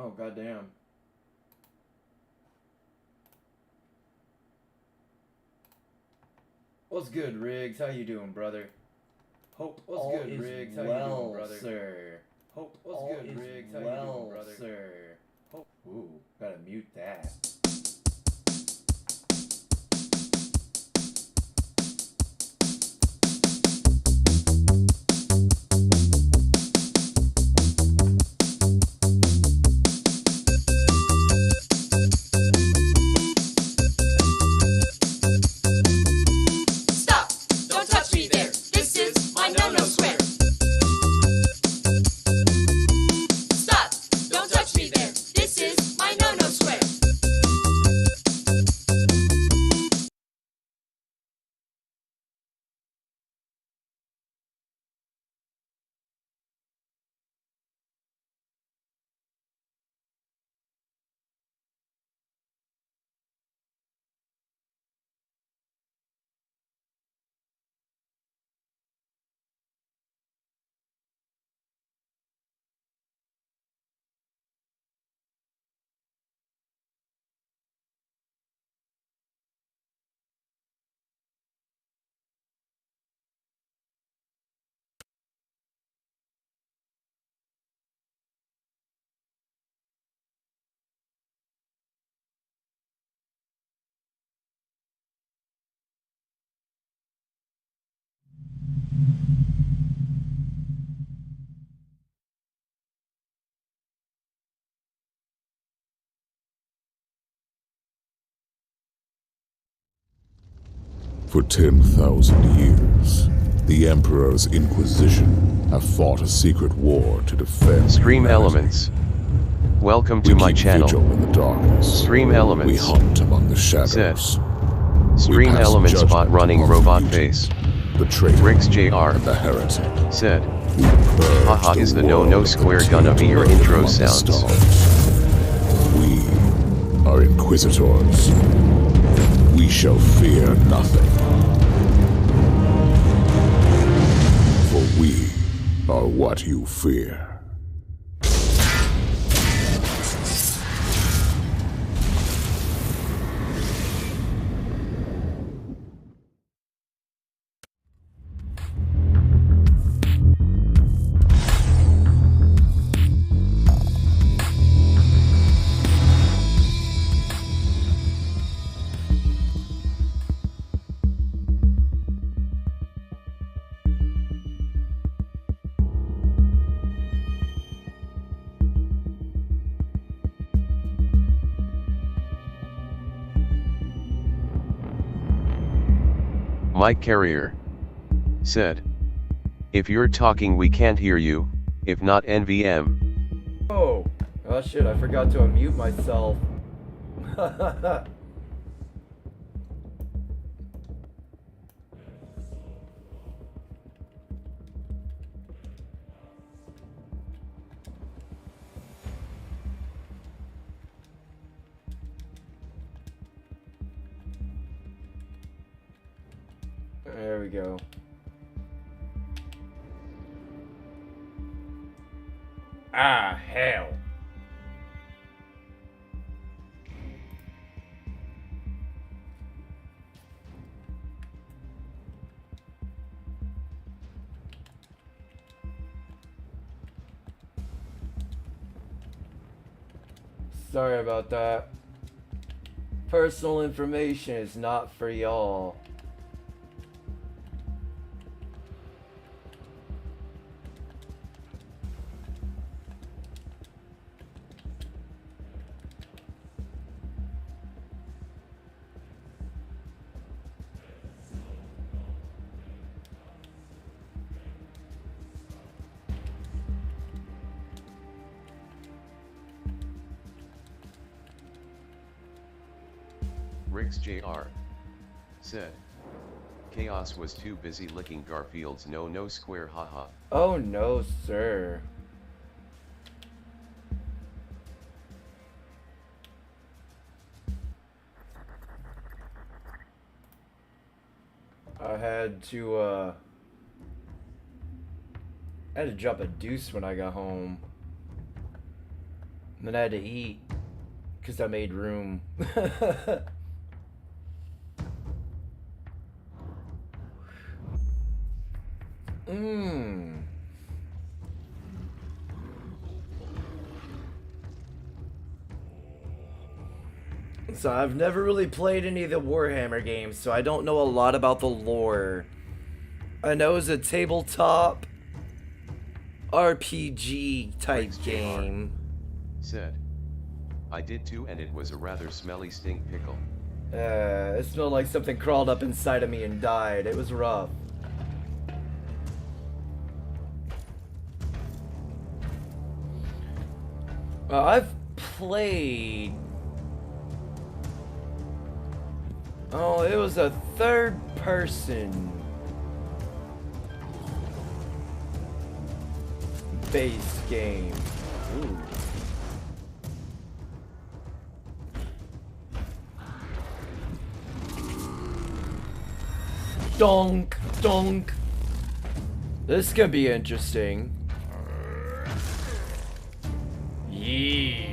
Oh, goddamn. What's good, Riggs? How you doing, brother? Hope what's All good, is Riggs? How you well, doing, brother? sir. Hope what's All good, is Riggs? How well, you doing, brother? sir. Hope. Ooh, gotta mute that. Stop! Don't touch me there! This is my no-no square! Stop! Don't touch me there! This is my no-no square! For 10,000 years, the Emperor's Inquisition have fought a secret war to defend Stream humanity. Elements. Welcome We to my keep channel. vigil in the darkness. Stream Elements. We hunt among the shadows. Said. Stream pass Elements judgment bot running upon robot the face. The traitor Rix JR. and the heretic. Said. We purge Haha, is the world no of square taint gonna be your lurking intro among the sounds? stars. We are Inquisitors. We shall fear nothing. For we are what you fear. Mike Carrier. Said. If you're talking we can't hear you, if not NVM. Oh shit, I forgot to unmute myself. There we go. Ah, hell. Sorry about that. Personal information is not for y'all. Rix JR. Said. Chaos was too busy licking Garfield's no square haha. Oh no, sir. I had to drop a deuce when I got home. And then I had to eat because I made room. So I've never really played any of the Warhammer games, so I don't know a lot about the lore. I know it's a tabletop RPG type game. Said, I did too, and it was a rather smelly stink pickle. It smelled like something crawled up inside of me and died. It was rough. I've played... Oh, it was a third person based game. Ooh. Donk, donk. This could be interesting. Yee.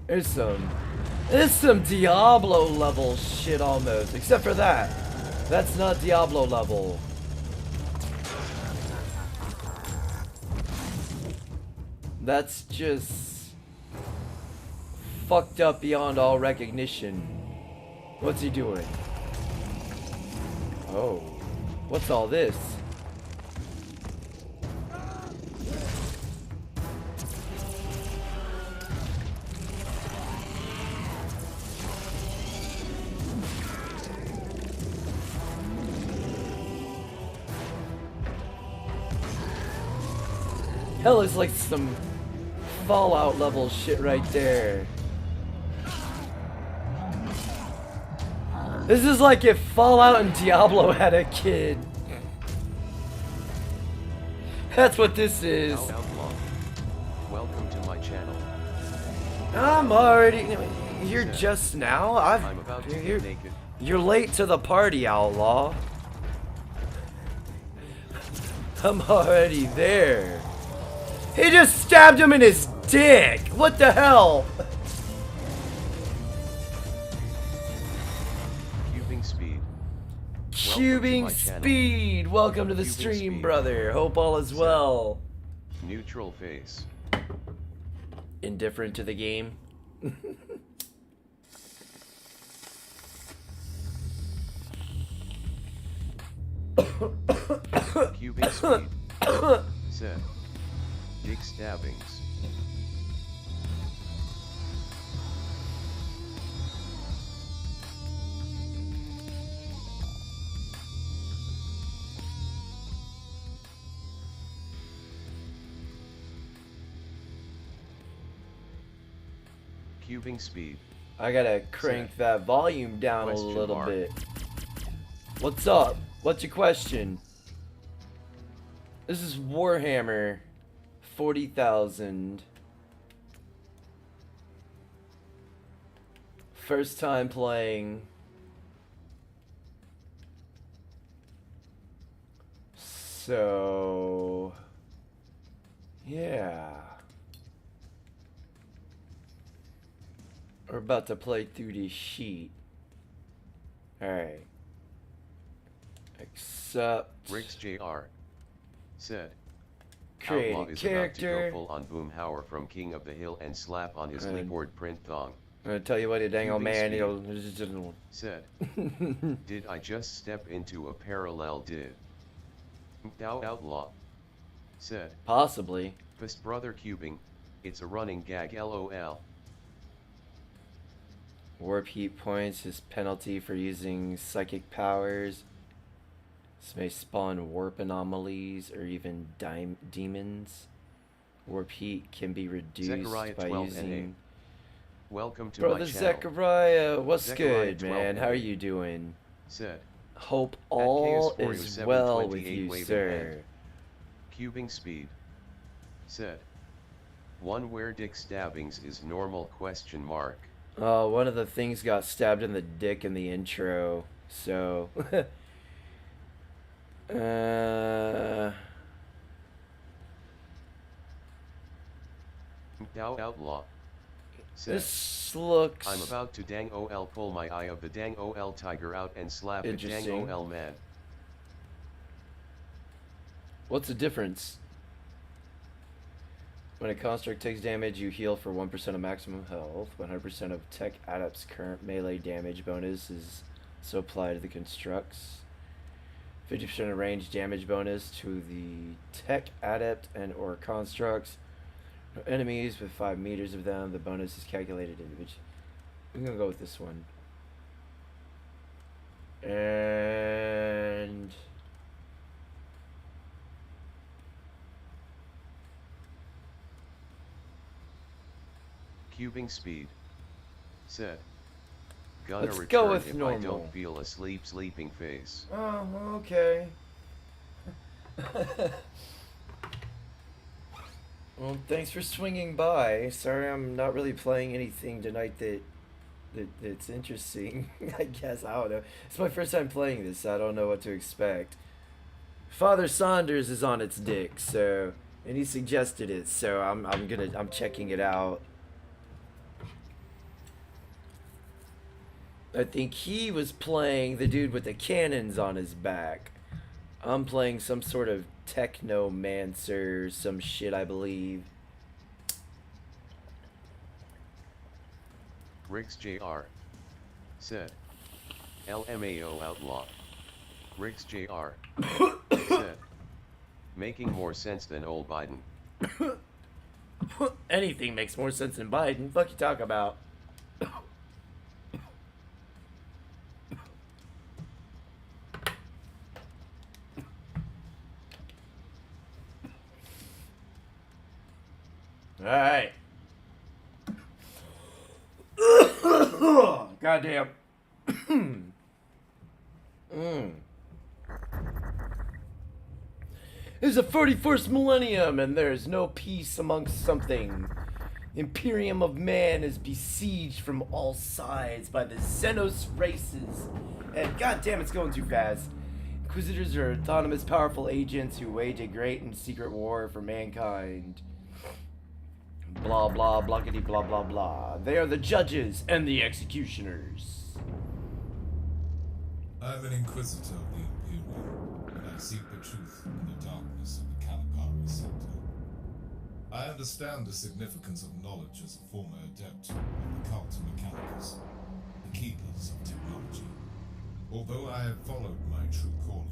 There's some Diablo level shit almost, except for that. That's not Diablo level. That's just fucked up beyond all recognition. What's he doing? Oh, what's all this? Hell, it's like some Fallout level shit right there. This is like if Fallout and Diablo had a kid. That's what this is. Outlaw. Welcome to my channel. I'm already... You're just now? I'm about to you're, get naked. you're late to the party, Outlaw. I'm already there. He just stabbed him in his dick! What the hell? Cubing speed. Cubing speed! Welcome to the Cubing stream, speed. brother. Hope all is well. Neutral face. Indifferent to the game? Cubing speed. Said. Dick stabbings. Cubing speed. I gotta crank that volume down a Question little mark. bit. What's up? What's your question? This is Warhammer 40,000. First time playing. So, yeah. We're about to play through this sheet. Alright. Accept. Riggs Jr. Said. Create Outlaw a is character. about to go full on Boomhauer from King of the Hill and slap on his keyboard print thong. I'm gonna tell you what, you dang old Cubing man. speed. He'll... Said. Did I just step into a parallel did? Thou Outlaw. Said. Possibly. Fist brother cubing. It's a running gag lol. Warp heat points is penalty for using psychic powers. This may spawn warp anomalies or even demons. Warp heat can be reduced Zechariah by 12 using... Welcome to Brother my channel. Zechariah, what's Zechariah good, 12 man? How are you doing? Said. Hope all is Chaosforyou728 well with you, waving sir. hand. Cubing speed. Said. One where dick stabbings is normal question mark. Oh, one of the things got stabbed in the dick in the intro, so... Dao Outlaw said, This looks I'm about to dang ol pull my eye of the dang ol tiger out and slap it dang interesting. ol man. What's the difference? When a construct takes damage, you heal for 1% of maximum health. 100% of tech adept's current melee damage bonus is so applied to the constructs. 50% of range damage bonus to the tech adept and or constructs. No enemies with 5 meters of them. The bonus is calculated individually. I'm gonna go with this one. And Cubing speed said, gonna let's return go with if normal. I don't feel a sleeping face. Oh, okay. Well, thanks for swinging by. Sorry, I'm not really playing anything tonight that's interesting. I guess I don't know. It's my first time playing this. So I don't know what to expect. Father Saunders is on its dick, so and he suggested it, so I'm checking it out. I think he was playing the dude with the cannons on his back. I'm playing some sort of technomancer, some shit, I believe. Riggs Jr. said, LMAO Outlaw. Riggs Jr. said, making more sense than old Biden. Anything makes more sense than Biden. Fuck you talk about. Alright. Goddamn. It's the 41st millennium and there's no peace amongst something. Imperium of Man is besieged from all sides by the Xenos races. And goddamn, it's going too fast. Inquisitors are autonomous, powerful agents who wage a great and secret war for mankind. Blah blah blockety blah blah blah. They are the judges and the executioners. I'm an Inquisitor of the Imperium, and I seek the truth in the darkness of the Caligari sector. I understand the significance of knowledge as a former adept of the Cult Mechanicus, the keepers of technology. Although I have followed my true calling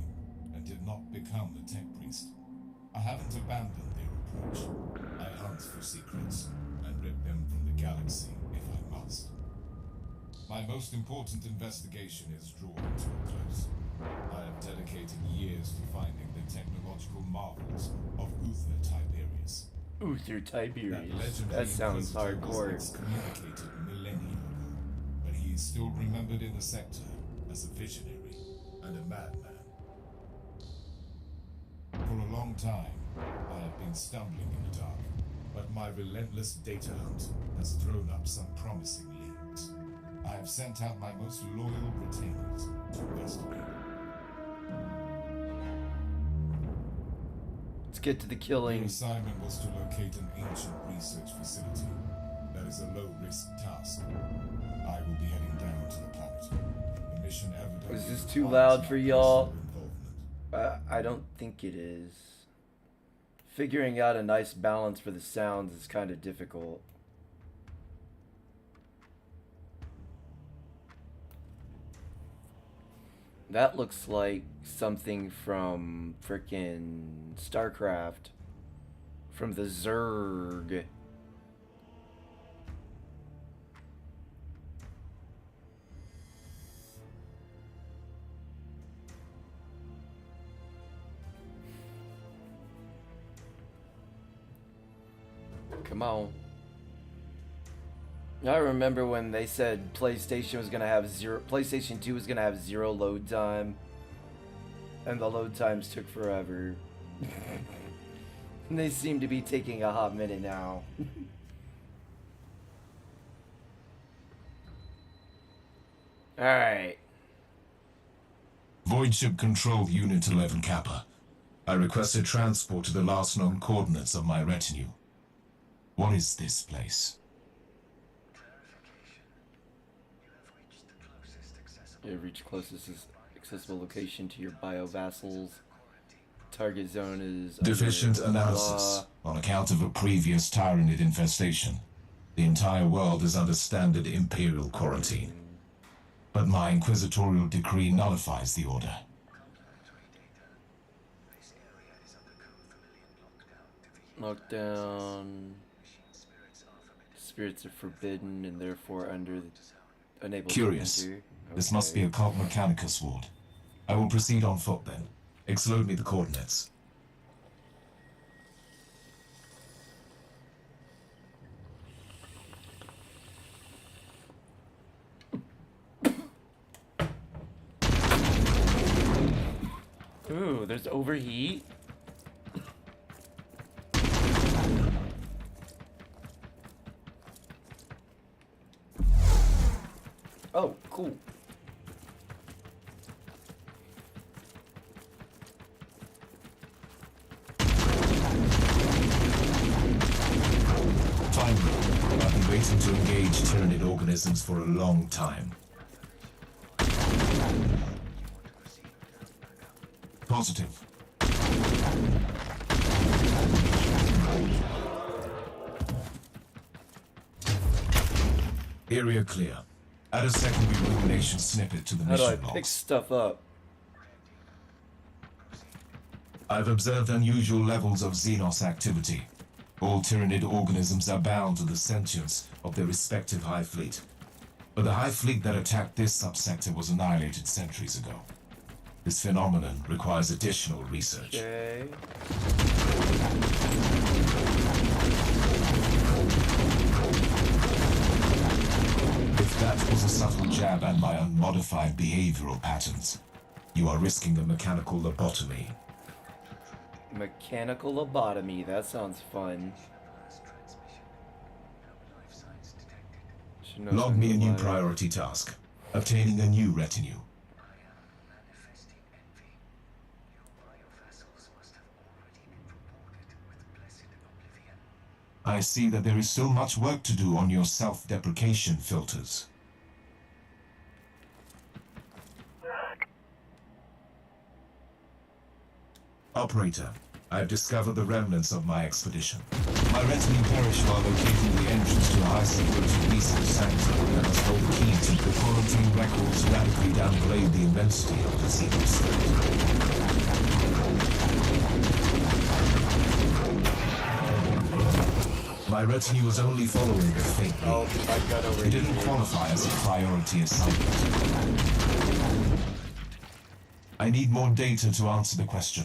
and did not become a tech priest, I haven't abandoned their approach. I hunt for secrets and rip them from the galaxy if I must. My most important investigation is drawing to a close. I have dedicated years to finding the technological marvels of Uther Tiberius. Uther Tiberius. legendary That sounds Inquisitor was hardcore. excommunicated millennia ago, but he is still remembered in the sector as a visionary and a madman. For a long time, I have been stumbling in the dark, but my relentless data hunt has thrown up some promising leads. I have sent out my most loyal retainers to investigate. Let's get to the The killing. assignment was to locate an ancient research facility. That is a low-risk task. I will be heading down to the planet. The mission evidently Is this too requires loud for my y'all? personal involvement. I don't think it is. Figuring out a nice balance for the sounds is kind of difficult. That looks like something from frickin' StarCraft. From the Zerg. Come on. I remember when they said PlayStation 2 was gonna have zero load time, and the load times took forever. And they seem to be taking a hot minute now. Alright. Void Ship Control Unit 11 Kappa. I requested transport to the last known coordinates of my retinue. What is this place? You reach closest accessible location to your bio-vassals. Target zone is Deficient under analysis. law. On account of a previous Tyranid infestation, the entire world is under standard Imperial quarantine. But my Inquisitorial decree nullifies the order. Lockdown. Spirits are forbidden and therefore unable Curious. to enter. This must be a Cult Mechanicus ward. I will proceed on foot then. Explode me the coordinates. Ooh, there's overheat. Oh, cool. Finally, I've been waiting to engage Tyranid organisms for a long time. Positive. Area clear. Add a secondary illumination snippet to the How do I mission pick logs. stuff up? I've observed unusual levels of Xenos activity. All Tyranid organisms are bound to the sentience of their respective Hive Fleet. But the Hive Fleet that attacked this subsector was annihilated centuries ago. This phenomenon requires additional research. Okay. If that was a subtle jab at my unmodified behavioral patterns, you are risking a mechanical lobotomy. Mechanical lobotomy. That sounds fun. Should know Log me a new something about it. priority task. Obtaining a new retinue. I see that there is still much work to do on your self-deprecation filters. Operator, I've discovered the remnants of my expedition. My retinue perished while locating the entrance to a high-security research sanctuary that must hold the key to the quarantine records radically downgrade the immensity of the Xenos threat. My retinue was only following the fate Oh, lead. I got over It didn't here. qualify as a priority assignment. I need more data to answer the question.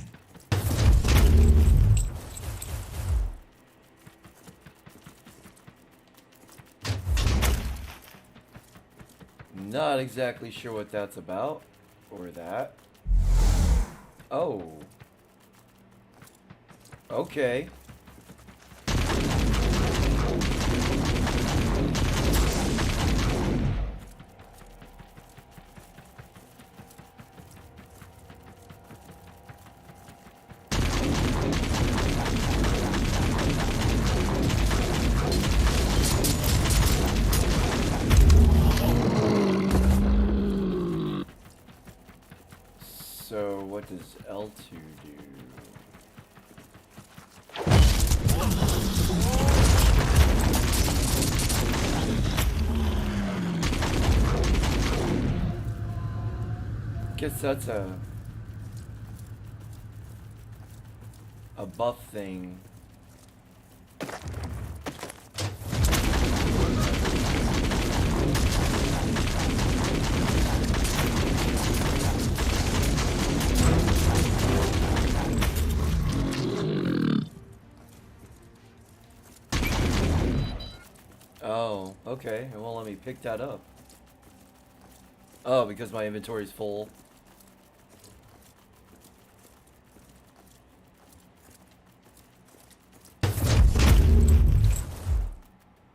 Not exactly sure what that's about. Or that. Oh. Okay. So what does L2 do? Guess that's a buff thing. Oh, okay. It won't let me pick that up. Oh, because my inventory is full.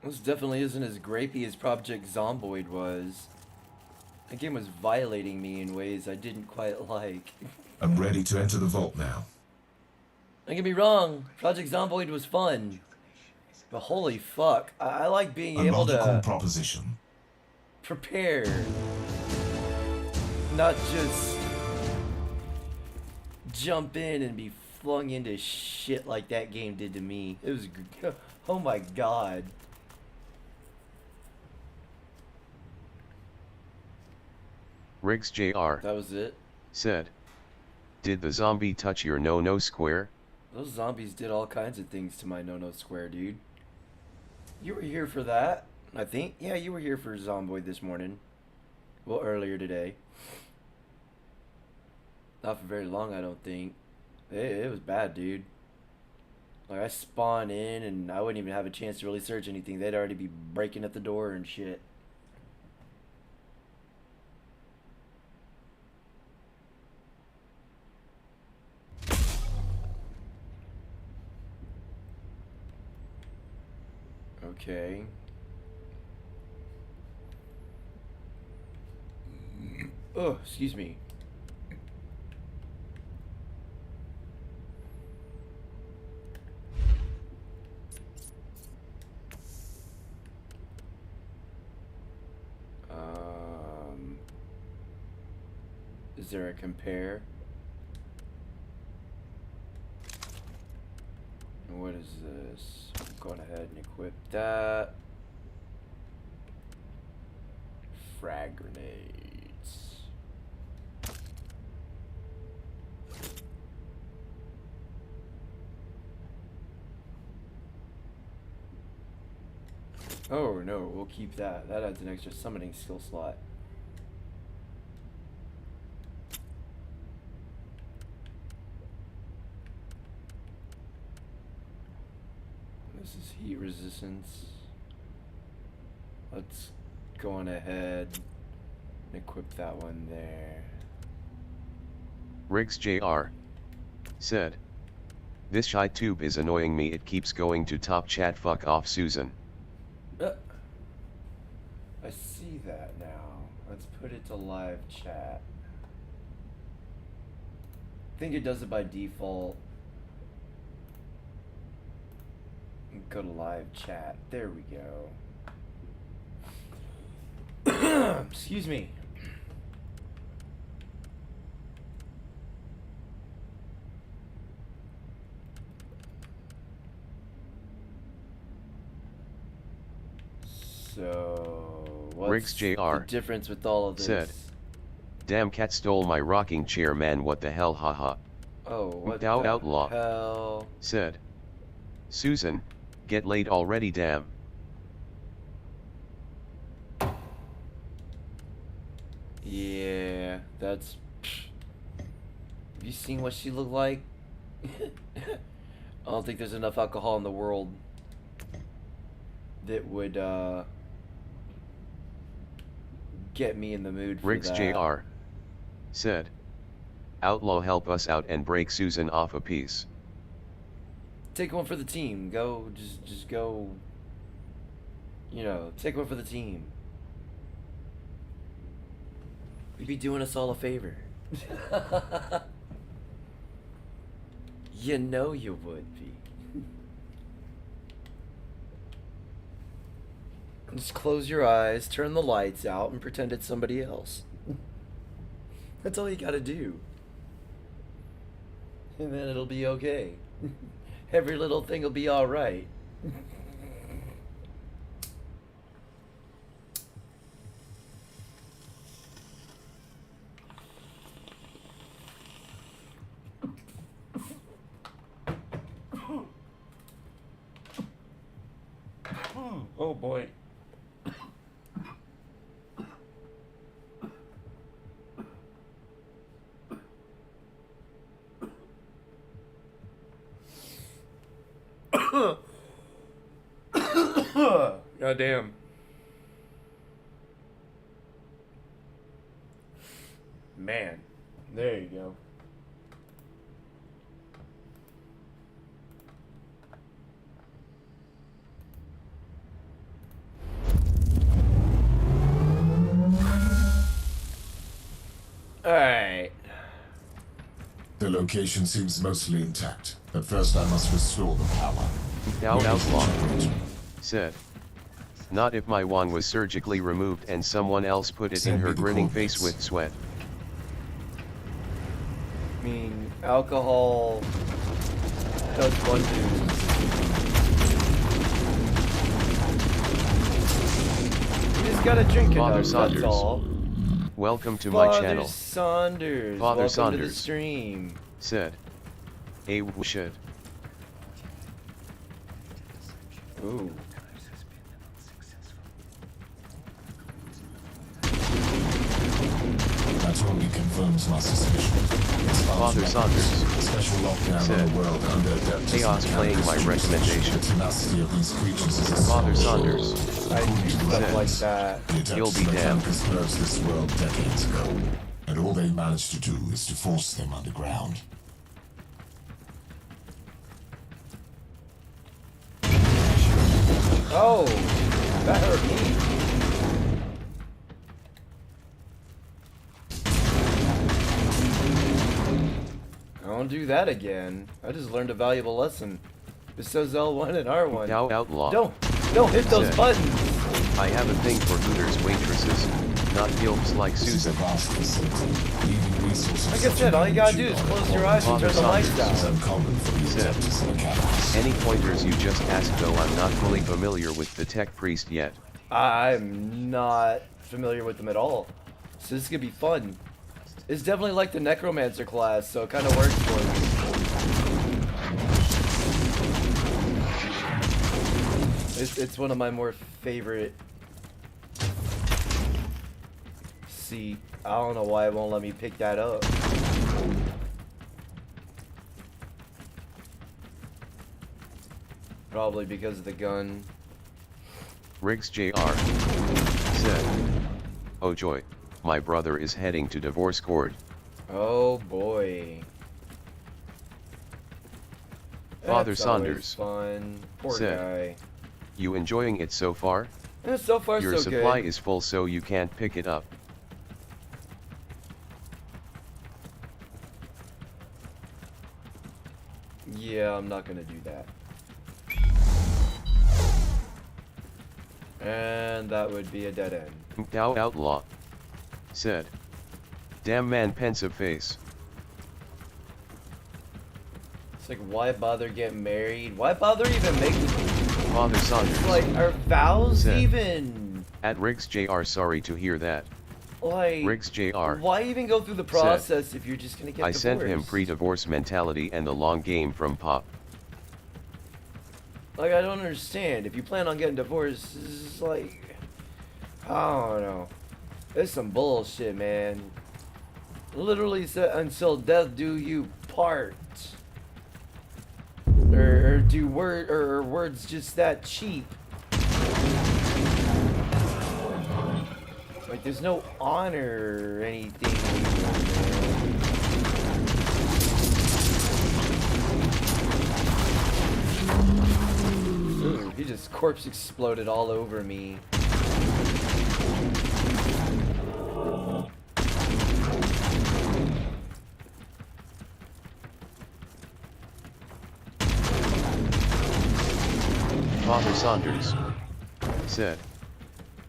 This definitely isn't as grapey as Project Zomboid was. The game was violating me in ways I didn't quite like. I'm ready to enter the vault now. Don't get me wrong, Project Zomboid was fun. But holy fuck, I like being A able logical to proposition. prepare. Not just jump in and be flung into shit like that game did to me. It was, oh my god. Riggs Jr. That was it. said, "Did the zombie touch your no-no square?" Those zombies did all kinds of things to my no-no square, dude. You were here for that, I think. Yeah, you were here for Zomboid this morning. Well, earlier today. Not for very long, I don't think. It was bad, dude. Like, I spawn in and I wouldn't even have a chance to really search anything. They'd already be breaking at the door and shit. Okay. Oh, excuse me. Is there a compare? What is this? I'm going ahead and equip that. Frag grenades. Oh no, we'll keep that. That adds an extra summoning skill slot. This is heat resistance. Let's go on ahead and equip that one there. Riggs Jr. said, "This shy tube is annoying me, it keeps going to top chat, fuck off Susan." I see that now. Let's put it to live chat. I think it does it by default. Go to live chat. There we go. Excuse me. So, what's Riggs Jr. the difference with all of this? said, "Damn cat stole my rocking chair, man, what the hell, haha." Oh, what Dow the Outlaw hell? said, "Susan, get laid already, damn." Yeah, that's... Have you seen what she looked like? I don't think there's enough alcohol in the world that would get me in the mood for Riggs that. Jr. said, "Outlaw, help us out and break Susan off a piece." Take one for the team. Go, just go. You know, take one for the team. You'd be doing us all a favor. You know you would be. Just close your eyes, turn the lights out, and pretend it's somebody else. That's all you gotta do. And then it'll be okay. Every little thing will be alright. Oh boy. God damn. Man, there you go. The location seems mostly intact, but first I must restore the power. Outlaw said. Not if my wand was surgically removed and someone else put it in her grinning face with sweat. I mean, alcohol does wonders. You just gotta drink Father enough, Saunders. that's all. Welcome to my channel. Saunders. Father Welcome Saunders to the stream. said. Should. Ooh. That only confirms my suspicion. Father Saunders Special lockdown said. on the world under Adeptus Chaos playing my recommendation. The tenacity of these creatures is Father Saunders I do stuff said. like that. The Adeptus You'll be damned. purged this world decades ago, and all they managed to do is to force them underground. Oh, that hurt me. I won't do that again. I just learned a valuable lesson. Bestows L1 and R1. Outlaw Don't hit those said. buttons. I have a thing for Hooters waitresses, not gilfs like This is a Susan. vast facility, leaving resources Like I said, all you gotta do is close your eyes and Father turn the lights Saunders is down. uncommon for the said. Adeptus and the Catalyst. Any pointers you just asked, though I'm not fully familiar with the tech priest yet. I'm not familiar with them at all. So this is gonna be fun. It's definitely like the Necromancer class, so it kind of works for me. It's one of my more favorite. See, I don't know why it won't let me pick that up. Probably because of the gun. Riggs Jr. said. Oh joy, my brother is heading to divorce court. Oh boy. Father That's always Saunders fun. Poor said. You enjoying it so far? guy. So far, Your so supply good. is full, so you can't pick it up. Yeah, I'm not gonna do that. And that would be a dead end. Outlaw said. Damn man, pensive face. It's like, why bother getting married? Why bother even making? Father Saunders It's like, are vows said. even At Riggs Jr. Sorry to hear that. like? Riggs Jr. Why even go through the process if you're just gonna get I divorced? sent him pre-divorce mentality and the long game from Pop. Like, I don't understand. If you plan on getting divorced, this is like, I don't know. It's some bullshit, man. Literally said, until death do you part. Or do words just that cheap? Like, there's no honor or anything anymore, man. Ooh, he just corpse exploded all over me. Father Saunders said.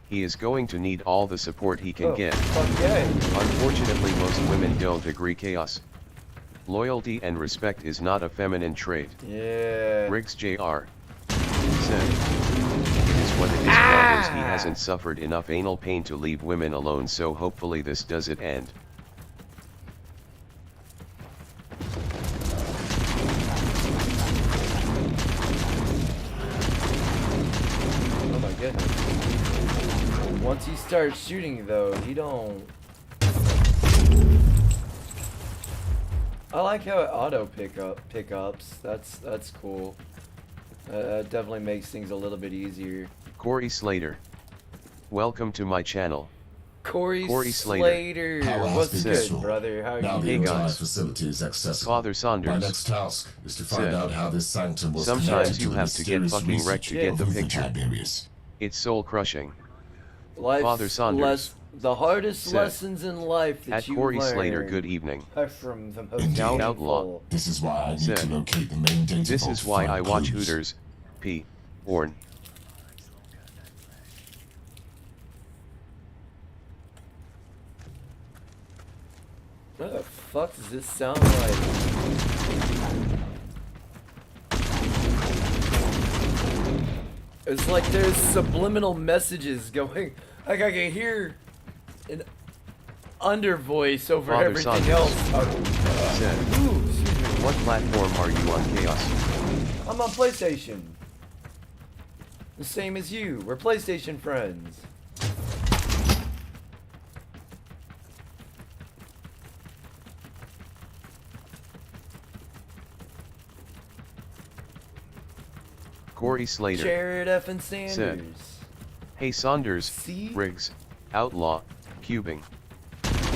He is going to need all the support he can get. Fuck yeah. Unfortunately, most women don't agree. Chaos. Loyalty and respect is not a feminine trait. Yeah. Riggs Jr. said. It is what it is. Brothers, he hasn't suffered enough anal pain to leave women alone, so hopefully this doesn't end. Oh my goodness. Once he starts shooting though, he don't. I like how it auto pickups. That's cool. It definitely makes things a little bit easier. Corey Slater. Welcome to my channel. Corey Slater. Power has What's been good, restored. brother? How Now are the you? Hey, entire guys. facility is accessible. Father My Saunders next task is to find said. out how this sanctum was Sometimes connected you to have the to get mysterious fucking wrecked to research get the of picture. Tiberius. It's soul crushing. Life's Father Saunders The hardest Said. lessons in life that At you Corey learn Slater, good evening. are from the most Indeed. Now, painful. outlaw. This is why I need Said. to locate the main data This vault is to why find I watch clues. Hooters. P. Orn. What the fuck does this sound like? It's like there's subliminal messages going. Like I can hear an under voice over Father everything Saunders. else. Said. Ooh, excuse me. What platform are you on, Chaos? I'm on PlayStation. The same as you. We're PlayStation friends. Corey Slater. Jared F. and Sanders. Hey Saunders, See? Riggs, Outlaw, Cubing.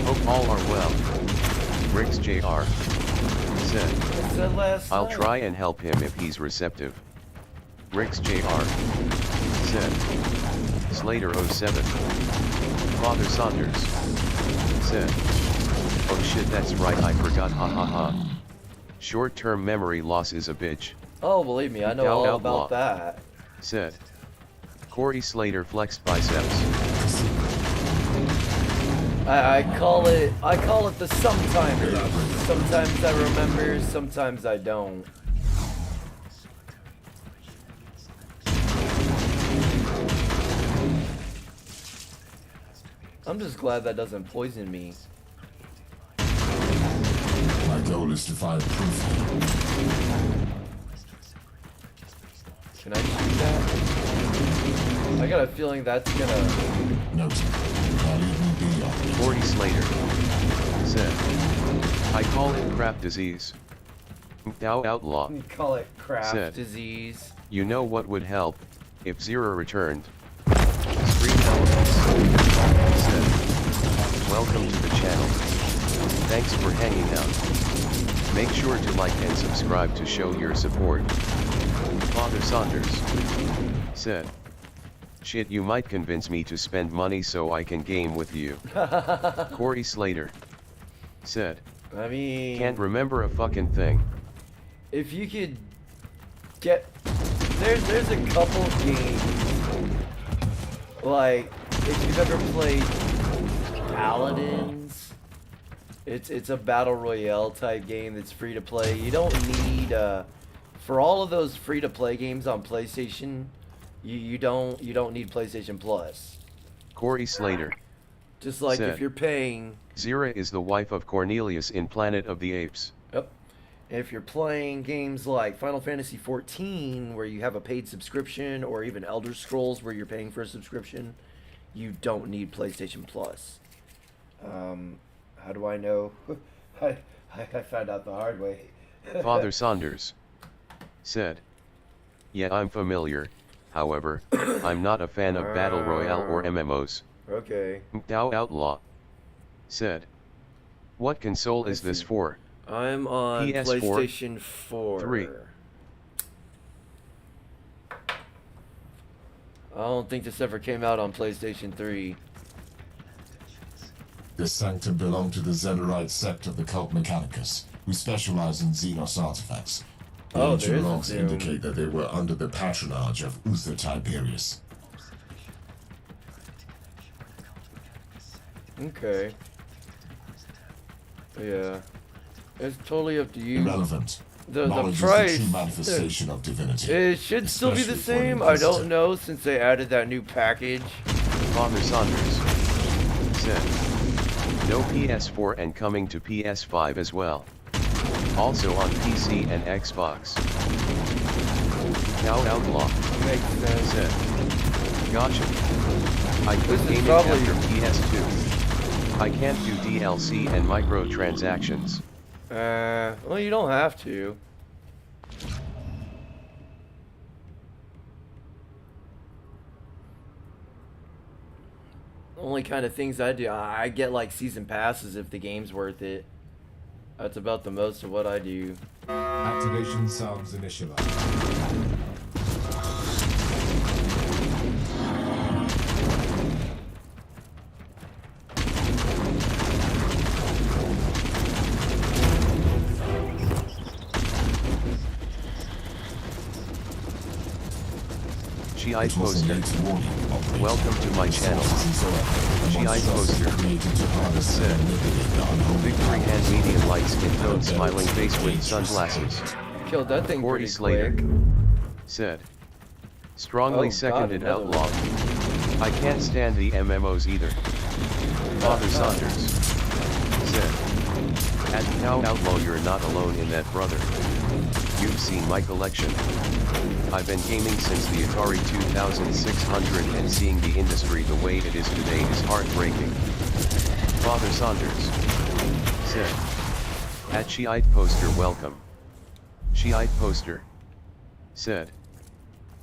Hope all are well. Riggs Jr. Said. I said last I'll night. try and help him if he's receptive. Riggs Jr. Said. Slater 07. Father Saunders. Said. Oh shit, that's right, I forgot, ha ha ha. Short-term memory loss is a bitch. Oh, believe me, I know Out all outlaw. about that. Said. Corey Slater flexed biceps. I call it the sometimers. Sometimes I remember, sometimes I don't. I'm just glad that doesn't poison me. My goal is to find proof. Can I shoot that? I got a feeling that's gonna... Note, I'll even be on it. Corey Slater. Said. I call it crap disease. Now outlaw. We call it craft Said. disease. You know what would help? If Zero returned. Stream elements. Said. Welcome to the channel. Thanks for hanging out. Make sure to like and subscribe to show your support. Father Saunders. Said. Shit, you might convince me to spend money so I can game with you. Corey Slater. Said. I mean... Can't remember a fucking thing. If you could get... There's a couple games... Like, if you've ever played Paladins, it's a battle royale type game that's free to play. You don't need for all of those free to play games on PlayStation, you don't need PlayStation Plus. Corey Slater. Just like Said. if you're paying, Zira is the wife of Cornelius in Planet of the Apes. yep. If you're playing games like Final Fantasy XIV, where you have a paid subscription, or even Elder Scrolls, where you're paying for a subscription, you don't need PlayStation Plus. How do I know? I found out the hard way. Father Saunders. Said. Yeah, I'm familiar. However, I'm not a fan of Battle Royale or MMOs. Okay. Now Outlaw. Said. What console is this for? I'm on PS4, PlayStation 4. 3. I don't think this ever came out on PlayStation 3. This sanctum belonged to the Zellerite sect of the cult Mechanicus, who specialize in Xenos artifacts. The Oh, ancient there is a logs Zoom. indicate that they were under the patronage of Uther Tiberius. Okay. Yeah. It's totally up to you. Irrelevant. The Knowledge price. is the true manifestation of divinity. It should still be the especially for an same. I don't Inquisitor. know since they added that new package. Father Saunders. Said. No PS4 and coming to PS5 as well. Also on PC and Xbox. Now Outlaw. Makes sense. Said. Gotcha. I This quit is gaming probably- after PS2. I can't do DLC and microtransactions. Well, you don't have to. Only kind of things I do, I get like season passes if the game's worth it. That's about the most of what I do. Activation sounds initialized. Chi It was a Poster. late warning, operator. Welcome to my channel. Chi Poster. Said. Victory hand medium light skin tone smiling face with sunglasses. Killed that thing 40 pretty Slater. quick. Said. Strongly Oh, God, seconded another outlaw. I can't stand the MMOs either. Father Saunders. Said. At Cow Outlaw you're not alone in that, brother. You've seen my collection. I've been gaming since the Atari 2600 and seeing the industry the way it is today is heartbreaking. Father Saunders. Said. At Shiite Poster welcome. Shiite Poster. Said.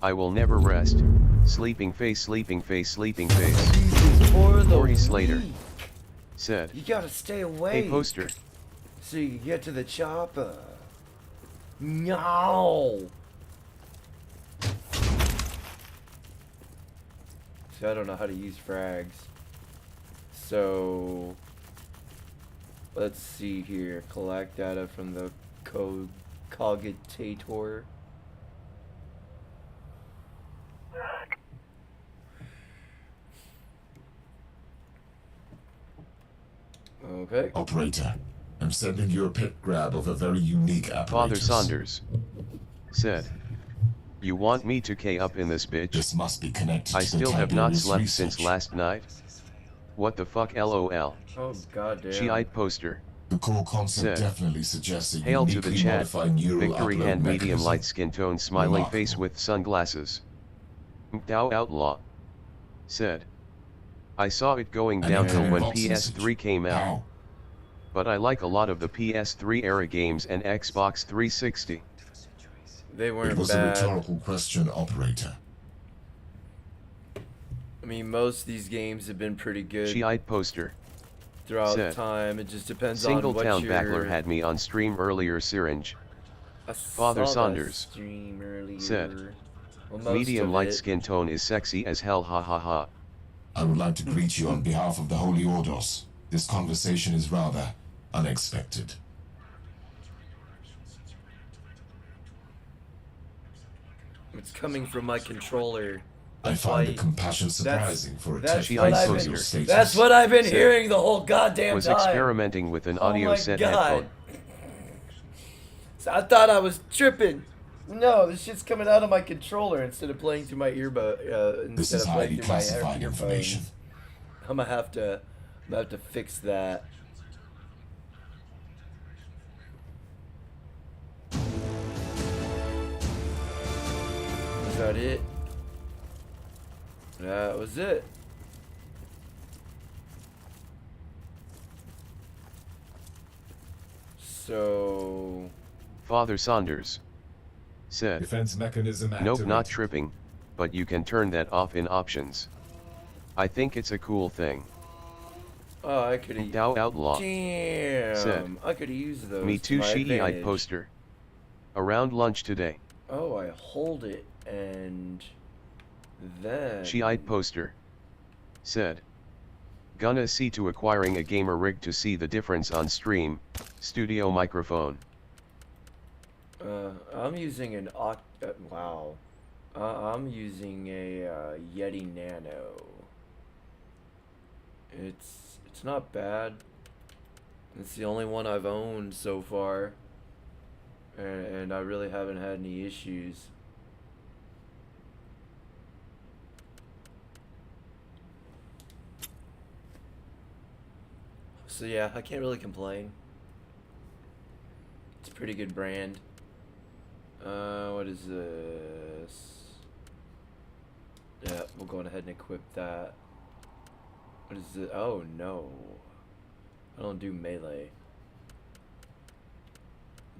I will never rest. Sleeping face, sleeping face, sleeping face. For the 40 Slater. week. Said. You gotta stay away. Hey Poster. So you can get to the chopper. No. See, I don't know how to use frags. So let's see here. Collect data from the cogitator. Okay. Operator, I'm sending you a pit grab of a very unique apparatus. Father Saunders. Said. You want me to K up in this bitch? This must be connected I to the still have not Tiberius slept research. since last night. What the fuck lol. Oh goddamn. Shiite Poster. The core concept Said. definitely suggests a Hail to the uniquely chat. modified neural Victory upload hand medium mechanism. light skin tone smiling Remarkable. face with sunglasses. Mdow Outlaw. Said. I saw it going And downhill your when box message. PS3 came out. How? But I like a lot of the PS3 era games and Xbox 360. They It weren't was a bad. rhetorical question, operator. I mean, most of these games have been pretty good Shiite Poster. throughout said. time. It just depends Single on what Town your... Backler had me on stream earlier. Syringe. I Father saw that Saunders stream earlier. said. Well, most Medium of light it. skin tone is sexy as hell, ha ha ha. I would like to greet you on behalf of the Holy Ordos. This conversation is rather unexpected. It's coming from my controller. I That's find why- the compassion surprising for a that's tech what with I've social been- status. That's what I've been Said. hearing the whole goddamn Was time. experimenting with an audio oh my set God. headphone. So I thought I was tripping. No, this shit's coming out of my controller instead of playing through my earbud. This Instead is of highly playing through my classified earphones. information. I'm gonna have to fix that. Was that it? That was it. So Father Saunders said. Defense mechanism Nope, activated. not tripping, but you can turn that off in options. I think it's a cool thing. oh, I could Dow Outlaw. damn. said. I could use those. Me to too, my Shiite advantage. Poster. Around lunch today. Oh, I hold it and then Shiite Poster said. Gonna see to acquiring a gamer rig to see the difference on stream. Studio microphone. I'm using an wow. I'm using a Yeti Nano. It's not bad. It's the only one I've owned so far, and I really haven't had any issues. So yeah, I can't really complain. It's a pretty good brand. What is this? Yeah, we'll go ahead and equip that. What is it? Oh no. I don't do melee.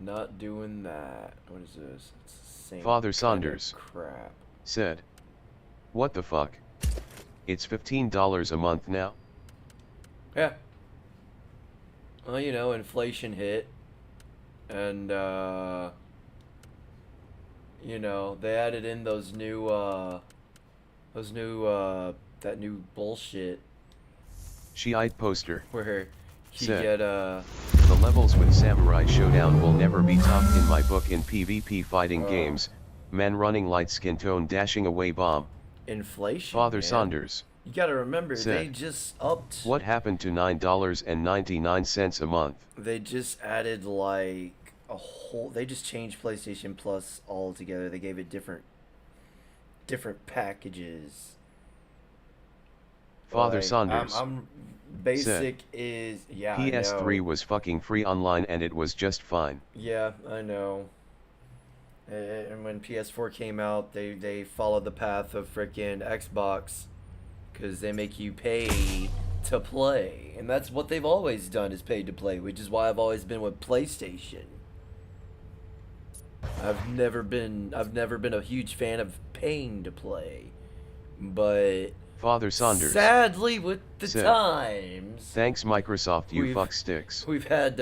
Not doing that. What is this? It's the same Father kind of Saunders crap. said. What the fuck? It's $15 a month now? Yeah. Well, you know, inflation hit. And, you know, they added in those new, that new bullshit Shiite Poster where you said. get, The levels with Samurai Showdown will never be topped in my book in PvP fighting games. Man running light skin tone dashing away bomb. Inflation. Father man. Saunders You gotta remember, said, they just upped. what happened to $9.99 a month? They just added like a whole. They just changed PlayStation Plus altogether. They gave it different packages. Father Like, Saunders I'm basic is yeah. I PS3 know. was fucking free online and it was just fine. Yeah, I know. And when PS4 came out, they followed the path of frickin' Xbox, because they make you pay to play, and that's what they've always done, is paid to play, which is why I've always been with PlayStation. I've never been a huge fan of paying to play, but Father Saunders sadly with the said, times, thanks Microsoft, you We've- fuck sticks. we've had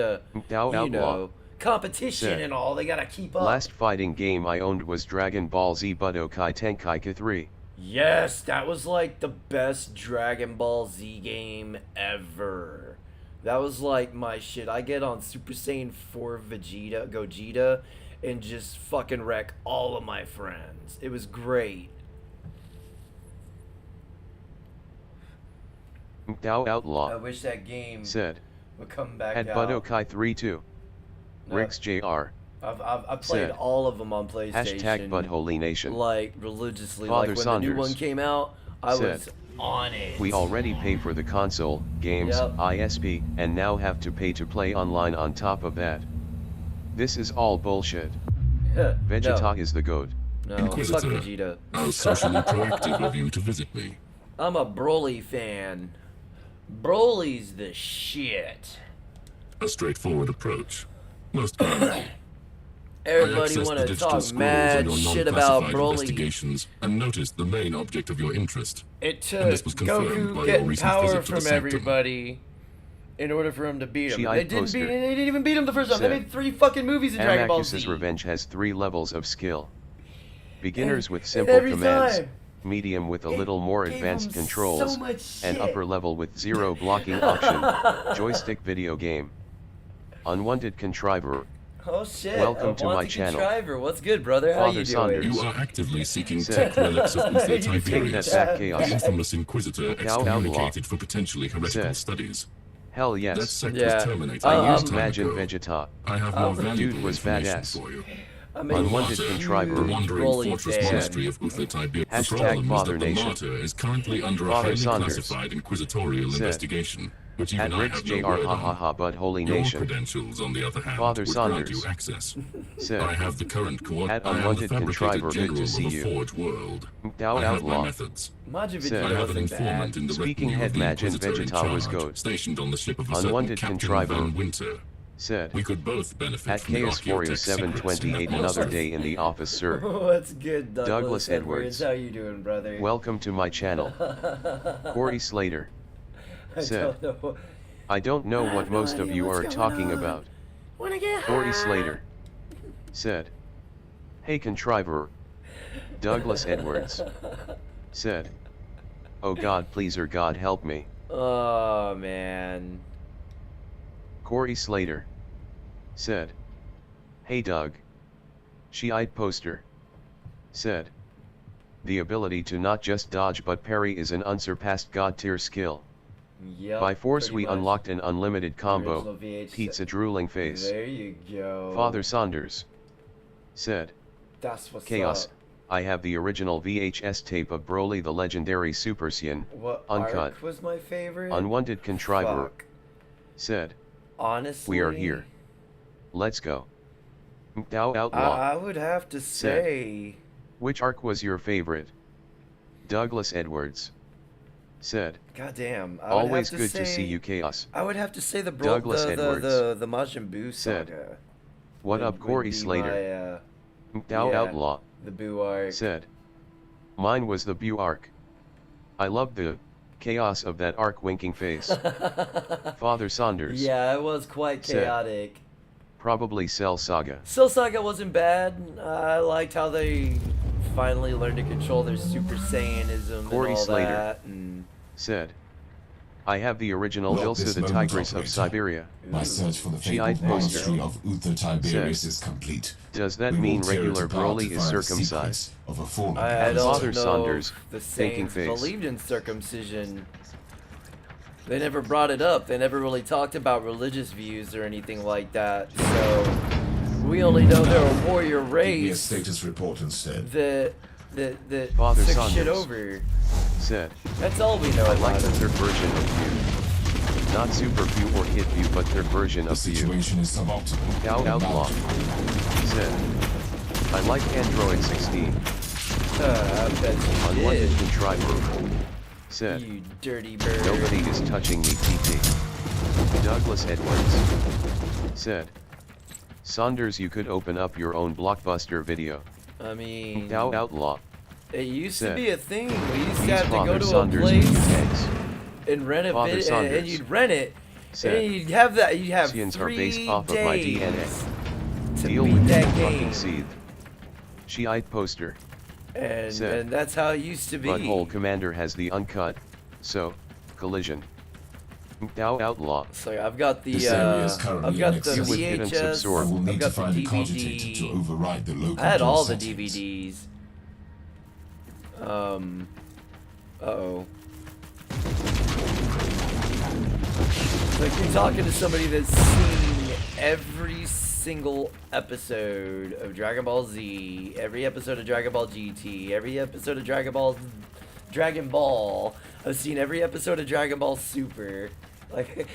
Outlaw competition said, and all. They gotta keep up. last fighting game I owned was Dragon Ball Z Budokai Tenkaichi 3. Yes, that was like the best Dragon Ball Z game ever. That was like my shit. I get on Super Saiyan 4 Gogeta, and just fucking wreck all of my friends. It was great. I Outlaw wish that game said, would come back at out. Budokai 3 too. No, Rix JR, I've played said, all of them on PlayStation. hashtag Butthole Nation. Like religiously. Father Like when the new Saunders one came out, I said, was on it. We already pay for the console, games, Yep. ISP, and now have to pay to play online on top of that. This is all bullshit. Vegeta is the GOAT. No, fuck Inquisitor. Vegeta. How socially proactive of you to visit me. I'm a Broly fan. Broly's the shit. A straightforward approach. Most common. Everybody want to talk mad shit about Broly. Investigations and noticed the main object of your interest. It And took this was confirmed by Goku your getting recent power visit to the from sanctum. everybody in order for him to beat him. She-eyed They didn't poster. beat. They didn't even beat him the first time. They Said, made 3 fucking movies in Dragon Ball Amacus's Z. Revenge has 3 levels of skill. Beginners with And simple every commands, time, medium with a it little more gave advanced him controls, so much and shit. upper level with 0 blocking option, joystick video game. Unwanted Contriver, Oh shit! Welcome to my Wanted channel. Contriver. What's good, brother? How Father you Saunders. doing? You are actively seeking Said, tech relics of Uther You take Tiberius, that the chaos. infamous Inquisitor Outlaw. excommunicated for potentially heretical Said, studies. hell That yes. sect Yeah. was terminated I a long used time Imagine ago. Vegeta. I have more the valuable dude was information badass. for you. I mean, Unwanted The Contriver, wandering Broly fortress fan. monastery of Uther Tiberius. The Hashtag problem is Father that the Nation. Martyr is currently under a Father highly Saunders. classified inquisitorial Said, investigation, which at even I Rix have no JR word hahaha on. but holy Your nation. credentials, on the other hand, Father would grant Saunders. you access. Said, I have the current coordinates. At I am the Unwanted fabricated Contriver, good general to of see a you. forged world. Thou I have my outlaw. methods. Majin Said, I Vegeta have an wasn't informant bad. in the Speaking retinue head of the Majin Inquisitor in Vegeta was charge, goat. stationed on the ship of a certain Unwanted Captain Contriver. Van Winter. Said, We could both benefit at from the Archaeotech secrets in that Chaosforyou728 another monster. day in the office, sir. What's good, Douglas Edwards. How you doing, brother? Welcome to my channel. Corey Slater said, I don't know what most of you are talking about. Wanna get Corey high? Slater said, hey Contriver. Douglas Edwards said, oh God please or God help me. Oh man. Corey Slater said, hey Doug. She-eyed poster said, the ability to not just dodge but parry is an unsurpassed god tier skill. Yep, By force pretty we much. unlocked an unlimited combo, Original VH pizza drooling face. There you go. Father Saunders said, That's what's Chaos, up. I have the original VHS tape of Broly the Legendary Super Saiyan, What uncut. arc was my favorite? Unwanted Contriver Fuck. said, Honestly, we are here. Let's go. Thou Outlaw, I would have to Said. say. which arc was your favorite? Douglas Edwards said, Goddamn. I would always have to good to see say- you Chaos. I would have to say the Douglas Edwards the Majin Buu said, saga. What would- up would Corey be Slater? my, Thou yeah. Outlaw the Buu arc. said, mine was the Buu arc. I loved the chaos of that arc winking face. Father Saunders, Yeah, it was quite Said. chaotic. probably Cell Saga. Cell Saga wasn't bad. I liked how they finally learned to control their Super Saiyanism Corey and all Slater that. And said, I have the original Not Ilsa this the moment, Tigress of operator. Siberia. My search for the Shiite fabled poster. monastery of Uther Tiberius is complete. Does that We will mean tear it regular apart Broly to is find the circumcised? secrets of a fallen I calendar. don't Father know Saunders, if the thinking Saints face. believed in circumcision. They never brought it up. They never really talked about religious views or anything like that. So we only know they're a warrior Give me a race status report instead. that Father took Saunders shit over. Said, That's all we know I about like the it. third version of View. Not Super View or Hit View, but third version The of View. situation is suboptimal. Cow Outlaw. Said, I like Android 16. I bet you Unwanted did. contriver. Said, You dirty bird. nobody is touching me TT. Douglas Edwards. Said, Saunders, you could open up your own blockbuster video. I mean, Cow Outlaw. it used to Said, be a thing. We used to These have to go Father to a Saunders place UKs. and rent a Father video, and Saunders you'd rent it, said, and you'd have that. You'd have Sians are 3 based off of days my DNA. to Deal beat with that that game. fucking seed. Shiite poster. And said, and that's how it used to be. Butthole Commander has the uncut. So, collision. Cow Outlaw. So I've got the This area is currently I've got an the You would get 'em VHS. I subsorbed. will I've need to got find the a cogitator to DVD. override the local I had all the settings. DVDs. Uh-oh. It's like you're talking to somebody that's seen every single episode of Dragon Ball Z, every episode of Dragon Ball GT, every episode of Dragon Ball. I've seen every episode of Dragon Ball Super. Like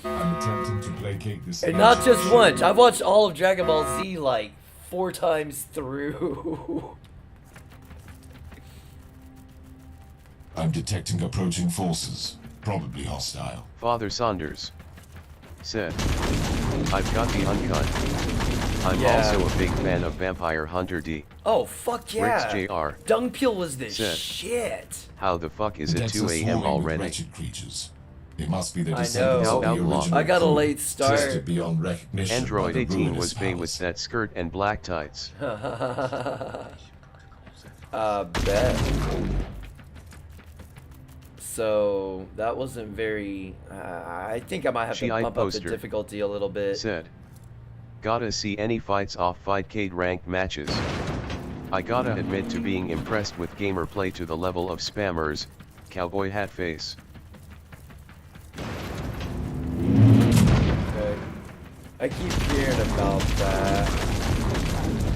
I'm attempting to placate this. and not just ancient once. ship. I've watched all of Dragon Ball Z like 4 times through. I'm detecting approaching forces, probably hostile. Father Saunders. Said, I've got the uncut. I'm Yeah. also a big fan of Vampire Hunter D. Oh fuck yeah! Bricks Jr. Dung Peel was the Said. shit. How the fuck is it Decks 2 are a.m. swarming with already? wretched creatures. It must be the I descendants know. of the Outlaw. original I got a crew, late start. tested beyond recognition Android by the 18 ruinous was Bay with palace. that skirt and black tights. Bet. So that wasn't very. I think I might have to Shiite bump up the poster. difficulty a little bit. Said, gotta see any fights off Fightcade ranked matches. I gotta admit to being impressed with gamer play to the level of spammers, cowboy hat face. Okay. I keep hearing about that.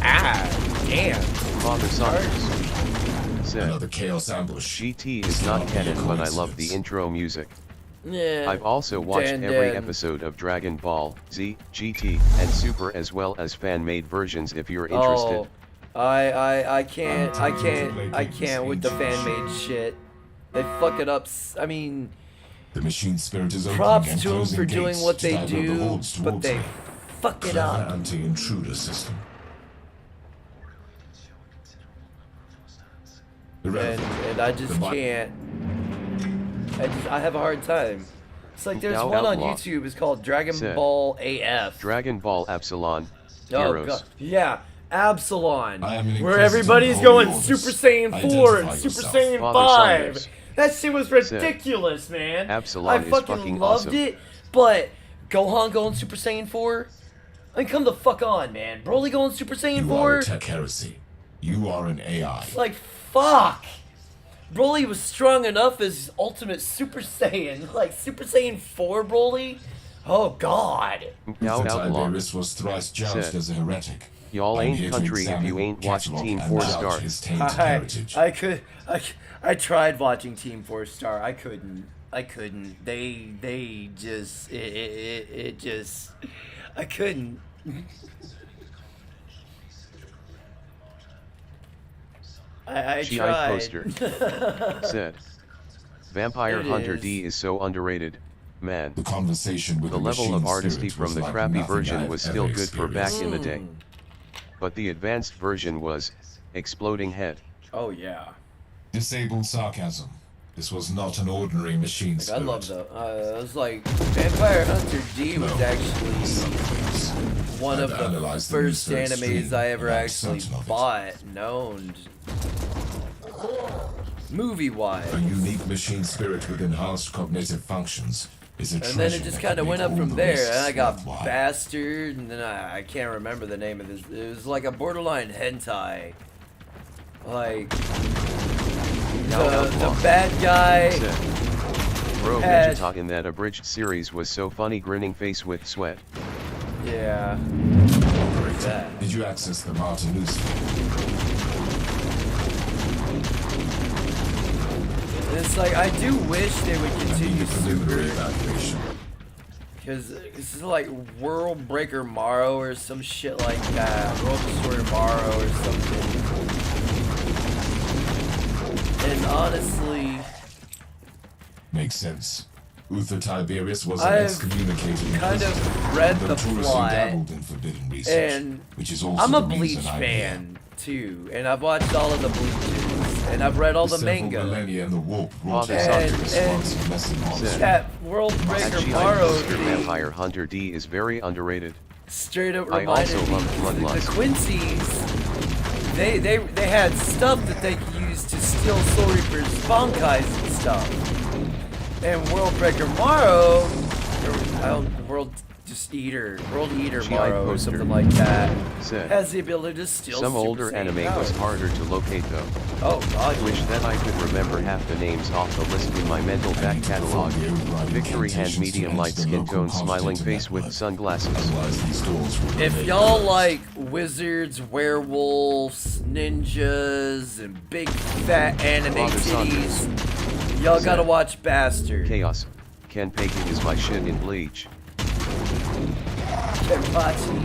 Ah, damn. Father Saunders. Said, Another chaos ambush. GT This is not cannot be a canon, but I love the coincidence. intro music. Yeah. I've also watched Dan, every Dan. episode of Dragon Ball, Z, GT, and Super, as well as fan-made versions if you're interested. Oh, I can't with the fan-made shit. They fuck it up. I mean, The machine spirit is opening props and to them closing for doing gates what to they divert the do, hordes but towards they me. fuck it Clever up. anti-intruder system. Irrelevant. And I just The mi- can't. I have a hard time. It's like there's Now one on Outlaw YouTube. It's called Dragon said, Ball AF. Dragon Ball Epsilon, Oh Heroes. god, yeah, Absalon, I am an where Inquisitor everybody's of going Holy Super Orders. Saiyan 4 and Identify Super yourself. Saiyan Father 5. Saunders That shit was ridiculous, man. Absalon I is fucking fucking loved awesome. it, but Gohan going Super Saiyan 4? I mean, come the fuck on, man. Broly going Super Saiyan You are 4? a tech heresy. You are an AI. Like, fuck. Broly was strong enough as Ultimate Super Saiyan. Like, Super Saiyan 4 Broly? Oh, God. Now Uther Outlaw. Tiberius was thrice jousted Said, as a heretic. Y'all I'm ain't here to country if examine, you ain't watched catalog, Team and 4 judge Star. his tainted heritage. I tried watching Team 4 Star. I couldn't. They just it just I couldn't. I Shiite tried. poster. Said, Vampire It Hunter is. D is so underrated, man. The conversation with The the level machine of artistry spirit from was the like crappy nothing version I've was still ever good for back experienced. in the day. But the advanced version was, exploding head. Oh yeah. Disable sarcasm. This was not an ordinary machine Like, I spirit. love the. It was like Vampire Hunter D was actually Sometimes. one of I've the analyzed the first news for animes extreme, I ever and I'm actually certain of it. bought and owned. movie-wise. A unique machine spirit with enhanced cognitive functions is a And treasure then it just that kind of can went make up all from the there, risks and I got worthwhile. Bastard, and then I can't remember the name of this. It was like a borderline hentai. Like, the bad guy Bro, had- Ninja talking that abridged series was so funny, grinning face with sweat. yeah. Operator, did you access the Martyr newsfeed? It's like, I do wish they would I need continue a preliminary Super, evaluation. because this is like World Breaker Morrow or some shit like that. World Destroyer Morrow or something. And honestly, Makes sense. Uther Tiberius was an I've excommunicated kind Inquisitor, of read the notoriously plot, dabbled in forbidden research, and which is also I'm a the Bleach reason I'm here. fan too, and I've watched all of the Bleaches, and I've read all the Several manga. millennia in the warp brought Father us Saunders. the response of lesson monsters. That World That Breaker GI Morrow poster thing Vampire Hunter D is very underrated. straight up I reminded also me love Bloodlust. the Quincy's. They had stuff that they could use to steal Soul Reaper's Bankais and stuff. And World Breaker Morrow, or World Eater GI Morrow or poster. something like that, Said. has the ability to steal Some Super older Saiyan anime powers. was harder to locate though. Oh god, Wish that I could remember half the names off the list in my mental back catalog. Victory hand, medium light skin tone, smiling face with sunglasses. Otherwise, these doors will If remain y'all closed. like wizards, werewolves, ninjas, and big fat anime Father titties, y'all gotta Said. watch Bastard. Chaos. Ken Paking is my shit in Bleach. Kenpachi.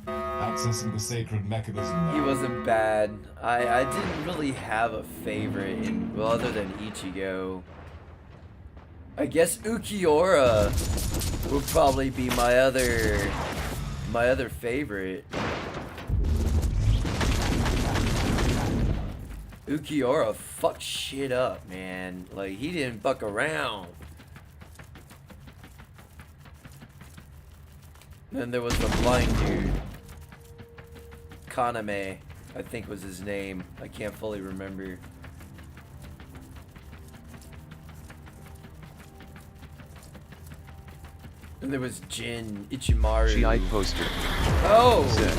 accessing the sacred mechanism. He wasn't bad. I didn't really have a favorite in, well, other than Ichigo. I guess Ukiura would probably be my other favorite. Ukiura fucked shit up, man. Like, he didn't fuck around. Then there was the blind dude. Kaname, I think was his name. I can't fully remember. And there was Jin Ichimaru. GI poster. Oh! Said.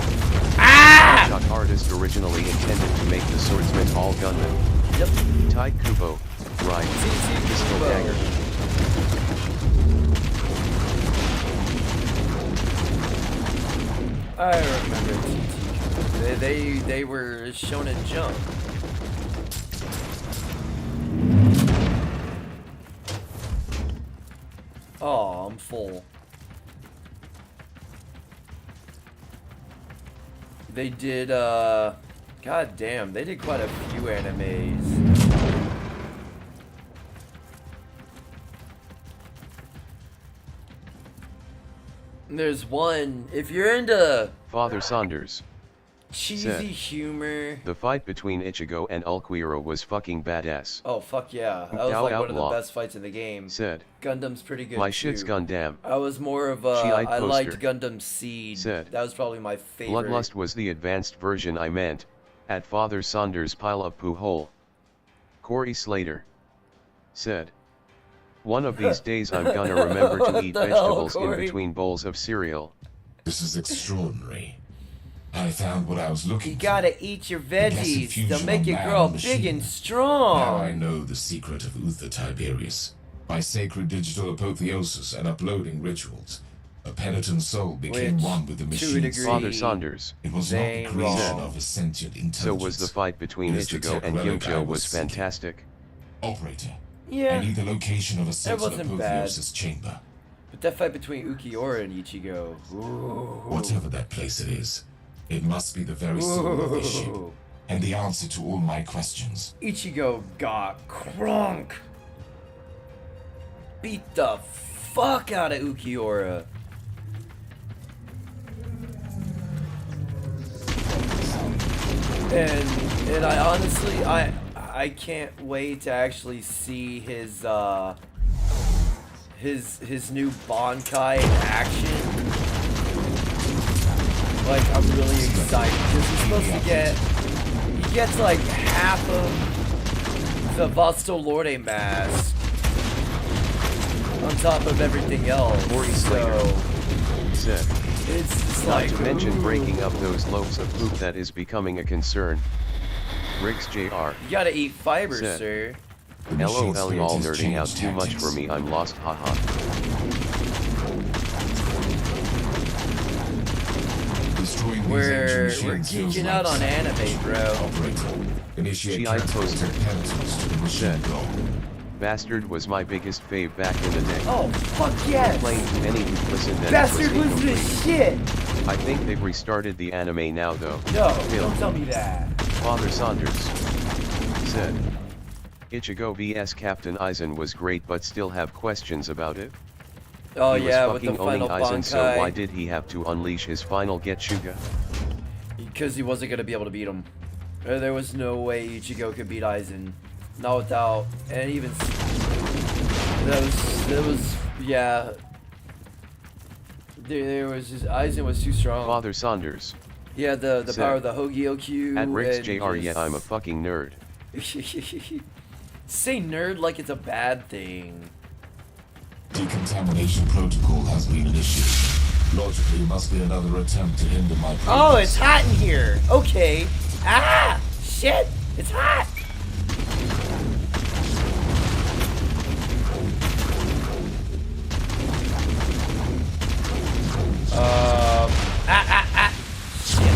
Ah! Shock artist originally intended to make the swordsman all gunmen. Yep. Tai Kubo. Right. TT Pistol Kubo. dagger. I remember TT. They were Shonen Jump. Oh, I'm full. They did, god damn, they did quite a few animes. There's one, if you're into Father Saunders. cheesy Said. humor. The fight between Ichigo and Ulquiorra was fucking badass. Oh, fuck yeah. That was Now like one of Outlaw. the best fights in the game. Said. Gundam's pretty good My too. shit's Gundam. I was more of a, GI I liked poster. Gundam Seed. Said. That was probably my favorite. Bloodlust was the advanced version I meant. At Father Saunders' pile of poo hole. Corey Slater. Said. One of these days I'm gonna remember to eat What the hell, vegetables in Corey? between bowls of cereal. This is extraordinary. I found what I was looking You for. gotta eat your gas veggies. infusion They'll make of you man grow and big machine. and Now I strong. know the secret of Uther Tiberius. By sacred digital apotheosis and uploading rituals, a penitent soul became Which, one with the to a machine. degree, Father Saunders. It was they not ain't the creation wrong. of a sentient intelligence. So was the fight between It is the Ichigo and tech relic I Gyujo was was seeking. fantastic. Operator, I Yeah, need the location of a central wasn't bad. apotheosis chamber. but that fight between Ukiura and Ichigo. Ooh. Whatever that place it is, it must be the very soul of this ship, Ooh. and the answer to all my questions. Ichigo got crunk. Beat the fuck out of Ukiura. And I honestly I can't wait to actually see his new Bankai in action. Like, I'm really excited because he's supposed to get, he gets like half of the Vosto Lorde mask on top of everything else. So Said. it's just Not like, to mention ooh. breaking up those loaves of poop that is becoming a concern. Riggs Jr. You gotta eat fiber, Said. sir. The machine LOL, spirit y'all has nerding out changed too much tactics. for me, I'm lost, haha. Destroying these We're ancient machines feels geeking like out on anime, sacrifice. bro. Operator, initiate GI transfer poster. penalties to the machine Said. block. Bastard was my biggest fave back in the day. Oh, fuck yes! Plain to any who listen that Bastard it was was the incomplete. shit! I think they've restarted the anime now though. No, Hill. don't tell me that. Father Saunders said. Ichigo vs Captain Aizen was great but still have questions about it. Oh He was yeah, with the fucking owning final Aizen, so why Bankai. did he have to unleash his final Getsuga? Because he wasn't gonna be able to beat him. There was no way Ichigo could beat Aizen. Not without, and even that was yeah. There was just Aizen was too strong. Father Saunders. He had the Said. power of the Hogyokyu. At Riggs and Jr. Yeah, just- I'm a fucking nerd. Say nerd like it's a bad thing. Decontamination protocol has been initiated. Logically, it must be another attempt to hinder my progress. Oh, it's hot in here. Okay. Ah, shit, it's hot. Shit.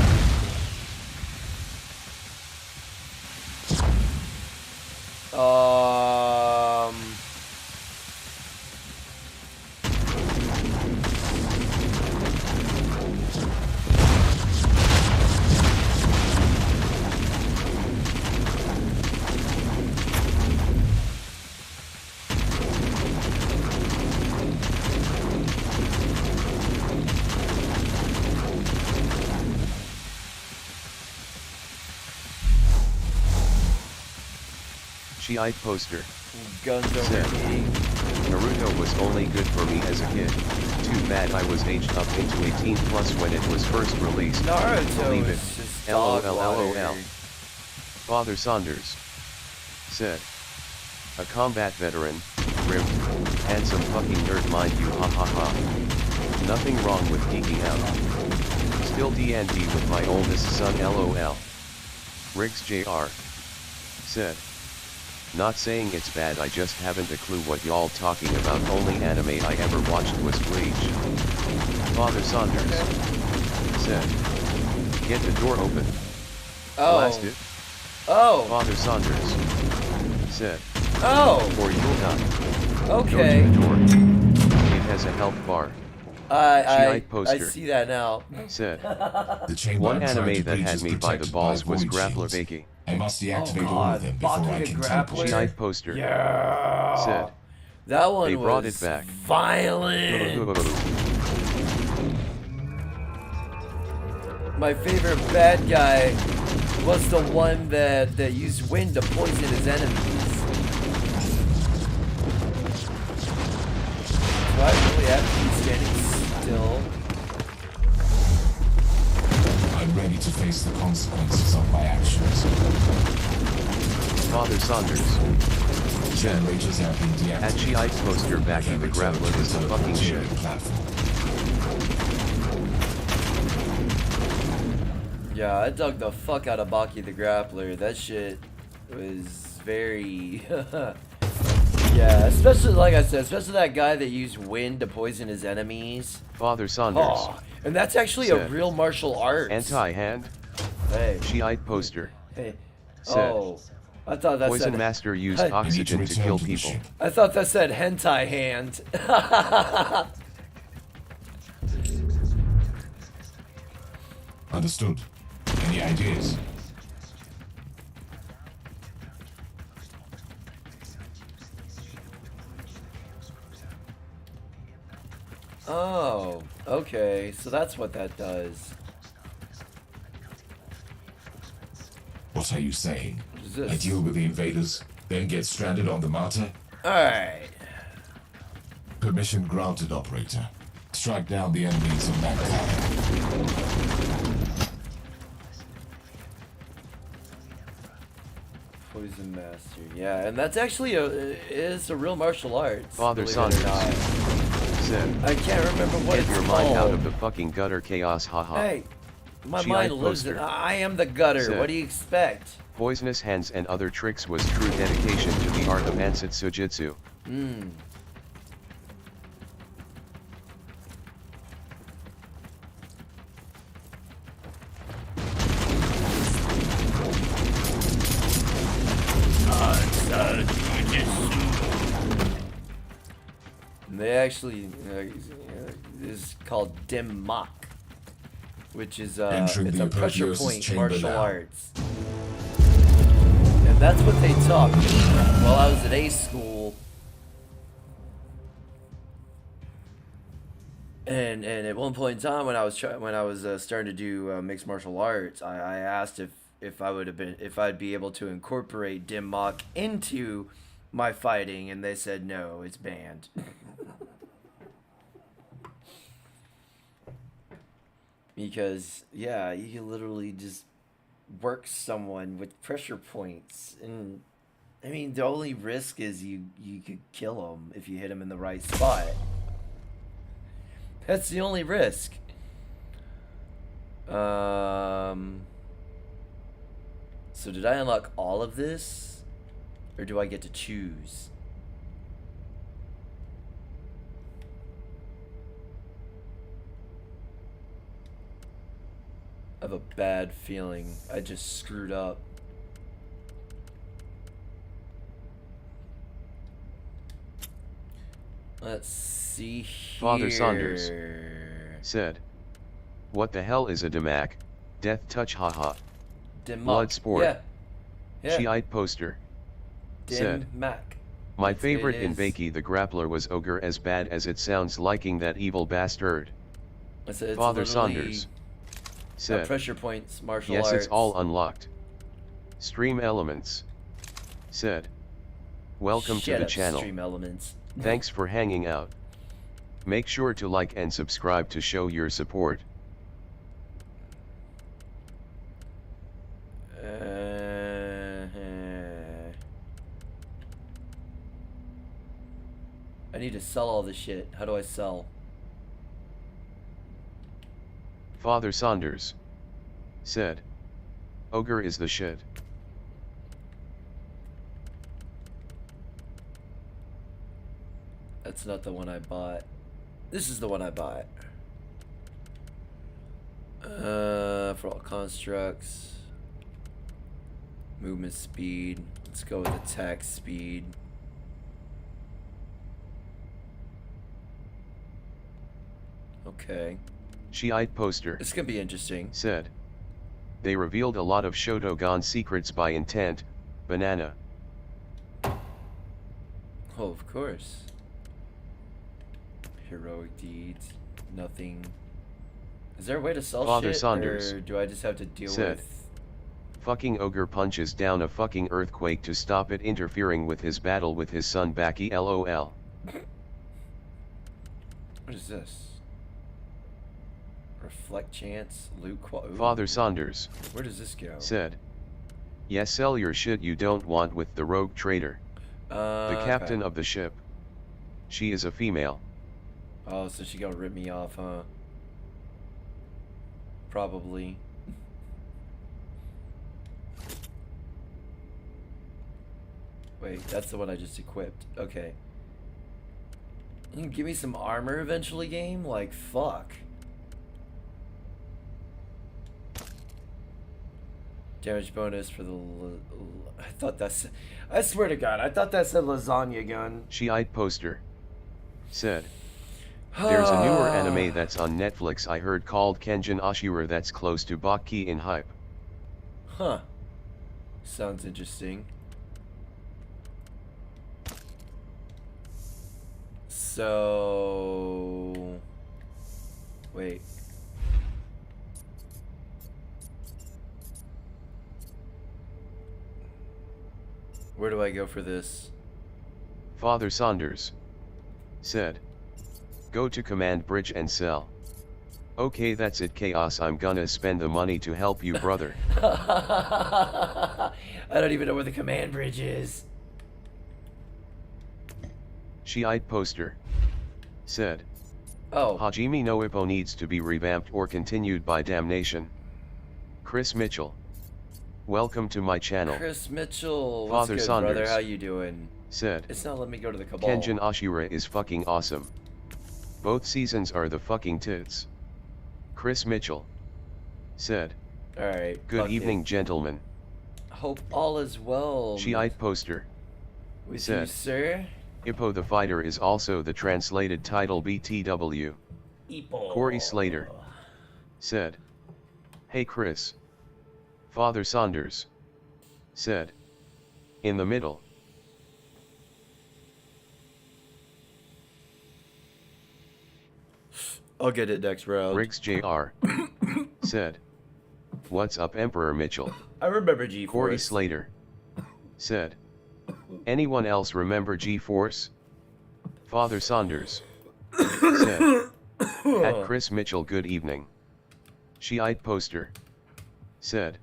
GI poster. Guns over Said. me. Naruto was only good for me as a kid. Too bad I was aged up into 18 plus when it was first released. Naruto Believe it. is just dog LOL. water. Father Saunders said. A combat veteran, grim, handsome fucking nerd mind you, ha ha ha. Nothing wrong with geeking out. Still D&D with my oldest son, LOL. Riggs Jr. said. Not saying it's bad, I just haven't a clue what y'all talking about. Only anime I ever watched was Bleach. Father Saunders said. Get the door open. Blast it. Oh. Father Saunders said. Oh. Or you'll die. Okay. Go to the door. It has a health bar. I poster. see that now. Said. The chamber One I'm trying anime to that breach had is me by the protected balls by was void Grappler shields. Bakey. I must deactivate all God, of them before I Baka can Grappler? teleport. GI poster Yeah. said. That one They was brought it back. violent. My favorite bad guy was the one that used wind to poison his enemies. Do I really have to be standing still? I'm ready to face the consequences of my actions. Father Saunders. Generators have been deactivated. At GI poster Baki the Grappler is the fucking shit. Platform. Yeah, I dug the fuck out of Baki the Grappler. That shit was very... yeah, especially, like I said, especially that guy that used wind to poison his enemies. Father Saunders. Oh, and that's actually a Said. real martial art. Anti-hand. Hey, GI poster. hey. Said. Oh, I thought that Poison said... Master used I- You need to oxygen to return kill to the people. ship. I thought that said hentai hand. Understood. Any ideas? Oh, okay. So that's what that does. What are you saying? What is I this? deal with the invaders, then get stranded on the Martyr? Alright. Permission granted, operator. strike down the enemies of mankind. Poison Master. Yeah, and that's actually is a real martial arts. Father believe it or Saunders not. said, I can't remember what "Get it's your called. mind out of the fucking gutter, chaos, haha." Hey, my She mind eyed lives in. poster. I am the gutter. Said, What do you expect? Poisonous hands and other tricks was true dedication to the art of Ansatsu Jitsu. Hmm. They actually is called Dim Mock, which is Entering it's the a pressure Apotheosis point chamber martial now. arts, and that's what they taught me while I was at A school. And at one point in time when I was starting to do mixed martial arts, I asked if I'd be able to incorporate Dim Mock into my fighting, and they said no, it's banned. Because yeah, you can literally just work someone with pressure points, and I mean the only risk is you could kill them if you hit them in the right spot. That's the only risk. So did I unlock all of this, or do I get to choose? I have a bad feeling I just screwed up. Let's see here. Father Saunders said, "What the hell is a Dimac? Death touch, haha." Dim Blood Mac. sport. Yeah. She eyed poster. Said, Dim Mac. "My That's favorite it in is. Bakey the Grappler was Ogre, as bad as it sounds, liking that evil bastard." It's Father literally Saunders a said, pressure points martial "Yes, arts. it's all unlocked." Stream Elements said, "Welcome Shut to the up, channel. Stream Elements. Thanks for hanging out. Make sure to like and subscribe to show your support." I need to sell all this shit. How do I sell? Father Saunders said, "Ogre is the shit." That's not the one I bought. This is the one I bought. For all constructs. Movement speed. Let's go with attack speed. Okay. She eyed poster. This could be interesting. Said, "They revealed a lot of Shotogan secrets by intent, banana." Oh, of course. Heroic deeds. Nothing. Is there a way to sell Father shit? Saunders Or do I just have to deal said, with... "Fucking Ogre punches down a fucking earthquake to stop it interfering with his battle with his son Baki, lol." What is this? Reflect chance, loot ooh. Father Saunders Where does this go? said, "Yeah, sell your shit you don't want with the rogue trader. The captain okay. of the ship. She is a female." Oh, so she gonna rip me off, huh? Probably. Wait, that's the one I just equipped. Okay. You can give me some armor eventually, game? Like, fuck. Damage bonus for the... I thought that's... I swear to God, I thought that said lasagna gun. She eyed poster. Said, "There's a newer anime that's on Netflix I heard called Kenjin Ashura that's close to Baki in hype." Huh. Sounds interesting. So... Wait. Where do I go for this? Father Saunders said, Go to command bridge and sell. Okay, that's it, Chaos. I'm gonna spend the money to help you, brother. I don't even know where the command bridge is. Shiite poster said, Oh. Hajime no Ippo needs to be revamped or continued by damnation. Chris Mitchell. Welcome to my channel. Chris Mitchell. What's Father good, Saunders brother? How you doing? said, It's not letting me go to the Cabal. Kenjin Ashura is fucking awesome. Both seasons are the fucking tits. Chris Mitchell said, Alright. good evening, gentlemen. Hope all is well. Shiite poster with said, you, sir. Ippo the Fighter is also the translated title BTW. Ipo. Corey Slater said, hey Chris. Father Saunders said, in the middle. I'll get it next round. Riggs Jr. said, what's up, Emperor Mitchell? I remember G-Force. Corey Slater said, anyone else remember G-Force? Father Saunders said, at Chris Mitchell, good evening. Shiite poster said,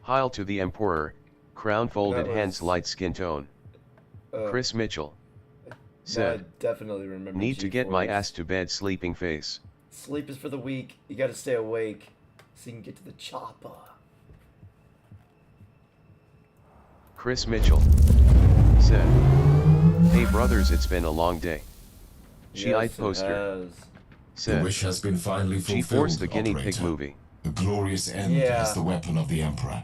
Heil to the Emperor, crown folded hands, light skin tone. Chris Mitchell said, I definitely remember need to get my G-Force. ass to bed, sleeping face. Sleep is for the weak. You gotta stay awake so you can get to the chopper. Chris Mitchell said, hey brothers, it's been a long day. Shiite poster The said, wish has been finally fulfilled, G-Force the guinea pig operator. movie. The glorious end Yeah. as the weapon of the Emperor.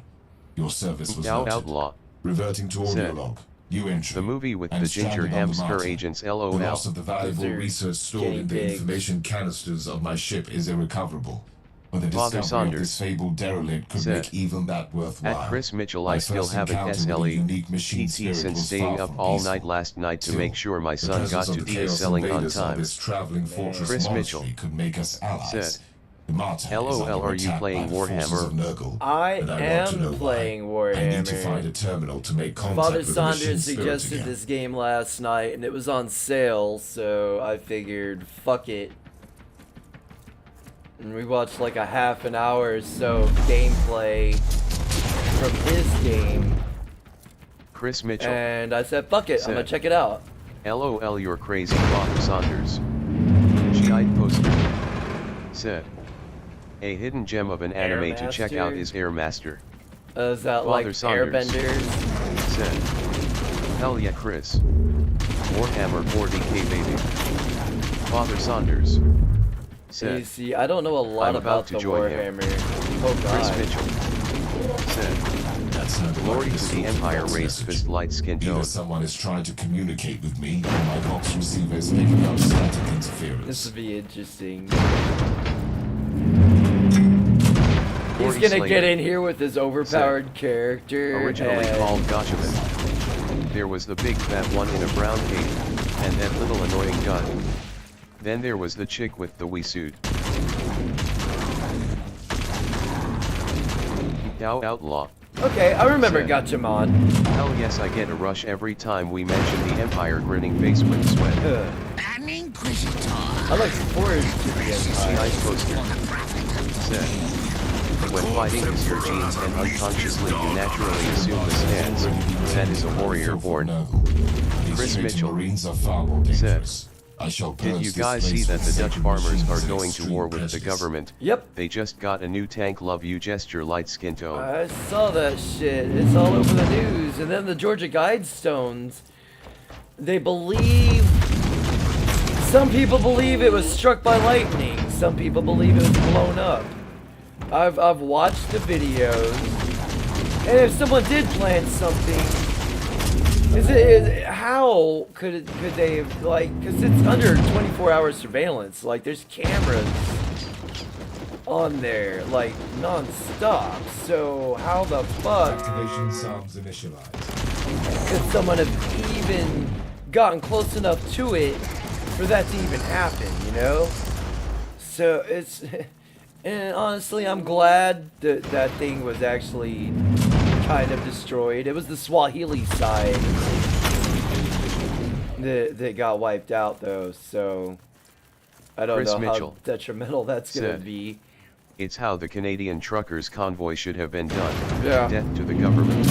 Your service was Now noted. Outlaw Reverting to audio said, log. You entry. the movie with and the ginger stranded on the hamster Martyr. agents The LOL. loss of the valuable Those are research stored guinea in the pigs. information canisters of my ship is irrecoverable. But the Father discovery of Saunders this fabled derelict could said, make even that worthwhile. At Chris Mitchell, My I still first haven't encounter with a SLE unique machine TT spirit since was staying far up from all peaceful. night last night to Still, make sure my the son got presence to of the Dia Chaos selling on invaders of time. this traveling fortress Chris monastery Mitchell could make us allies. said, The Martyr is LOL, under are you attack playing by the forces Warhammer? of Nurgle, I and I want to know am why. playing I need to Warhammer. find a terminal to make contact Father with the machine Saunders spirit suggested again. this game last night, and it was on sale, so I figured, fuck it. And we watched like a half an hour or so of gameplay from his game, Chris Mitchell and I said, fuck it, I'm gonna said, check it out. LOL, you're crazy, Father Saunders. Shiite poster said, a hidden gem of an anime to check out is Air Master. Is that Father like Saunders Airbenders? said, hell yeah, Chris. Warhammer 40k baby. Father Saunders You said, see, I don't know a lot I'm about about to the join him. Warhammer. Oh Chris god. Mitchell said, That's not glory like to the Empire race, fist light skin Either tone. someone is trying to communicate with me, or my Vox receiver is picking up static interference. This would be interesting. He's Corey gonna Slater get in here with his overpowered character. Originally and- called Gotchaman. There was the big fat one in a brown cape, and that little annoying gun. Then there was the chick with the Wii-suit. Now Outlaw. Okay, I remember said, Gatchaman. Hell yes, I get a rush every time we mention the Empire, grinning face with sweat. Ugh. An Inquisitor. I look forward to the Empire. Nice poster said, when fighting is your genes and unconsciously you naturally assume the stance, that is a warrior born. Chris Mitchell Marines are far more said, dangerous. I shall did purge you this guys see place that with the Dutch sacred farmers machines are and going to extreme war with the prejudice. government? Yep. They just got a new tank, love you gesture, light skin tone. I saw that shit. It's all over the news. And then the Georgia Guidestones, they believe, some people believe it was struck by lightning. Some people believe it was blown up. I've watched the videos. And if someone did plant something, how could they have, like, because it's under 24-hour surveillance. Like, there's cameras on there, like, non-stop. So how the fuck Activation sounds initialized. could someone have even gotten close enough to it for that to even happen, you know? So it's, and honestly, I'm glad that that thing was actually kind of destroyed. It was the Swahili side that got wiped out, though. So I don't Chris know Mitchell how detrimental that's going to said, be. It's how the Canadian truckers' convoy should have been done. Yeah. Death to the government.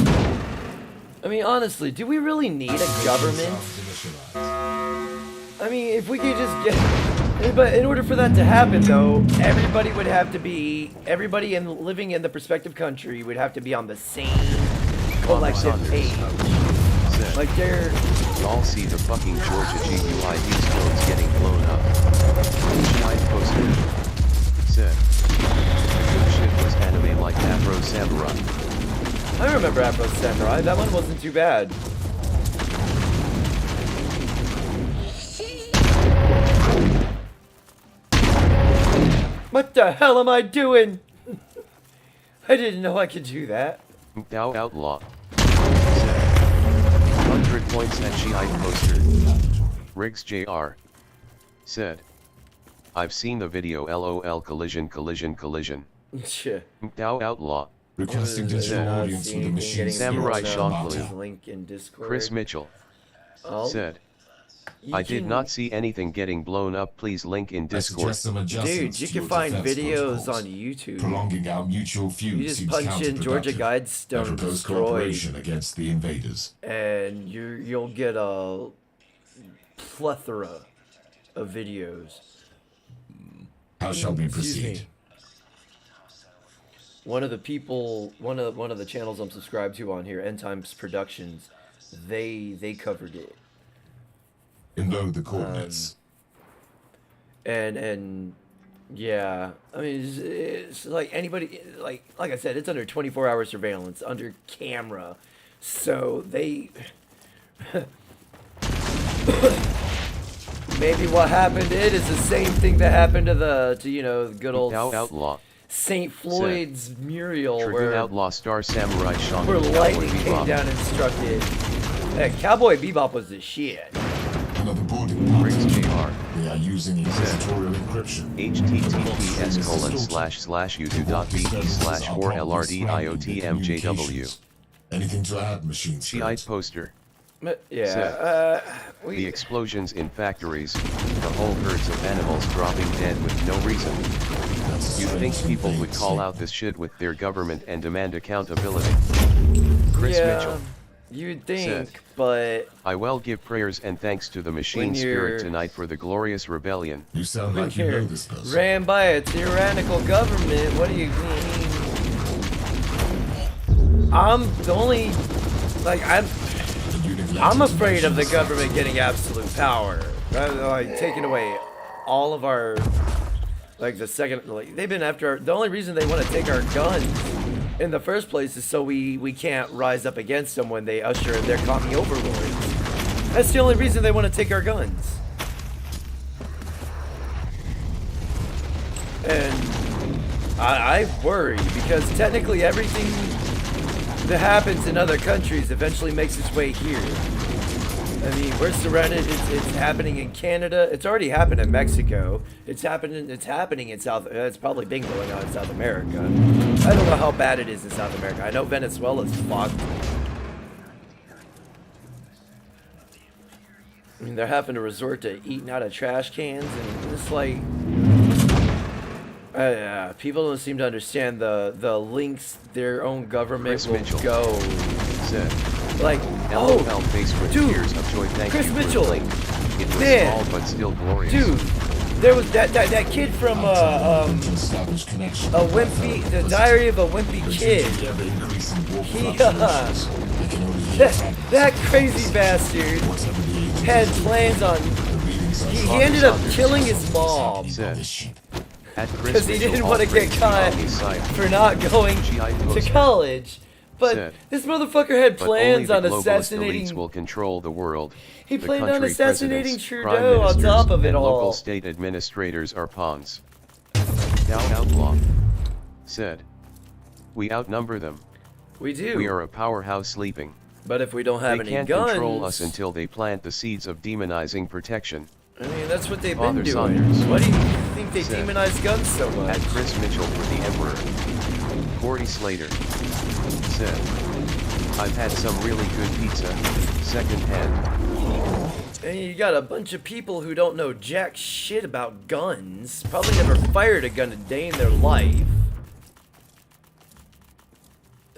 I mean, honestly, do we really need a government? I mean, if we could just get... But in order for that to happen, though, everybody would have to be... Everybody living in the prospective country would have to be on the same collective page. Said, Like, they're... Y'all see the fucking Georgia GUID drones getting blown up. Giant poster. Said, good shit was anime like Afro Samurai. I remember Afro Samurai. That one wasn't too bad. What the hell am I doing? I didn't know I could do that. Thou outlaw. Said, 100 points at GI poster. Riggs Jr. Said, I've seen the video LOL collision. Shit. Thou outlaw. Requesting digital audience with the machine. Samurai Martyr. Shockley. Link in Discord. Chris Mitchell Oh, said, you I did can- not see anything getting blown up. Please link in I Discord. suggest some adjustments Dude, you to can your find defense videos protocols. on YouTube. Prolonging our mutual feud You just seems punch in Georgia counterproductive. Guidestone I propose destroyed, cooperation against the invaders. and you'll get a plethora of videos. How shall we Excuse me. proceed? One of the people, one of the channels I'm subscribed to on here, End Times Productions, they covered it. Enload the coordinates. And yeah, I mean, it's like anybody, like I said, it's under 24-hour surveillance, under camera, so they maybe what happened to it is the same thing that happened to the good old Thou outlaw. St. Floyd's Muriel, Trigger where outlaw star samurai Sean where Cowboy lightning came Bebop. down and struck it. Hey, Cowboy Bebop was the shit. Another boarding Riggs party. Jr. They are using inquisitorial encryption. https://youtube.be/or/lrddiotmjw. Anything to add, machine GI spirit? poster. Yeah, The we explosions in factories, the whole herds of animals dropping dead with no reason. That's a You'd think strange people thing would to call say. out this shit with their government and demand accountability. Chris yeah, Mitchell. you'd think, said, but I will give prayers and thanks to the machine When spirit you're- tonight for the glorious rebellion. You sound when like you you're know this person. ran by a tyrannical government, what do you mean? I'm the only, like, I'm afraid of the government getting absolute power, like taking away all of our, like the second, like they've been after our, the only reason they want to take our guns in the first place is so we can't rise up against them when they usher in their commie overlords. That's the only reason they want to take our guns. And I worry because technically everything that happens in other countries eventually makes its way here. I mean, we're surrounded. It's happening in Canada. It's already happened in Mexico. It's happening in South. It's probably been going on in South America. I don't know how bad it is in South America. I know Venezuela's fucked. I mean, they're having to resort to eating out of trash cans, and it's like, people don't seem to understand the links their own government Chris will Mitchell go. Said, Like, LOL oh, face with dude, tears of joy. Thank Chris you Mitchell, for the link. It was man, small but still glorious. dude, there was that kid from a wimpy, the Diary of a Wimpy Kid. That crazy bastard had plans on. He ended up killing his mom Said, at Chris because he Mitchell, didn't all want to get praise be on caught his side. for not going GI to poster. college. But Said, this motherfucker had But only plans the on globalist assassinating. elites will control the world. He The planned on country assassinating presidents, Trudeau prime on ministers, top of it and all. local state administrators are pawns. Thou outlaw. Said, we outnumber them. We do. We are a powerhouse sleeping. But if we don't have They any can't guns, control us until they plant the seeds of demonizing protection. I mean, that's what they've Father been doing. Saunders Why do you think they said, demonize guns so much? At Chris Mitchell for the Emperor. Cordy Slater said, I've had some really good pizza, second hand. And you got a bunch of people who don't know jack shit about guns. Probably never fired a gun a day in their life.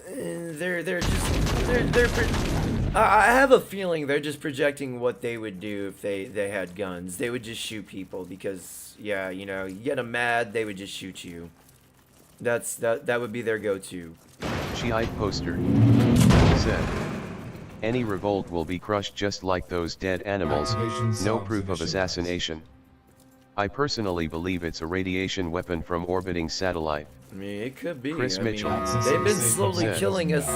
And I have a feeling they're just projecting what they would do if they had guns. They would just shoot people because, yeah, you know, you get them mad, they would just shoot you. That would be their go-to. Shiite poster said, any revolt will be crushed just like those dead animals, no proof of assassination. I personally believe it's a radiation weapon from orbiting satellite. I mean, it could be. Chris Mitchell. They've been slowly said, killing us.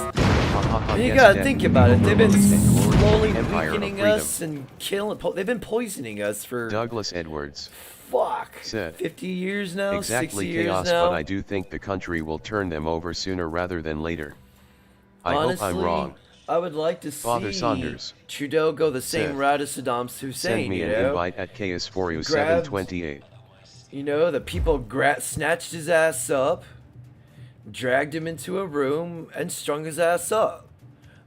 You yes, gotta death, think about it. They've been slowly empire of weakening freedom. us and killing. They've been poisoning us for Douglas Edwards fuck said, 50 years now. exactly 60 years chaos, now. but I do think the country will turn them over sooner rather than later. I Honestly, hope I'm wrong. I would like to Father see Saunders Trudeau go the same said, route as Saddam Hussein. Send me you an know? invite at Chaosforyou728. You know, the people snatched his ass up, dragged him into a room, and strung his ass up.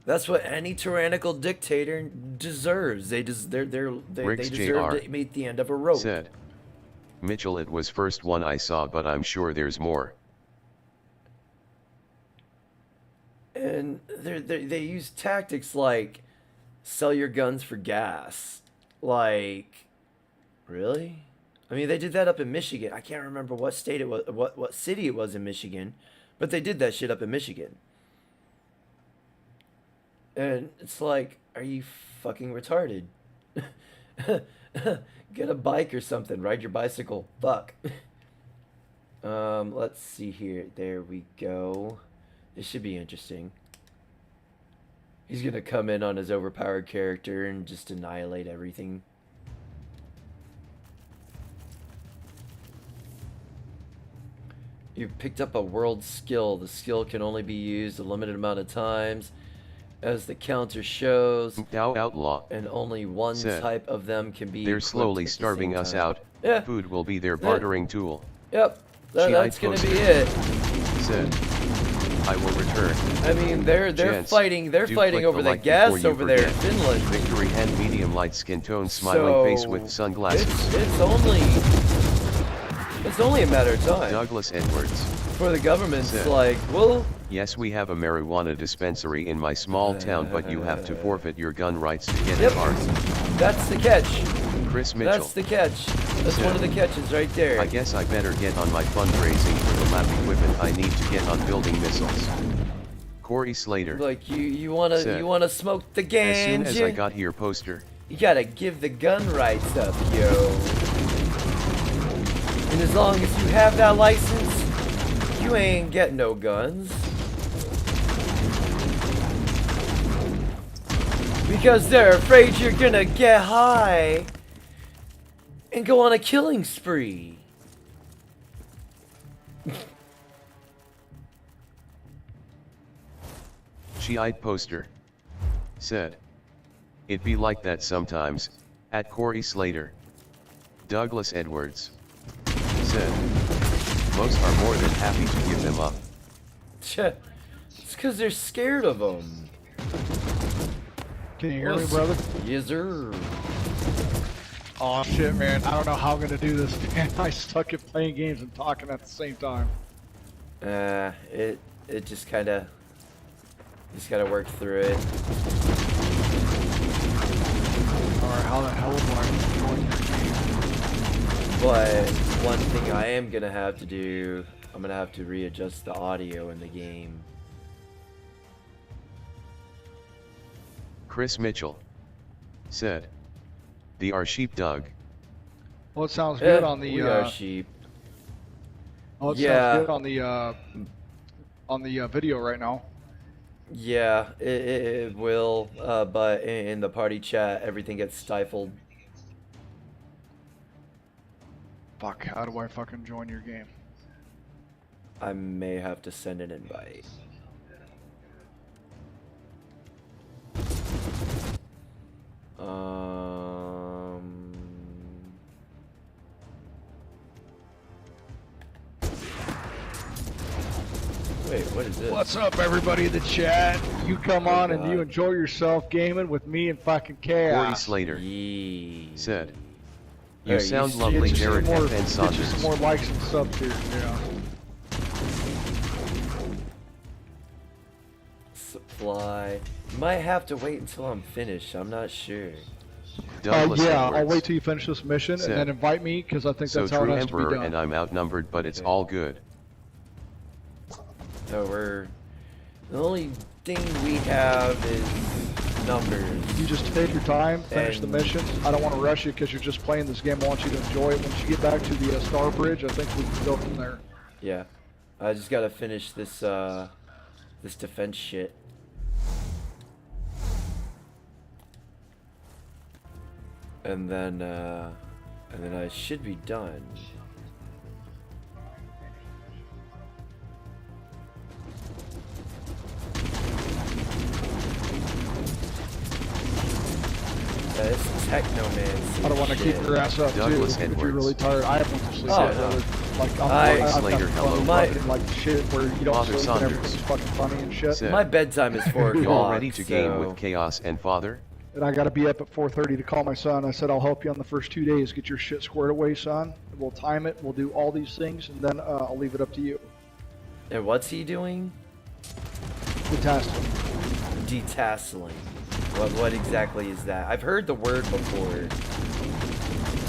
That's what any tyrannical dictator deserves. They deserve Jr. to meet the end of a rope. Said, Mitchell, it was first one I saw, but I'm sure there's more. And they use tactics like sell your guns for gas. Like, really? I mean, they did that up in Michigan. I can't remember what state it was, what city it was in Michigan, but they did that shit up in Michigan. And it's like, are you fucking retarded? Get a bike or something. Ride your bicycle. Fuck. Let's see here. There we go. This should be interesting. He's gonna come in on his overpowered character and just annihilate everything. You've picked up a world skill. The skill can only be used a limited amount of times. As the counter shows, Outlaw and only one said, type of them can be they're equipped slowly at the starving same us time. out. Yeah. Food will be their bartering tool. Yep. That's gonna be it. Said, I will return. I mean, they're Gents, fighting do fighting click over the like gas before you over there in forget. Finland. Victory hand, medium light skin tone, smiling face So, with sunglasses. It's only a matter of time Douglas Edwards for the government's said, like, well, yes, we have a marijuana dispensary in my small town, but you have to forfeit your gun rights to get yep, a card. that's the catch. Chris Mitchell. That's the catch. That's said, one of the catches right there. I guess I better get on my fundraising for the lab equipment I need to get on building missiles. Corey Slater. Like you wanna smoke the As soon ganja? as I got here poster. You gotta give the gun rights up, yo. And as long as you have that license, you ain't get no guns. Because they're afraid you're gonna get high and go on a killing spree. Shiite poster said, it be like that sometimes, at Corey Slater. Douglas Edwards said, most are more than happy to give them up. It's because they're scared of them. Can you hear me, brother? Yes, sir. Oh shit, man! I don't know how I'm gonna do this, man. I suck at playing games and talking at the same time. It just kinda, just gotta work through it. Alright, how the hell do I join your game? But one thing I am gonna have to do, I'm gonna have to readjust the audio in the game. Chris Mitchell said, the are sheepdog. Well, it sounds good Yeah, on the. we are sheep. Oh, it Yeah. sounds good on the video right now. Yeah, it will, but in the party chat, everything gets stifled. Fuck! How do I fucking join your game? I may have to send an invite. Wait, what is this? What's up, everybody in the chat? You come on and you enjoy yourself gaming with me and fucking Corey Chaos. Slater Yee. said, Hey, "You sound lovely, Get you Jared some more, F. and get you Saunders." some more likes and subs here. Yeah. Supply. Might have to wait until I'm finished. I'm not sure. Douglas Yeah, Edwards I'll wait till you finish this mission said, and then invite me because I think "So that's how it true, has to be Emperor, done. and I'm outnumbered, but it's Okay. all good." So we're... The only thing we have is numbers. You just take your time, finish the And- mission. I don't want to rush you because you're just playing this game. I want you to enjoy it. Once you get back to the Star Bridge, I think we can go from there. Yeah. I just gotta finish this, this defense shit. And then I should be done. This technomancy. I don't want to keep shit. your ass up Douglas too. If Edwards you're really tired, I have went to sleep. Oh, yet, no. brother. Like I- I've Slater, got hello. fun My- fucking, like shit where you don't Father sleep and Saunders everything's fucking funny and shit. said, My bedtime is 4 "You o'clock. all ready to game so- with Chaos and Father?" And I got to be up at 4:30 to call my son. I said I'll help you on the first 2 days. Get your shit squared away, son. We'll time it. We'll do all these things, and then I'll leave it up to you. And what's he doing? The task. Detasseling. What exactly is that? I've heard the word before,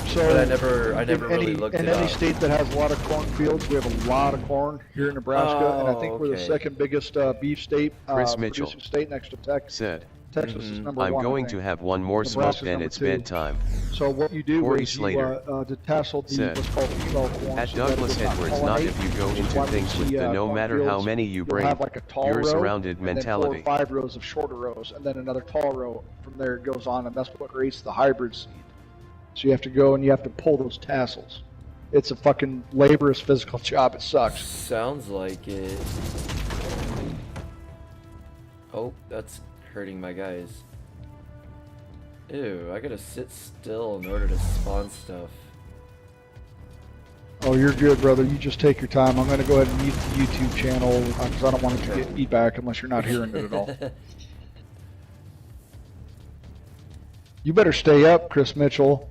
So but I never in really any, looked in it any up. state that has a lot of cornfields, we have a lot of corn here in Nebraska, and I think we're the okay. second biggest beef state, Chris Mitchell producing state next to Texas. said, Texas is number "I'm one. I going think. to have one more smoke, Nebraska's then number it's 2. bedtime." So what you do Corey is you Slater detassel the said, what's called female corn. At so that Douglas it's not Edwards, not if you go pollinate. into Why we things with see, the no matter how cornfields, many you you'll bring, have like a tall you're row, surrounded and then 4 mentality. or 5 rows of shorter rows, and then another tall row. From there it goes on, and that's what creates the hybrid seed. So you have to go and you have to pull those tassels. It's a fucking laborious physical job. It sucks. Sounds like it. Oh, that's hurting my guys. Ew, I gotta sit still in order to spawn stuff. Oh, you're good, brother. You just take your time. I'm going to go ahead and mute the YouTube channel because I don't want it to get feedback unless you're not hearing it at all. You better stay up, Chris Mitchell.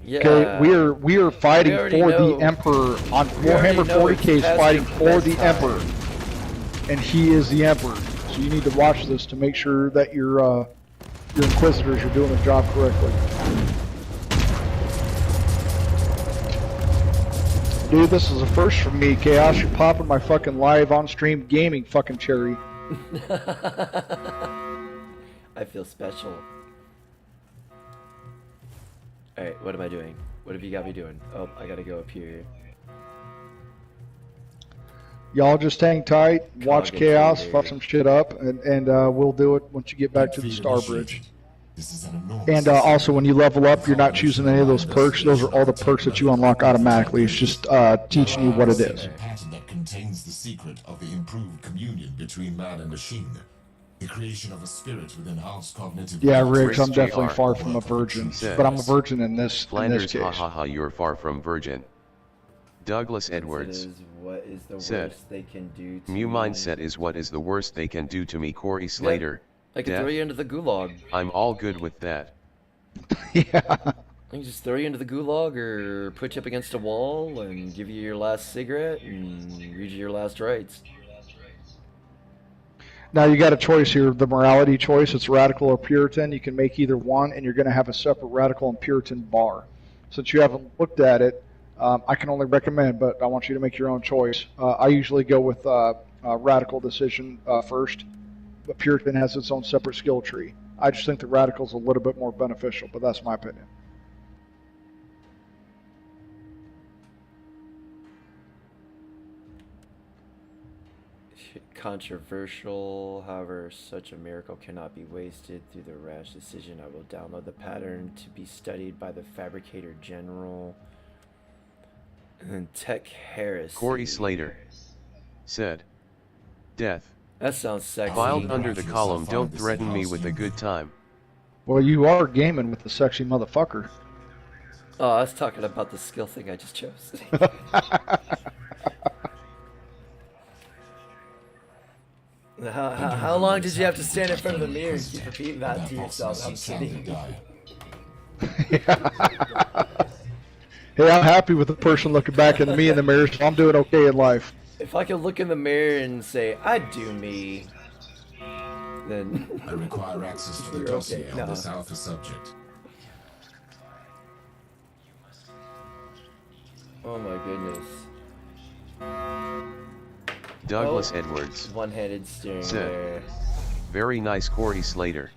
Yeah. Okay, we are fighting We for already know. the Emperor on We already Warhammer know 40K is it's past fighting your for the bedtime. Emperor, and he is the Emperor. So you need to watch this to make sure that your Inquisitors are doing the job correctly. Dude, this is a first for me. Chaos, you're popping my fucking live on stream gaming fucking cherry. I feel special. Alright, what am I doing? What have you got me doing? Oh, I gotta go up here. Y'all just hang tight, watch Cog Chaos, Invader. fuck some shit up, and we'll do it once you get back to the Star Bridge. This is an enormous And also, when you level up, you're not choosing any of those perks. Those are all the perks that you unlock automatically. It's just teaching you what it is. A pattern that contains the secret of the improved communion between man and machine. The creation of a spirit with enhanced cognitive. Yeah, abilities. Riggs, I'm Riggs definitely GR. far from a virgin, Says, but I'm a virgin in this Flanders, case. hahaha, you're far from virgin. Douglas It Edwards is what is the said, worst they can do to Mew me. mindset is what is the worst they can do to me. Corey Slater. I can Death. throw you into the gulag. I'm all good with that. Yeah. I can just throw you into the gulag or put you up against a wall and give you your last cigarette and read you your last rites. Now you got a choice here, the morality choice. It's radical or Puritan. You can make either one, and you're going to have a separate radical and Puritan bar. Since you haven't looked at it, I can only recommend, but I want you to make your own choice. I usually go with radical decision first, but Puritan has its own separate skill tree. I just think the radical's a little bit more beneficial, but that's my opinion. Controversial, however, such a miracle cannot be wasted through the rash decision. I will download the pattern to be studied by the Fabricator General. And then Tech Heresy. Corey Slater said, Death. That sounds sexy. Filed under the column, don't threaten me with a good time. Well, you are gaming with the sexy motherfucker. Oh, I was talking about the skill thing I just chose. How long did you have to stand in front of the mirror and keep repeating that to yourself? I'm kidding. Hey, I'm happy with the person looking back at me in the mirror, so I'm doing okay in life. If I could look in the mirror and say, I do me, then... I require access to the You're dossier okay. on No. this alpha subject. Oh my goodness. Douglas Oh, Edwards. One-handed steering Sit. there. Very nice Corey Slater.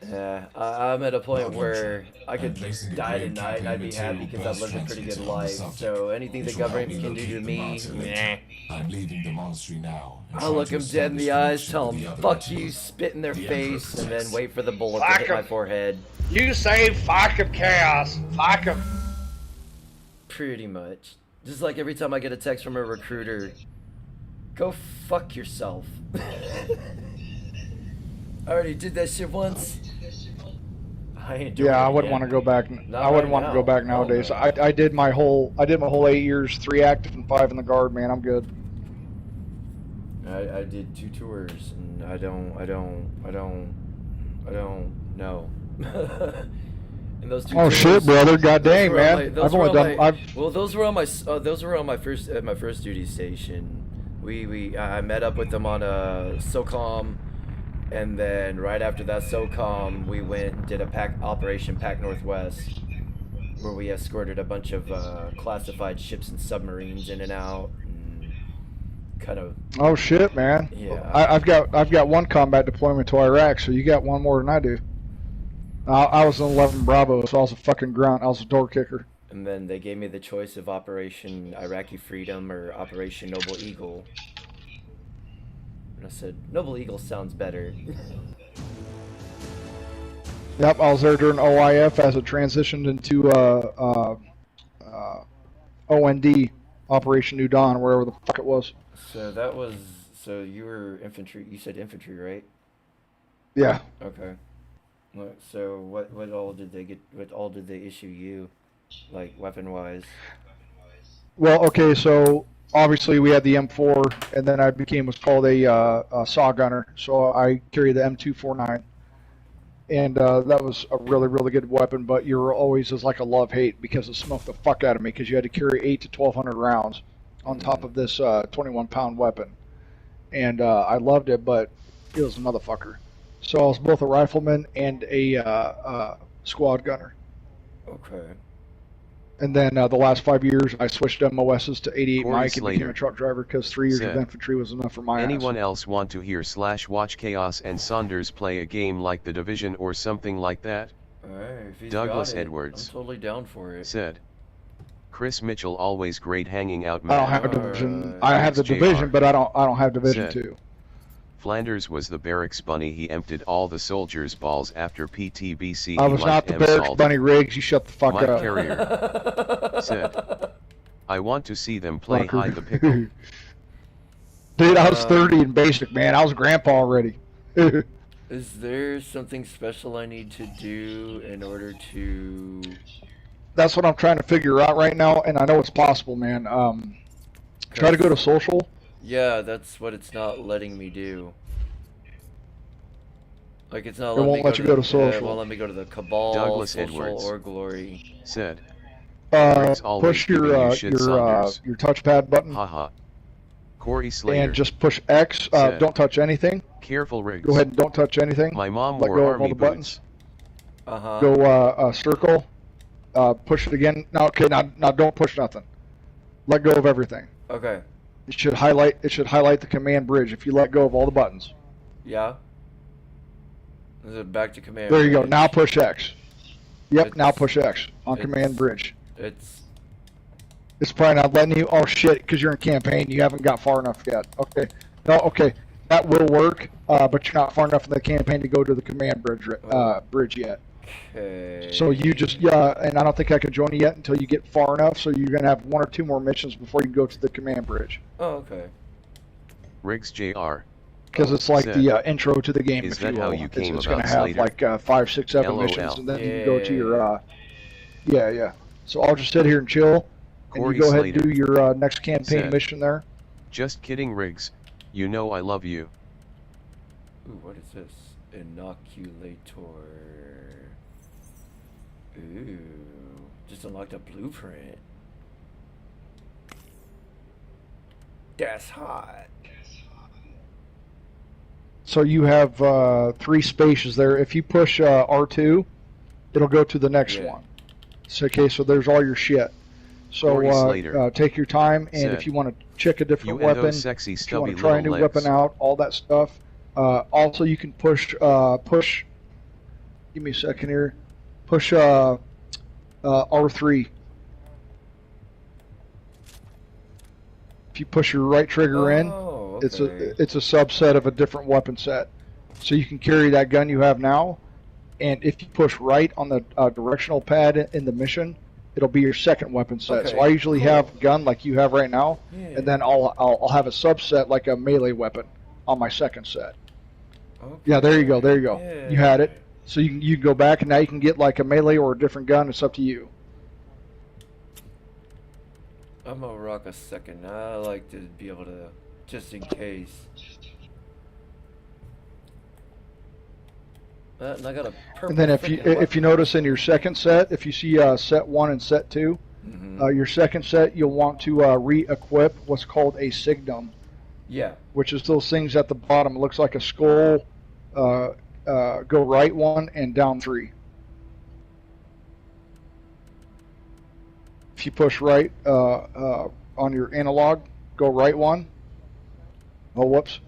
Yeah, I'm at a point where I could die tonight and I'd be happy because I've lived a pretty good life. So anything the government can do to me, meh. I'm leaving the monastery now. I'll look them dead in the eyes, tell them fuck you, spit in their face, and then wait for the bullet to Fuck hit my 'em. forehead. You say fuck him, Chaos. Fuck him. Pretty much. Just like every time I get a text from a recruiter, go fuck yourself. I already did that shit once. I ain't doing Yeah, it I wouldn't again. want to go back. Not I wouldn't right want to now. go back Hell nowadays. no. I did my whole 8 years, 3 active and 5 in the guard. Man, I'm good. I did 2 tours, and I don't know. And those 2 Oh tours, shit, brother! God those dang, were on man! my- those I've were only on done. my- I've Well, those were on my first at my first duty station. I met up with them on a SOCOM, and then right after that SOCOM, we went and did a Operation Pac Northwest, where we escorted a bunch of classified ships and submarines in and out, and kind of. Oh shit, man! Yeah. I've got 1 combat deployment to Iraq, so you got 1 more than I do. I was in 11 Bravo, so I was a fucking grunt. I was a door kicker. And then they gave me the choice of Operation Iraqi Freedom or Operation Noble Eagle. And I said, Noble Eagle sounds better. Yep, I was there during OIF as it transitioned into OND, Operation New Dawn, wherever the fuck it was. So you were infantry, you said infantry, right? Yeah. Okay. So what all did they issue you? Like weapon-wise? Well, okay, so obviously we had the M4, and then I became what's called a saw gunner. So I carried the M249, and that was a really, really good weapon. But you were always as like a love-hate because it smoked the fuck out of me because you had to carry 800 to 1,200 rounds on top of this 21-pound weapon, and I loved it, but it was a motherfucker. So I was both a rifleman and a squad gunner. Okay. And then the last 5 years, I switched MOSs to 88 Corey Mike and became Slater. a truck driver because 3 years of Said, infantry was enough for my Anyone ass. else want to hear / watch Chaos and Saunders play a game like The Division or something like that? Alright, if he's Douglas got it, Edwards. I'm totally down for it. Said. Chris Mitchell always great hanging out, I man. don't have a division. Alright. I have the XJR. division, but I don't have division Said. 2. Flanders was the barracks bunny. He emptied all the soldiers' balls after PTBC. I He was liked not the M barracks salted. bunny Riggs. You shut the fuck Mike up. Carrier said, I want to see them play Fucker. hide the pickle. Dude, I was 30 in basic, man. I was grandpa already. Is there something special I need to do in order to... That's what I'm trying to figure out right now, and I know it's possible, man. Try to go to social. Yeah, that's what it's not letting me do. Like, it's not It letting won't me let you go to it social. won't let me go to the Cabal, Douglas Social, Edwards. or Glory. Said, Riggs always Push your giving you shit, Saunders. your touchpad button Haha. Corey Slater. and just push X. Said. Don't touch anything. Careful, Riggs. Go ahead and don't touch anything. My mom Let wore go of all army the boots. buttons. Uh-huh. Go circle. Push it again. No, okay. Now don't push nothing. Let go of everything. Okay. It should highlight. It should highlight the command bridge if you let go of all the buttons. Yeah. Is it back to command? There you go. bridge? Now push X. Yep. It's- Now push X on it's- command bridge. It's... It's probably not letting you. Oh shit! Because you're in campaign, you haven't got far enough yet. Okay. No. Okay. That will work, but you're not far enough in the campaign to go to the command bridge bridge yet. Okay. So you just and I don't think I can join you yet until you get far enough. So you're gonna have 1 or 2 more missions before you go to the command bridge. Oh, okay. Riggs Jr. Because it's like Said, the intro to the game, Is if you that will. how you came it's going to about have Slater? like 5, 6, 7 LOL. missions, and then you Yeah. can go to your yeah. So I'll just sit here and chill, and Corey you go ahead Slater. and do your next campaign Said, mission there. Just kidding, Riggs. You know I love you. Ooh, what is this? Inoculator. Ooh, just unlocked a blueprint. That's hot. So you have 3 spaces there. If you push R2, it'll go to the next Yeah. one. So, okay, so there's all your shit. So Maurice Slater take your time, and said, if you want to check a different You and weapon, those sexy if you want stubby to try a little new legs. weapon out, all that stuff. Also, you can push. Give me a second here. Push R3. If you push your right trigger in, Oh, it's okay. a subset of a different weapon set. So you can carry that gun you have now, and if you push right on the directional pad in the mission, it'll be your second weapon set. Okay, So I usually cool. have a gun like you have right now, Yeah. and then I'll have a subset like a melee weapon on my second set. Okay. Yeah, there you go. There you go. Yeah. You had it. So you can go back, and now you can get like a melee or a different gun. It's up to you. I'm gonna rock a second. I like to be able to, just in case. And I got a purple. And then if frickin' you notice in your second set, if you see set 1 and set 2, Mhm. your second set you'll want to re-equip what's called a signum, Yeah. which is those things at the bottom. It looks like a skull. Go right 1 and down 3. If you push right on your analog, go right 1. Oh, whoops.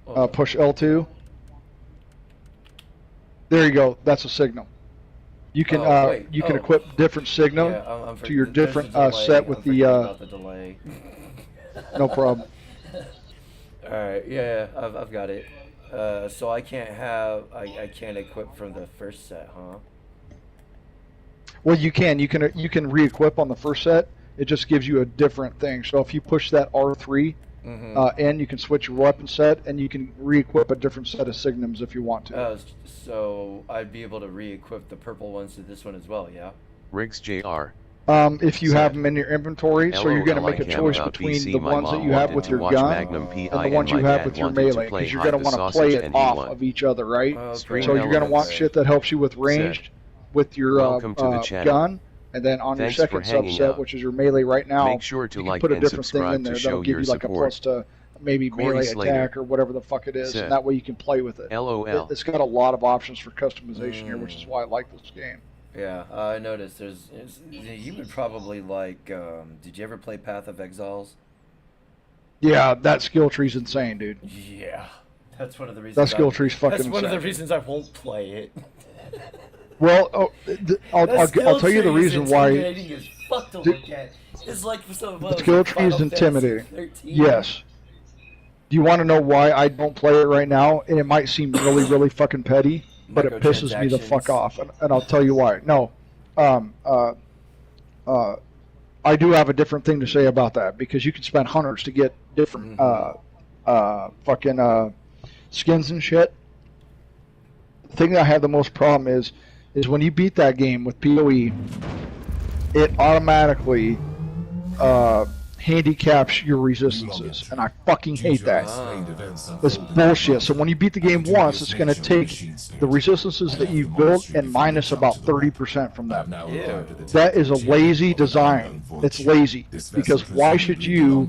Oh, Push L2. There you go. That's a signum. You can wait. you can Oh. equip different signum yeah, I'm to your there's a different delay. set with I'm the forgetting about the delay. no problem. All right. Yeah, I've got it. So I can't equip from the first set, huh? Well, you can re-equip on the first set. It just gives you a different thing. So if you push that R3 Mm-hmm. in, you can switch your weapon set, and you can re-equip a different set of signums if you want to. So I'd be able to re-equip the purple ones to this one as well, yeah? Riggs Jr. If you have them in your inventory, so you're going to make a choice between the ones that you have with your gun and the ones you have with your melee, because you're going to want to play it off of each other, right? Okay. So you're going to want shit that helps you with ranged, with your Welcome to the channel. gun, and then on Thanks your for second hanging subset, out. which is your melee right now, Make sure to you can like put a and different thing in subscribe there to that'll show give your you like a support. plus to maybe melee Maurice Slater attack or whatever the fuck it is, said, and that way you can play with it. LOL. It's got a lot of options for customization here, which is why I like this game. Yeah, I noticed you would probably like, did you ever play Path of Exiles? Yeah, that skill tree's insane, dude. Yeah. That's one of the reasons. That skill tree's fucking That's one of the insane. reasons I won't play it. Well, I'll tell you the reason why. Intimidating as fuck to look at. It's like some The skill tree is intimidating. Yes. Do you want to know why I don't play it right now? And it might seem really, really fucking petty, but it pisses me the fuck off, and I'll tell you why. No, I do have a different thing to say about that, because you can spend hundreds to get different fucking skins and shit. The thing that I have the most problem is when you beat that game with PoE, it automatically handicaps your resistances, and I fucking hate that. It's bullshit. So when you beat the game once, it's going to take the resistances that you've built and minus about 30% from them. Yeah. That is a lazy design. It's lazy, because why should you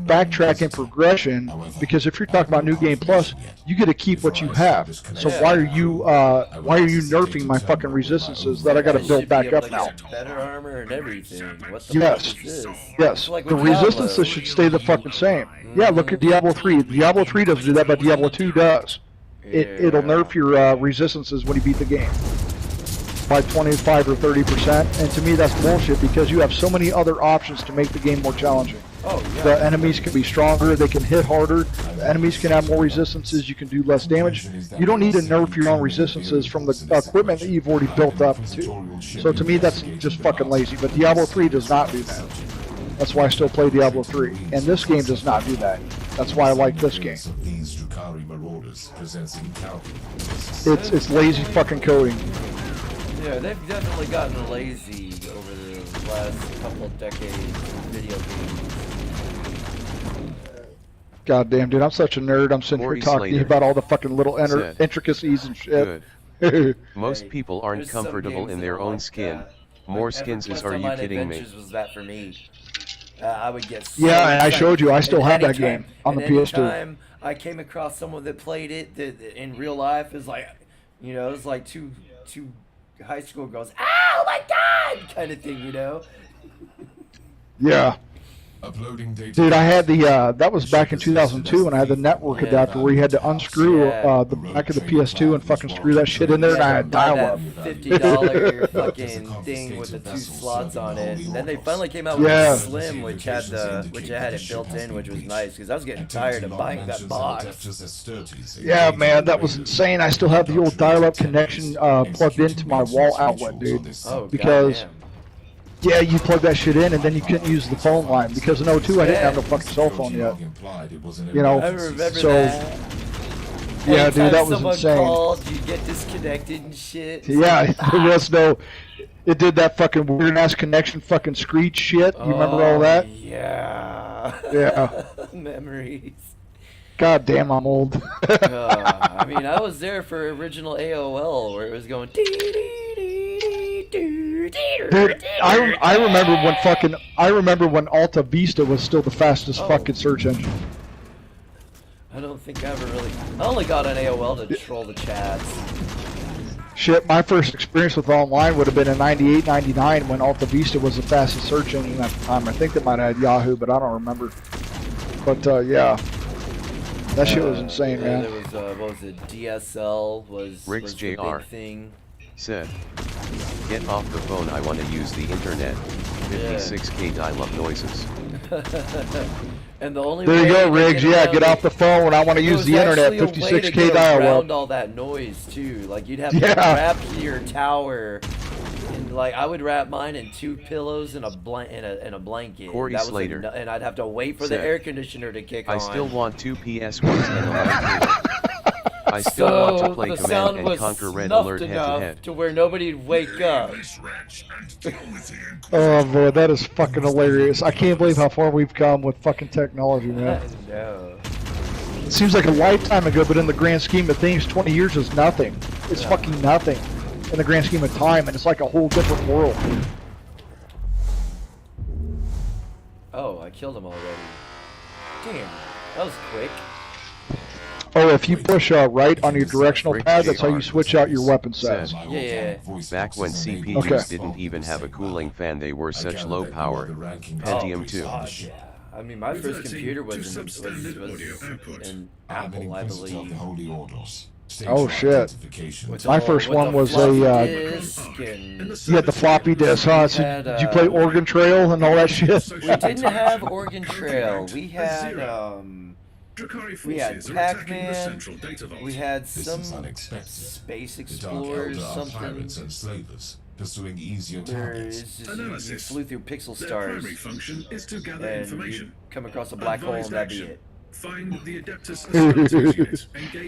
backtrack in progression? Because if you're talking about New Game Plus, you get to keep what you have. So why are you nerfing my fucking resistances that I got to build back up now? Better armor and everything. What the Yes. fuck is this? Yes, It's like the with Diablo. resistances should stay the fucking same. Yeah, look at Diablo 3. Diablo 3 doesn't do that, but Diablo 2 does. It'll nerf your resistances when you beat the game by 25 or 30%, and to me that's bullshit, because you have so many other options to make the game more challenging. Oh, yeah. The enemies can be stronger, they can hit harder, the enemies can have more resistances, you can do less damage. You don't need to nerf your own resistances from the equipment that you've already built up to. So to me that's just fucking lazy, but Diablo 3 does not do that. That's why I still play Diablo 3. And this game does not do that. That's why I like this game. It's lazy fucking coding. Yeah, they've definitely gotten lazy over the last couple of decades in video games. God damn, dude, I'm such a nerd. I'm sitting here Morty talking to you Slater about all the fucking little said, intricacies and shit. Good. Most Hey, people aren't there's some comfortable games in that their are own like skin. that. More Like, skins is, EverQuest are you Online kidding me? Adventures was that for me. I would get so Yeah, and I excited. showed you. I still And have that anytime- game on the and PS2. anytime I came across someone that played it that in real life is like, you know, it's like two high school girls, oh my god, kind of thing, you know. Yeah. Uploading data. Dude, I had the, that was back in 2002 when I had the network Yeah. adapter where you had to unscrew Yeah. the back of the PS2 and fucking screw that shit in there, and I had Buy dial-up. that $50 fucking thing with the 2 slots on it, and then they finally came out with Yeah. the Slim, which had it built in, which was nice because I was getting tired of buying that box. Yeah, man, that was insane. I still have the old dial-up connection plugged into my wall outlet, dude. Oh, Because- goddamn. Yeah, you plug that shit in, and then you couldn't use the phone line because in 02 I didn't have no fucking cell phone yet. You know, I remember so that. yeah, Anytime dude, that was someone insane. called, you get disconnected and shit. Yeah, there was no. It did that fucking weird ass connection, fucking screech shit. You remember all that? Yeah. Yeah. Memories. God damn, I'm old. I mean, I was there for original AOL where it was going. Dude, I remember when Alta Vista was still the fastest fucking search engine. I don't think I ever really. I only got on AOL to troll the chats. Shit, my first experience with online would have been in 98, 99 when Alta Vista was the fastest search engine at the time. I think they might have had Yahoo, but I don't remember. But yeah, that shit was insane, Yeah, man. there was what was it? DSL was Riggs the JR. big thing. Said, get off the phone, I want to use the internet. 56k dial-up noises. And the only There you way go, to Riggs. get Yeah, around get it- off the phone. I want to there use was the internet. actually a way to 56k get dial-up. around all that noise too. Like you'd have to Yeah. wrap your tower, and like I would wrap mine in 2 pillows and a blanket. Corey That was Slater and I'd have to wait for the said, air conditioner to kick on. I still want 2 PS1s and a light cable. I still want to play the Command sound and was Conquer Red snuffed Alert enough head-to-head. to where nobody'd wake up. Oh man, that is fucking hilarious. I can't believe how far we've come with fucking technology, man. No. It seems like a lifetime ago, but in the grand scheme of things, 20 years is nothing. It's fucking nothing in the grand scheme of time, and it's like a whole different world. Oh, I killed him already. Damn, that was quick. Oh, if you push right on your directional pad, that's how you switch out your weapon sets. Yeah. Back when CPUs Okay. didn't even have a cooling fan, they were such low power. Pentium 2. God, yeah. I mean, my first computer was an Apple, I believe. Oh, shit. With My the- first with one the was floppy a, disk and You had the floppy disk, huh? So had, did you play Oregon Trail and all that shit? we didn't have Oregon Trail. We had Pac-Man. We had some Space Explorers, something. Pursuing easier Where targets. it's just, you flew through pixel stars and you come across a black hole and that'd be it. Find the Adeptus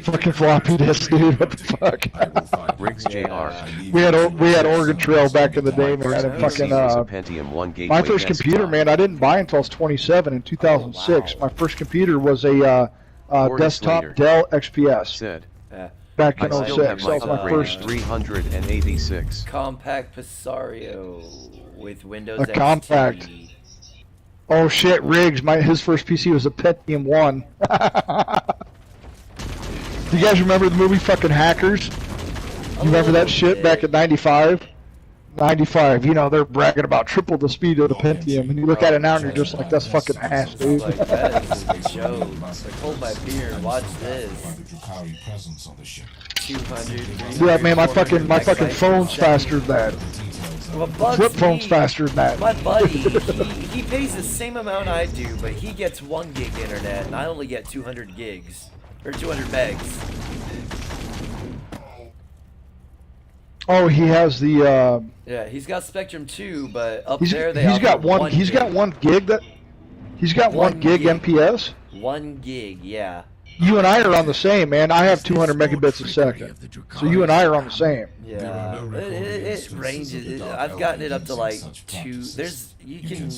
Fucking floppy disk, dude. What the fuck? Riggs JR. We had Oregon Trail back in the day, man. First And PC fucking was a Pentium 1 gateway my first computer, desktop. man, I didn't buy until I was 27 in 2006. Oh, wow. My first computer was a Morty desktop Slater Dell XPS said, back I in still have 06. my That was my upgraded first. 386. Compact Pisario with Windows A XP. compact. Oh shit, Riggs! His first PC was a Pentium 1. Do you guys remember the movie fucking Hackers? You remember that shit back in '95? 95. You know they're bragging about triple the speed of the Pentium, and you look at it now and you're just like, that's fucking ass, dude. Like, that is a joke. Like, hold my beer and watch this. 200. Yeah, man, my fucking 400 phone's megabytes per faster than that. second. Well, Bugs, Flip phone's he- faster than that. My buddy, he pays the same amount I do, but he gets 1 gig internet, and I only get 200 gigs. Or 200 megs. Oh, he has the. Yeah, he's got Spectrum too, but up He's there they he's offer got one. 1 He's got gig. 1 gig that. He's got 1 gig gig. MPS. 1 gig, yeah. You and I are on the same, man. I have 200 megabits a second. So you and I are on the same. Yeah, it ranges. I've gotten it up to like 2. You can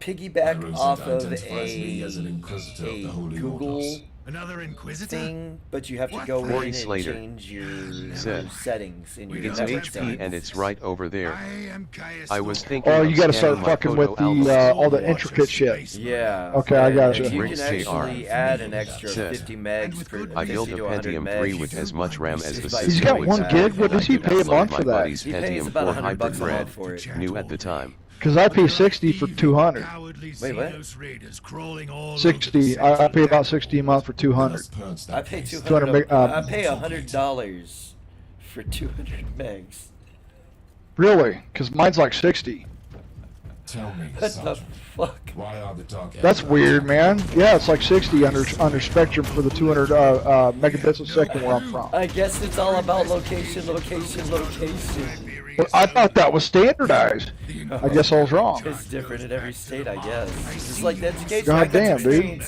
piggyback Rosette off of identifies me as an Inquisitor of the Holy Google Orders. Another Inquisitor? thing, but you have to go in Corey and Slater change your said, settings in your It's network HP settings. and it's right over there. I am Chaosforyou728. I was thinking Oh, of you gotta scanning start my fucking photo with the album. all the intricate shit. Yeah. Okay, I got and you. You can actually add an extra Said, 50 megs per I 50 built a to 100 Pentium megs. 3 with as much RAM as the He's system. got would 1 support, gig? What and does he I could pay a upload month my for that? buddy's He pays Pentium about 4 $100 Hybrid a Red, month for it. new at the time. Because I pay 60 for 200. Wait, what? 60. I pay about 60 a month for 200. Let's purge that I pay place. 200. meg- I pay $100 for 200 megs. Really? Because mine's like 60. Tell me, What the Sergeant, fuck? why are the Dark That's Empire weird, man. Yeah, it's like 60 under Spectrum for the 200 megabits a second where I'm from. I guess it's all about location. Well, I thought that was standardized. I guess I was wrong. It's different in every state, I guess. It's like the education. God damn, dude.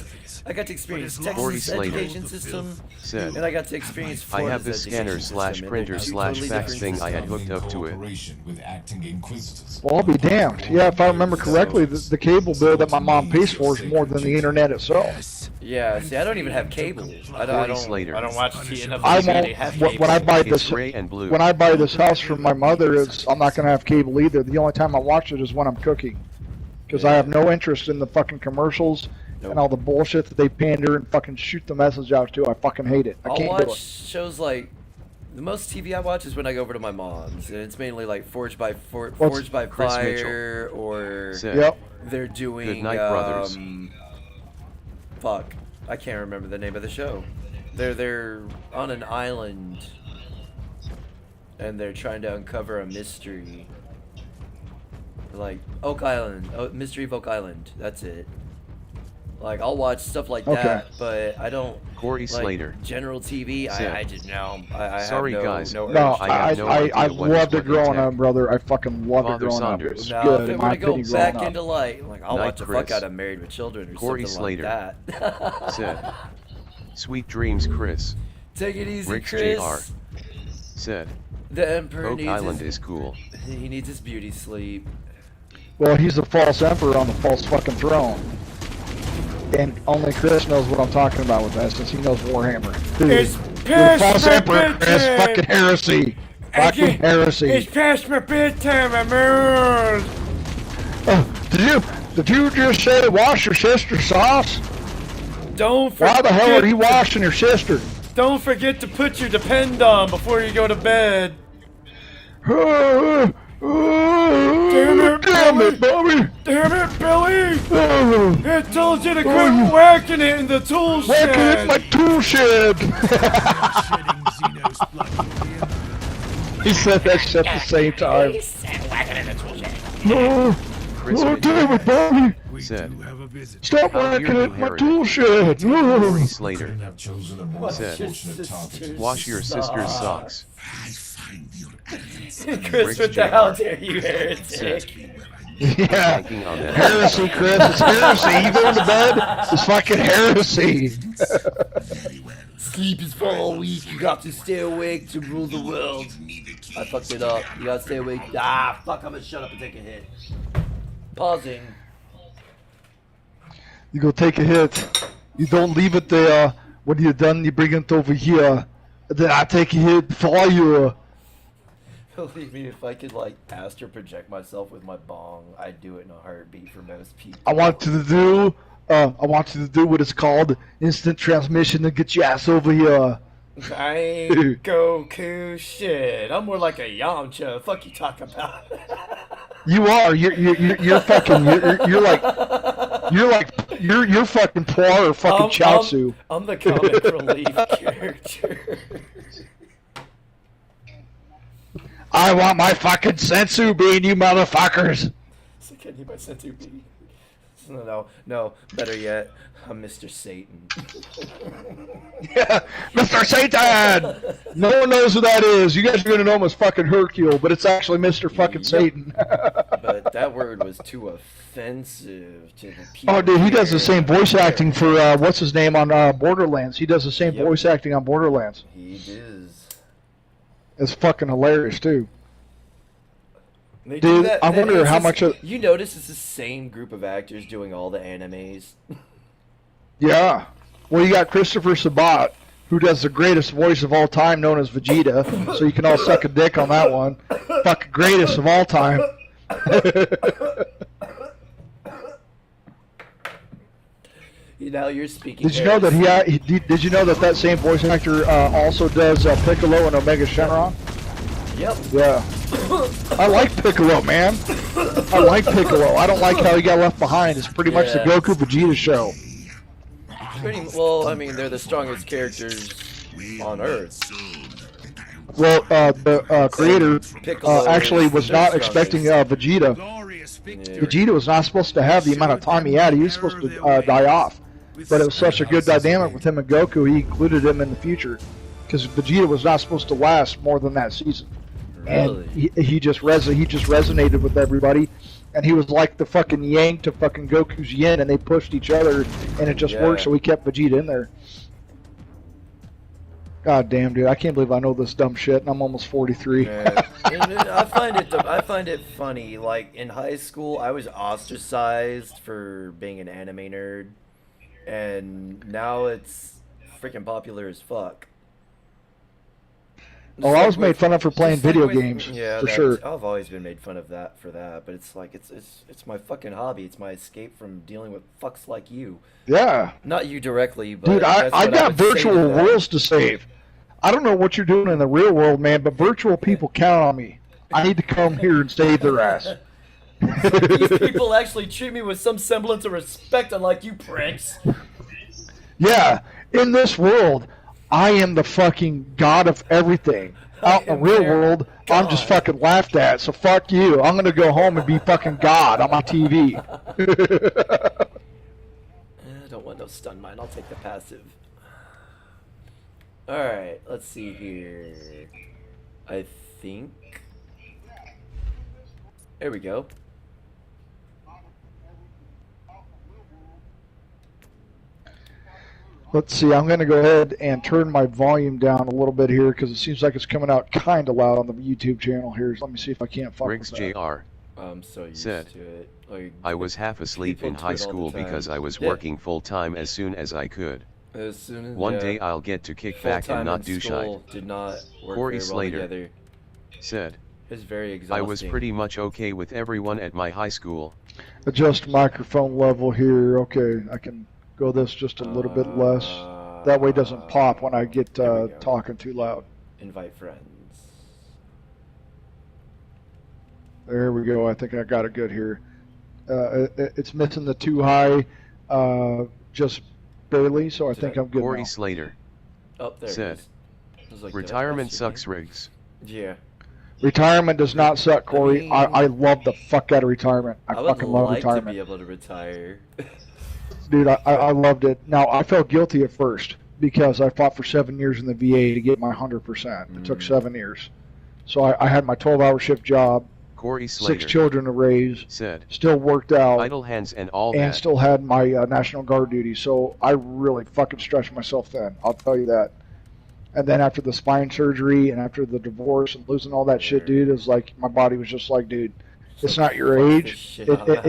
I got to experience Corey Texas Slater education system, said, and I got to experience I have Florida's this education scanner system, and /printer they're two / totally fax different thing I had systems. hooked up to it. cooperation with acting Inquisitors? Well, I'll be damned. Yeah, if I remember correctly, the cable bill that my mom pays for is more than the internet itself. Yeah, see, I don't even have cable. I don't Slater. watch enough I TV to have won't. cable. When I buy It's this, gray and blue. when I buy this house from my mother, I'm not gonna have cable either. The only time I watch it is when I'm cooking, because I have no interest in the fucking commercials and all the bullshit that they pander and fucking shoot the message out to. I fucking hate it. I I'll can't watch do it. shows like the most TV I watch is when I go over to my mom's, and it's mainly like Forged by What's- Chris Fire, or Said, Yep. they're doing. Good night, brothers. Fuck, I can't remember the name of the show. They're on an island, and they're trying to uncover a mystery. Like Oak Island, Mystery of Oak Island. That's it. Like I'll watch stuff like Okay. that, but I don't. Corey Like, Slater general TV, Said, I just know. I Sorry, have no, guys. no urge No, to- I have no I idea what loved is it growing what up, brother. I fucking loved it Father growing Saunders. up. It was Now, good, if in it my were to go opinion, back growing into up. like I'll Night, watch the fuck Chris. out of Married with Children or Corey something Slater. like that. said, Sweet dreams, Chris. Take it easy, Rick's Chris. JR. Said, The Emperor Oak needs Island his, is cool. he needs his beauty sleep. Well, he's the false emperor on the false fucking throne. And only Chris knows what I'm talking about with that, since he knows Warhammer. Dude, It's you're the past false my emperor, Chris. bedtime. Fucking heresy. Fucking heresy. past my bedtime, I'm old. Did you just say wash your sister's sauce? Don't forget. Why the hell are you washing your sister? Don't forget to put your depend on before you go to bed. Damn it, Bobby! Damn it, Billy! Oh, I told you to quit whacking it in the tool Whacking it in my tool shed! Shedding Xenos blood for the Empire. He said that shit at the same time. Chris Oh, damn it, Bobby! We Said, do have a visit. Stop How whacking dare it you, in my Harry. tool shed! Corey Slater. Couldn't have chosen a more Said, unfortunate target. Wash your sister's socks. I find your evidence. Chris, what the hell dare you, heretic? Yeah. Banking on that. Heresy, Chris. It's heresy. You going to bed? It's fucking heresy. Sleep is for all weak. You got to stay awake to rule the world. I fucked it up. You gotta stay awake. Ah, fuck, I'm gonna shut up and take a hit. Pausing. You go take a hit. You don't leave it there. When you're done, you bring it over here. Then I take a hit for you. Believe me, if I could, like, astral project myself with my bong, I'd do it in a heartbeat for most people. I want you to do what is called instant transmission to get your ass over here. I ain't Goku shit. I'm more like a Yamcha. Fuck you talk about. You are. You're fucking. You're fucking Poir or fucking Chaozu. I'm the comic relief character. I want my fucking sensu bean, you motherfuckers. So can you buy Sentu B? No. Better yet, I'm Mr. Satan. Yeah, Mr. Satan. No one knows who that is. You guys are gonna know him as fucking Hercule, but it's actually Mr. fucking Satan. But that word was too offensive to the people. Oh, dude, he does the here. same voice acting for what's his name on Borderlands. He does the same Yep. voice acting on Borderlands. He is. It's fucking hilarious too. They Dude, do that. I wonder it's how just- much of- You notice it's the same group of actors doing all the animes. Yeah. Well, you got Christopher Sabat, who does the greatest voice of all time, known as Vegeta. So you can all suck a dick on that one. Fucking greatest of all time. Now you're speaking. Did you know that did you know that that same voice actor also does Piccolo and Omega Shenron? Yep. Yeah. I like Piccolo, man. I like Piccolo. I don't like how he got left behind. It's pretty much the Yeah. Goku Vegeta show. Well, I mean, they're the strongest characters on Earth. Well, the creator Piccolo actually is was their not strongest. expecting Vegeta. Glorious victory. Yeah. Vegeta was not supposed to have the amount of time he had. He was supposed to die off. But it was such a good dynamic with him and Goku, he included him in the future. Because Vegeta was not supposed to last more than that season. Really? And he just resonated with everybody. And he was like the fucking yang to fucking Goku's yin, and they pushed each other, and it just Yeah. worked, so we kept Vegeta in there. God damn, dude, I can't believe I know this dumb shit, and I'm almost 43. Man, I find it funny. Like in high school, I was ostracized for being an anime nerd, and now it's freaking popular as fuck. Oh, I was made fun of for playing just like video with- games, yeah, for that's- sure. I've always been made fun of that for that, but it's like it's my fucking hobby. It's my escape from dealing with fucks like you. Yeah. Not you directly, but Dude, that's I what got would say to virtual them. worlds to save. I don't know what you're doing in the real world, man, but virtual people count on me. I need to come here and save their ass. These people actually treat me with some semblance of respect, unlike you pricks. Yeah, in this world, I am the fucking god of everything. Out in the am real their world, I'm just god. fucking laughed at, so fuck you. I'm gonna go home and be fucking god on my TV. I don't want no stun mine. I'll take the passive. Alright, let's see here. I think... There we go. Let's see, I'm going to go ahead and turn my volume down a little bit here because it seems like it's coming out kind of loud on the YouTube channel here. So let me see if I can't fuck Riggs with that. Jr. I'm so used Said, to it. Like, I was half asleep people in do high it all the school time. because I was Yeah. working full time as soon as I could. As soon as One day I'll get to kick back full-time and not in do school shite. did not work Corey very well Slater. together. Said, It was very I exhausting. was pretty much okay with everyone at my high school. Adjust microphone level here. Okay, I can go this just a little bit less. That way it doesn't pop when I get there we go. talking too loud. Invite friends. There we go. I think I got it good here. It's missing the too high, just barely, so I think I'm good Corey now. Slater. Oh, there Said, it is. I was like, did I retirement press your sucks, Riggs. name? Yeah. Retirement does not suck, Corey. I love the fuck out of retirement. I would fucking love like to retirement. be able to retire. Dude, I loved it. Now, I felt guilty at first because I fought for 7 years in the VA to get my 100%. It took 7 years. So I had my 12-hour shift job, Corey Slater. 6 children to raise, Said, still worked out, idle hands and all and that. still had my National Guard duty. So I really fucking stretched myself thin. I'll tell you that. And then after the spine surgery and after the divorce and losing all that shit, dude, it was like my body was just like, dude, it's not your Fuck this age. shit It, out.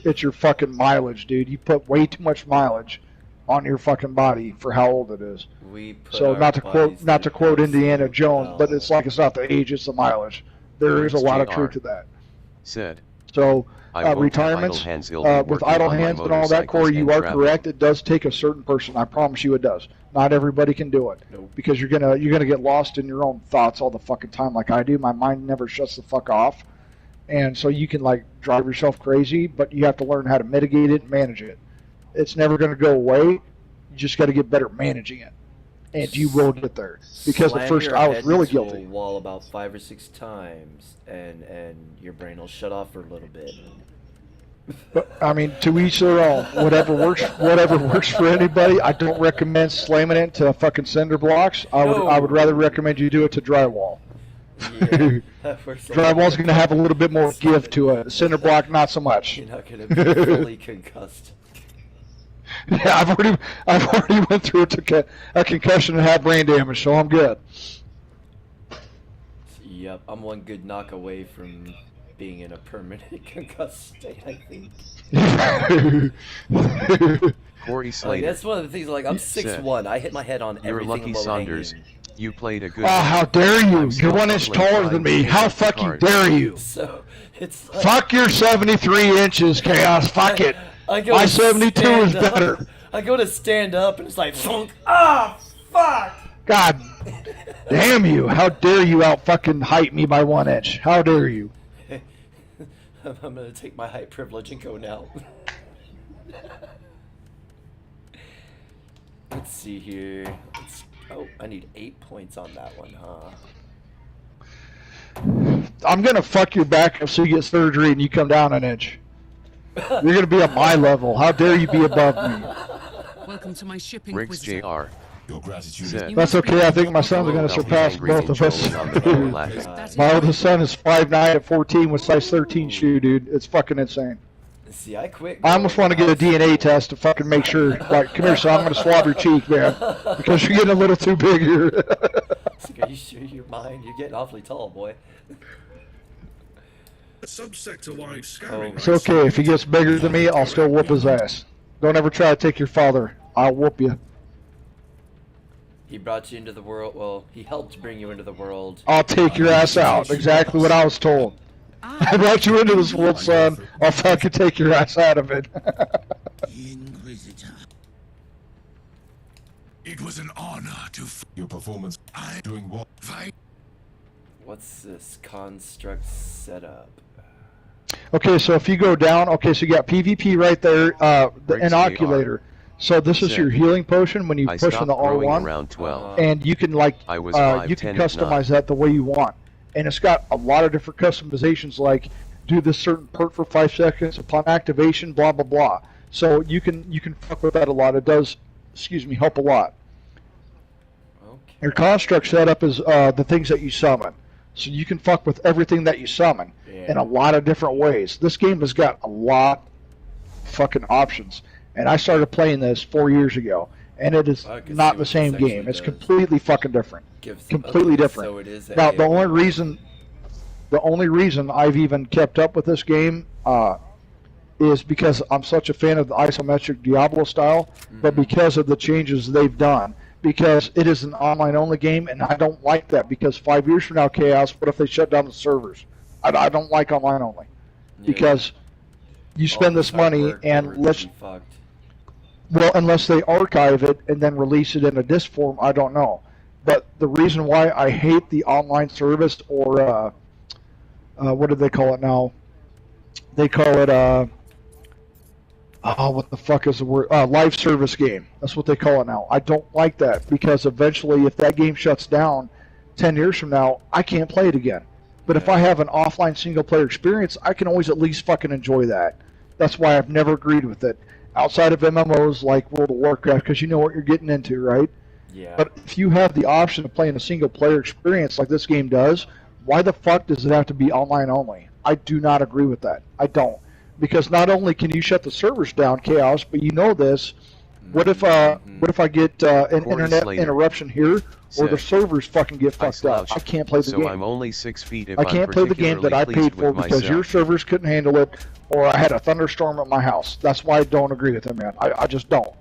it's your fucking mileage, dude. You put way too much mileage on your fucking body for how old it is. We put So our not to bodies quote through Indiana absolute Jones, but hell. it's like it's not the age, it's the mileage. There is a lot of JR. truth to that. Said, So I won't have retirements idle hands, he'll be with working idle on my hands and all that, motorcycles Corey, you and are travel. correct. It does take a certain person. I promise you, it does. Not everybody can do it Nope. because you're gonna get lost in your own thoughts all the fucking time, like I do. My mind never shuts the fuck off, and so you can like drive yourself crazy, but you have to learn how to mitigate it and manage it. It's never gonna go away. You just got to get better at managing it, and you will get there. Because Slam at first your I was head really into a guilty. wall about 5 or 6 times, and your brain will shut off for a little bit. But I mean, to each their own. Whatever works for anybody. I don't recommend slamming it to fucking cinder blocks. I would rather recommend you do it to drywall. Yeah, that works a lot Drywall's better. going to have a little bit more give to it. Cinder block, not so much. You're not gonna be fully concussed. Yeah, I've already went through a concussion and had brain damage, so I'm good. Yep, I'm one good knock away from being in a permanent concussed state, I think. Corey Like, Slater. that's one of the things, like, I'm Said, 6'1", I hit my head on You're everything lucky, low Saunders. hanging. You played a good Oh, how dare you! I'm You're still 1 inch bubbling taller fine than me. to How pick up the fucking cards. dare you? So, it's like... Fuck your 73 inches, Chaos. Fuck it. I go My to 72 stand is up. better. I go to stand up, and it's like, funk. Ah, fuck! God damn you. How dare you out fucking height me by 1 inch? How dare you? I'm gonna take my height privilege and go now. Let's see here. Oh, I need 8 points on that one, huh? I'm gonna fuck your back up so you get surgery and you come down an inch. You're gonna be at my level. How dare you be above me? Welcome to my ship, Riggs Inquisitor. Jr. Your gratitude is Said, That's okay. I think my sons are Hello, gonna Healthy surpass Angry both of us. Angel on the lower left. That is My right. oldest son is 5'9" at 14 with size 13 shoe, dude. It's fucking insane. See, I quit. I almost want to get a DNA test to fucking make sure. Like, come here, son. I'm gonna swab your cheek, man, because you're getting a little too big here. It's like, are you sure you're mine? You're getting awfully tall, boy. Subsector-wide scouting. It's okay. If he gets bigger than me, I'll still whoop his ass. Don't ever try to take your father. I'll whoop you. He brought you into the world. Well, he helped bring you into the world. I'll take your ass out. Exactly what I was told. I brought you into this world, son. I'll fucking take your ass out of it. Inquisitor. It was an honor to your performance. Doing what? fight. What's this construct setup? Okay, so if you go down, okay, so you got PvP right there, the Riggs inoculator. So this is Said, your healing potion when you I push stopped on the growing R1, around 12. and you can like I was you can 5'10" at customize that the way you want, and it's got a lot of different customizations like do this certain perk for 5 seconds upon activation, blah blah blah. So you can fuck with that a lot. It does, help a lot. Okay. Your construct setup is the things that you summon. So you can fuck with everything that you summon in a lot of different ways. This game has got a lot of fucking options. And I started playing this 4 years ago. And it is I can not see the what same this actually game. It's does. completely fucking different. Gives- Completely okay, different. So it is Now, the only reason I've even kept up with this game is because I'm such a fan of the isometric Diablo style, but because of the changes they've done. Because it is an online-only game, and I don't like that. Because 5 years from now, Chaos, what if they shut down the servers? I don't like online-only. Because you spend this money, and unless they archive it and then release it in a disc form, I don't know. But the reason why I hate the online service, or what do they call it now? They call it what the fuck is the word? Live service game. That's what they call it now. I don't like that because eventually, if that game shuts down 10 years from now, I can't play it again. But if I have an offline single-player experience, I can always at least fucking enjoy that. That's why I've never agreed with it. Outside of MMOs like World of Warcraft, because you know what you're getting into, right? Yeah. But if you have the option of playing a single-player experience like this game does, why the fuck does it have to be online only? I do not agree with that. I don't. Because not only can you shut the servers down, Chaos, but you know this. What if I get an Corey internet Slater interruption here, or the said, servers fucking get I fucked up? slouched, I can't play the so game. I'm only 6 feet if I can't play the game that I paid for because your servers couldn't handle it, or I had a thunderstorm at my house. That's why I don't agree with it, man. I just don't.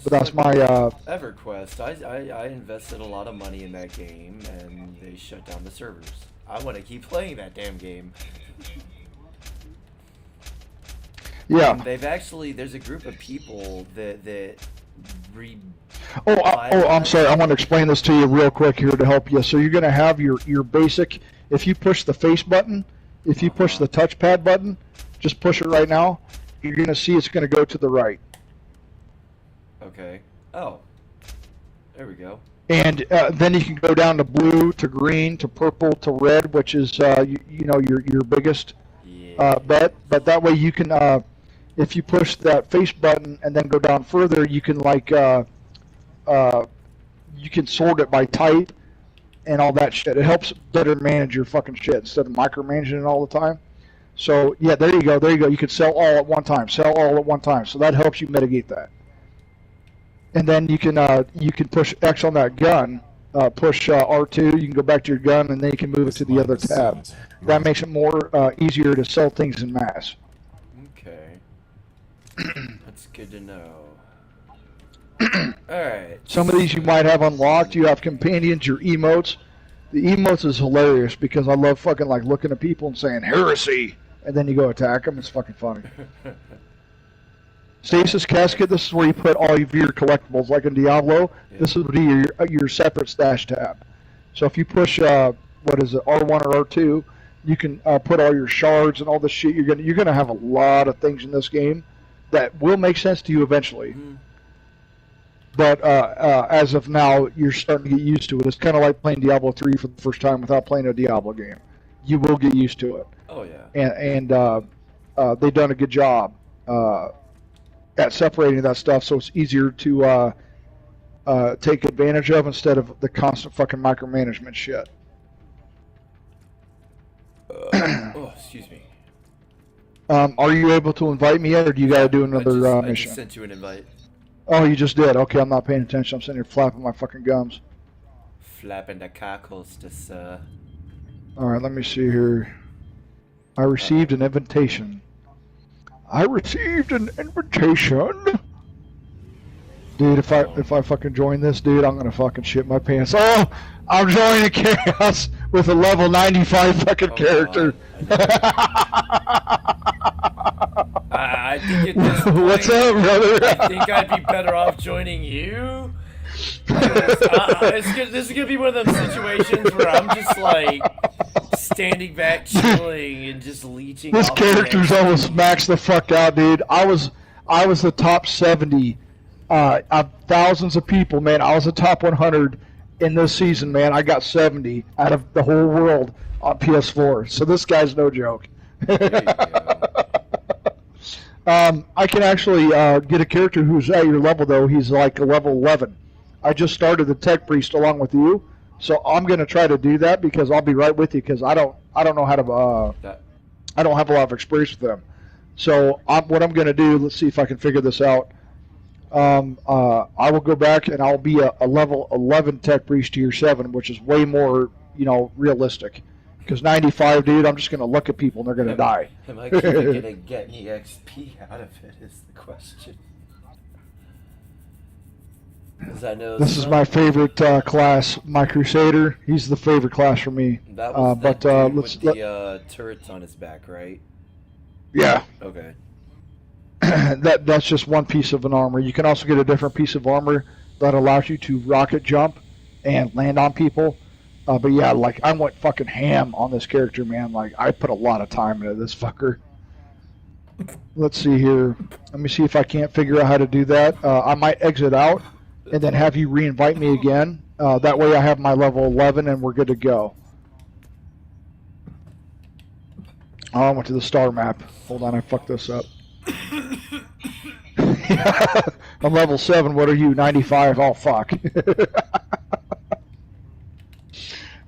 But that's my EverQuest. I invested a lot of money in that game, and they shut down the servers. I want to keep playing that damn game. yeah. And there's a group of people that I'm sorry. I want to explain this to you real quick here to help you. So you're going to have your basic. If you push the face button, if you push the touchpad button, just push it right now. You're going to see it's going to go to the right. Okay. Oh. There we go. And then you can go down to blue, to green, to purple, to red, which is your biggest bet. But that way you can, if you push that face button and then go down further, you can you can sort it by type and all that shit. It helps better manage your fucking shit instead of micromanaging it all the time. So yeah, there you go. You can sell all at one time. So that helps you mitigate that. And then you can push X on that gun push R2, you can go back to your gun, and then you can move it to the other tab. That makes it more easier to sell things in mass. Okay. That's good to know. Alright. Some of these you might have unlocked. You have companions, your emotes. The emotes is hilarious because I love fucking like looking at people and saying heresy, and then you go attack them. It's fucking funny. Stasis casket. This is where you put all of your collectibles, like in Diablo. Yeah. This would be your separate stash tab. So if you push what is it, R1 or R2, you can put all your shards and all the shit. You're gonna have a lot of things in this game that will make sense to you eventually. Mm. But as of now, you're starting to get used to it. It's kind of like playing Diablo 3 for the first time without playing a Diablo game. You will get used to it. Oh yeah. And they've done a good job at separating that stuff, so it's easier to take advantage of instead of the constant fucking micromanagement shit. Oh, excuse me. Are you able to invite me yet, or do you got to do another I mission? just sent you an invite. Oh, you just did. Okay, I'm not paying attention. I'm sitting here flapping my fucking gums. Flapping the cockles to All right, let me see here. I received an invitation. Dude, if I fucking join this, dude, I'm gonna fucking shit my pants. Oh, I'm joining Chaos with a level 95 fucking character. I think at this point, What's up, brother? I think I'd be better off joining you. This is gonna be one of those situations where I'm just like standing back, chilling, and just leeching. This off character's the almost maxed the fuck out, dude. I was the top 70 of thousands of people, man. I was the top 100 in this season, man. I got 70 out of the whole world on PS4. So this guy's no joke. There you go. I can actually get a character who's at your level, though. He's like a level 11. I just started the Tech Priest along with you, so I'm gonna try to do that because I'll be right with you because I don't know how to I don't have a lot of experience with them. So what I'm gonna do, let's see if I can figure this out. I will go back and I'll be a level 11 Tech Priest to your 7, which is way more realistic. Because 95, dude, I'm just gonna look at people and they're gonna die. Am I even gonna get any XP out of it? Is the question. Because I know This is my favorite class, my Crusader. He's the favorite class for me. That was but dude let's with the turrets on his back, right? yeah. Okay. That's just one piece of an armor. You can also get a different piece of armor that allows you to rocket jump and land on people. But yeah, like I went fucking ham on this character, man. Like I put a lot of time into this fucker. Let's see here. Let me see if I can't figure out how to do that. I might exit out and then have you re-invite me again. That way I have my level 11 and we're good to go. Oh, I went to the star map. Hold on, I fucked this up. I'm level 7. What are you? 95. Oh, fuck.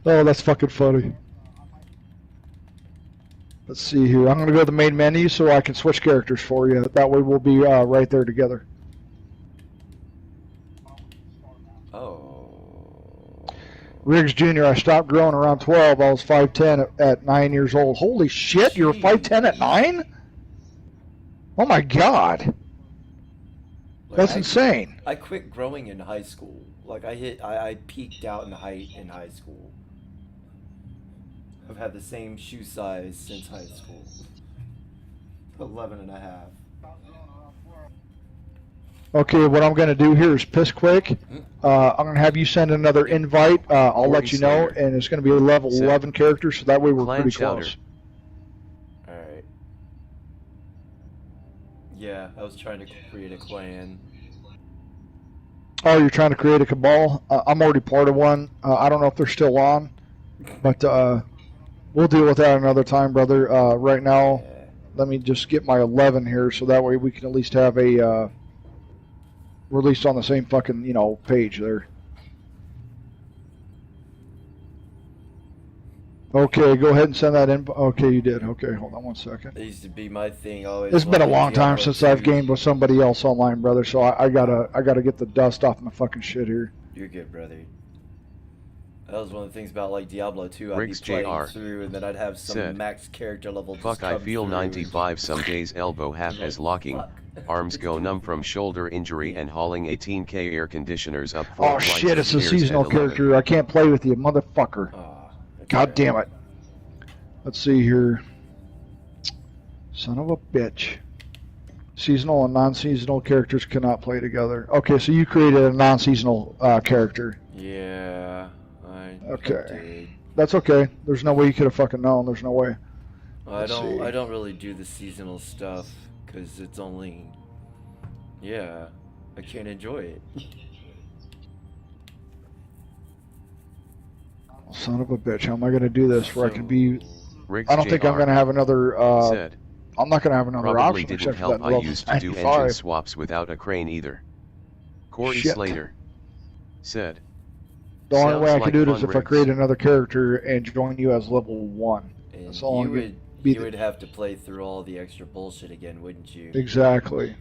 Oh, that's fucking funny. Let's see here. I'm going to go to the main menu so I can switch characters for you. That way we'll be right there together. Oh. Riggs Jr., I stopped growing around 12. I was 5'10 at 9 years old. Holy shit, you're 5'10 at 9? Oh my god. That's insane. I quit growing in high school. Like I peaked out in height in high school. I've had the same shoe size since high school. 11 and a half. Okay, what I'm going to do here is piss quick. I'm going to have you send another invite. I'll let you know, and it's going to be a level 11 character, so that way we're pretty close. Alright. Yeah, I was trying to create a clan. Oh, you're trying to create a cabal? I'm already part of one. I don't know if they're still on, but we'll deal with that another time, brother. Right now, let me just get my 11 here, so that way we can at least have a we're at least on the same fucking page there. Okay, go ahead and send that in. Okay, you did. Okay, hold on one second. It used to be my thing always. It's been a long time since I've gamed with somebody else online, brother. So I gotta get the dust off my fucking shit here. You're good, brother. That was one of the things about like Diablo 2. I'd be Riggs playing JR through, and then I'd have some said, max character level. Just fuck, I come feel through 95 some days, elbow half as locking, fuck. arms go numb from shoulder injury and hauling 18k air conditioners up 4 Oh flights shit, of it's a stairs seasonal at 11. character. I can't play with you, motherfucker. It's God alright. damn it. Let's see here. Son of a bitch. Seasonal and non-seasonal characters cannot play together. Okay, so you created a non-seasonal character. Yeah, I Okay. did. That's okay. There's no way you could have fucking known. There's no way. I Let's see. don't really do the seasonal stuff because it's only, yeah, I can't enjoy it. Son of a bitch. How am I going to do this where I can be... Riggs I don't think I'm JR going to have another... said, I'm not going to have another probably option didn't except for help. that I level used to do 95. engine swaps without a crane either. Corey Shit. Slater said, The only sounds way I like could do it is fun, if I Riggs. create another character and join you as level 1. And That's all you I'm would gonna be you would have to play through all the extra bullshit again, wouldn't you? Exactly.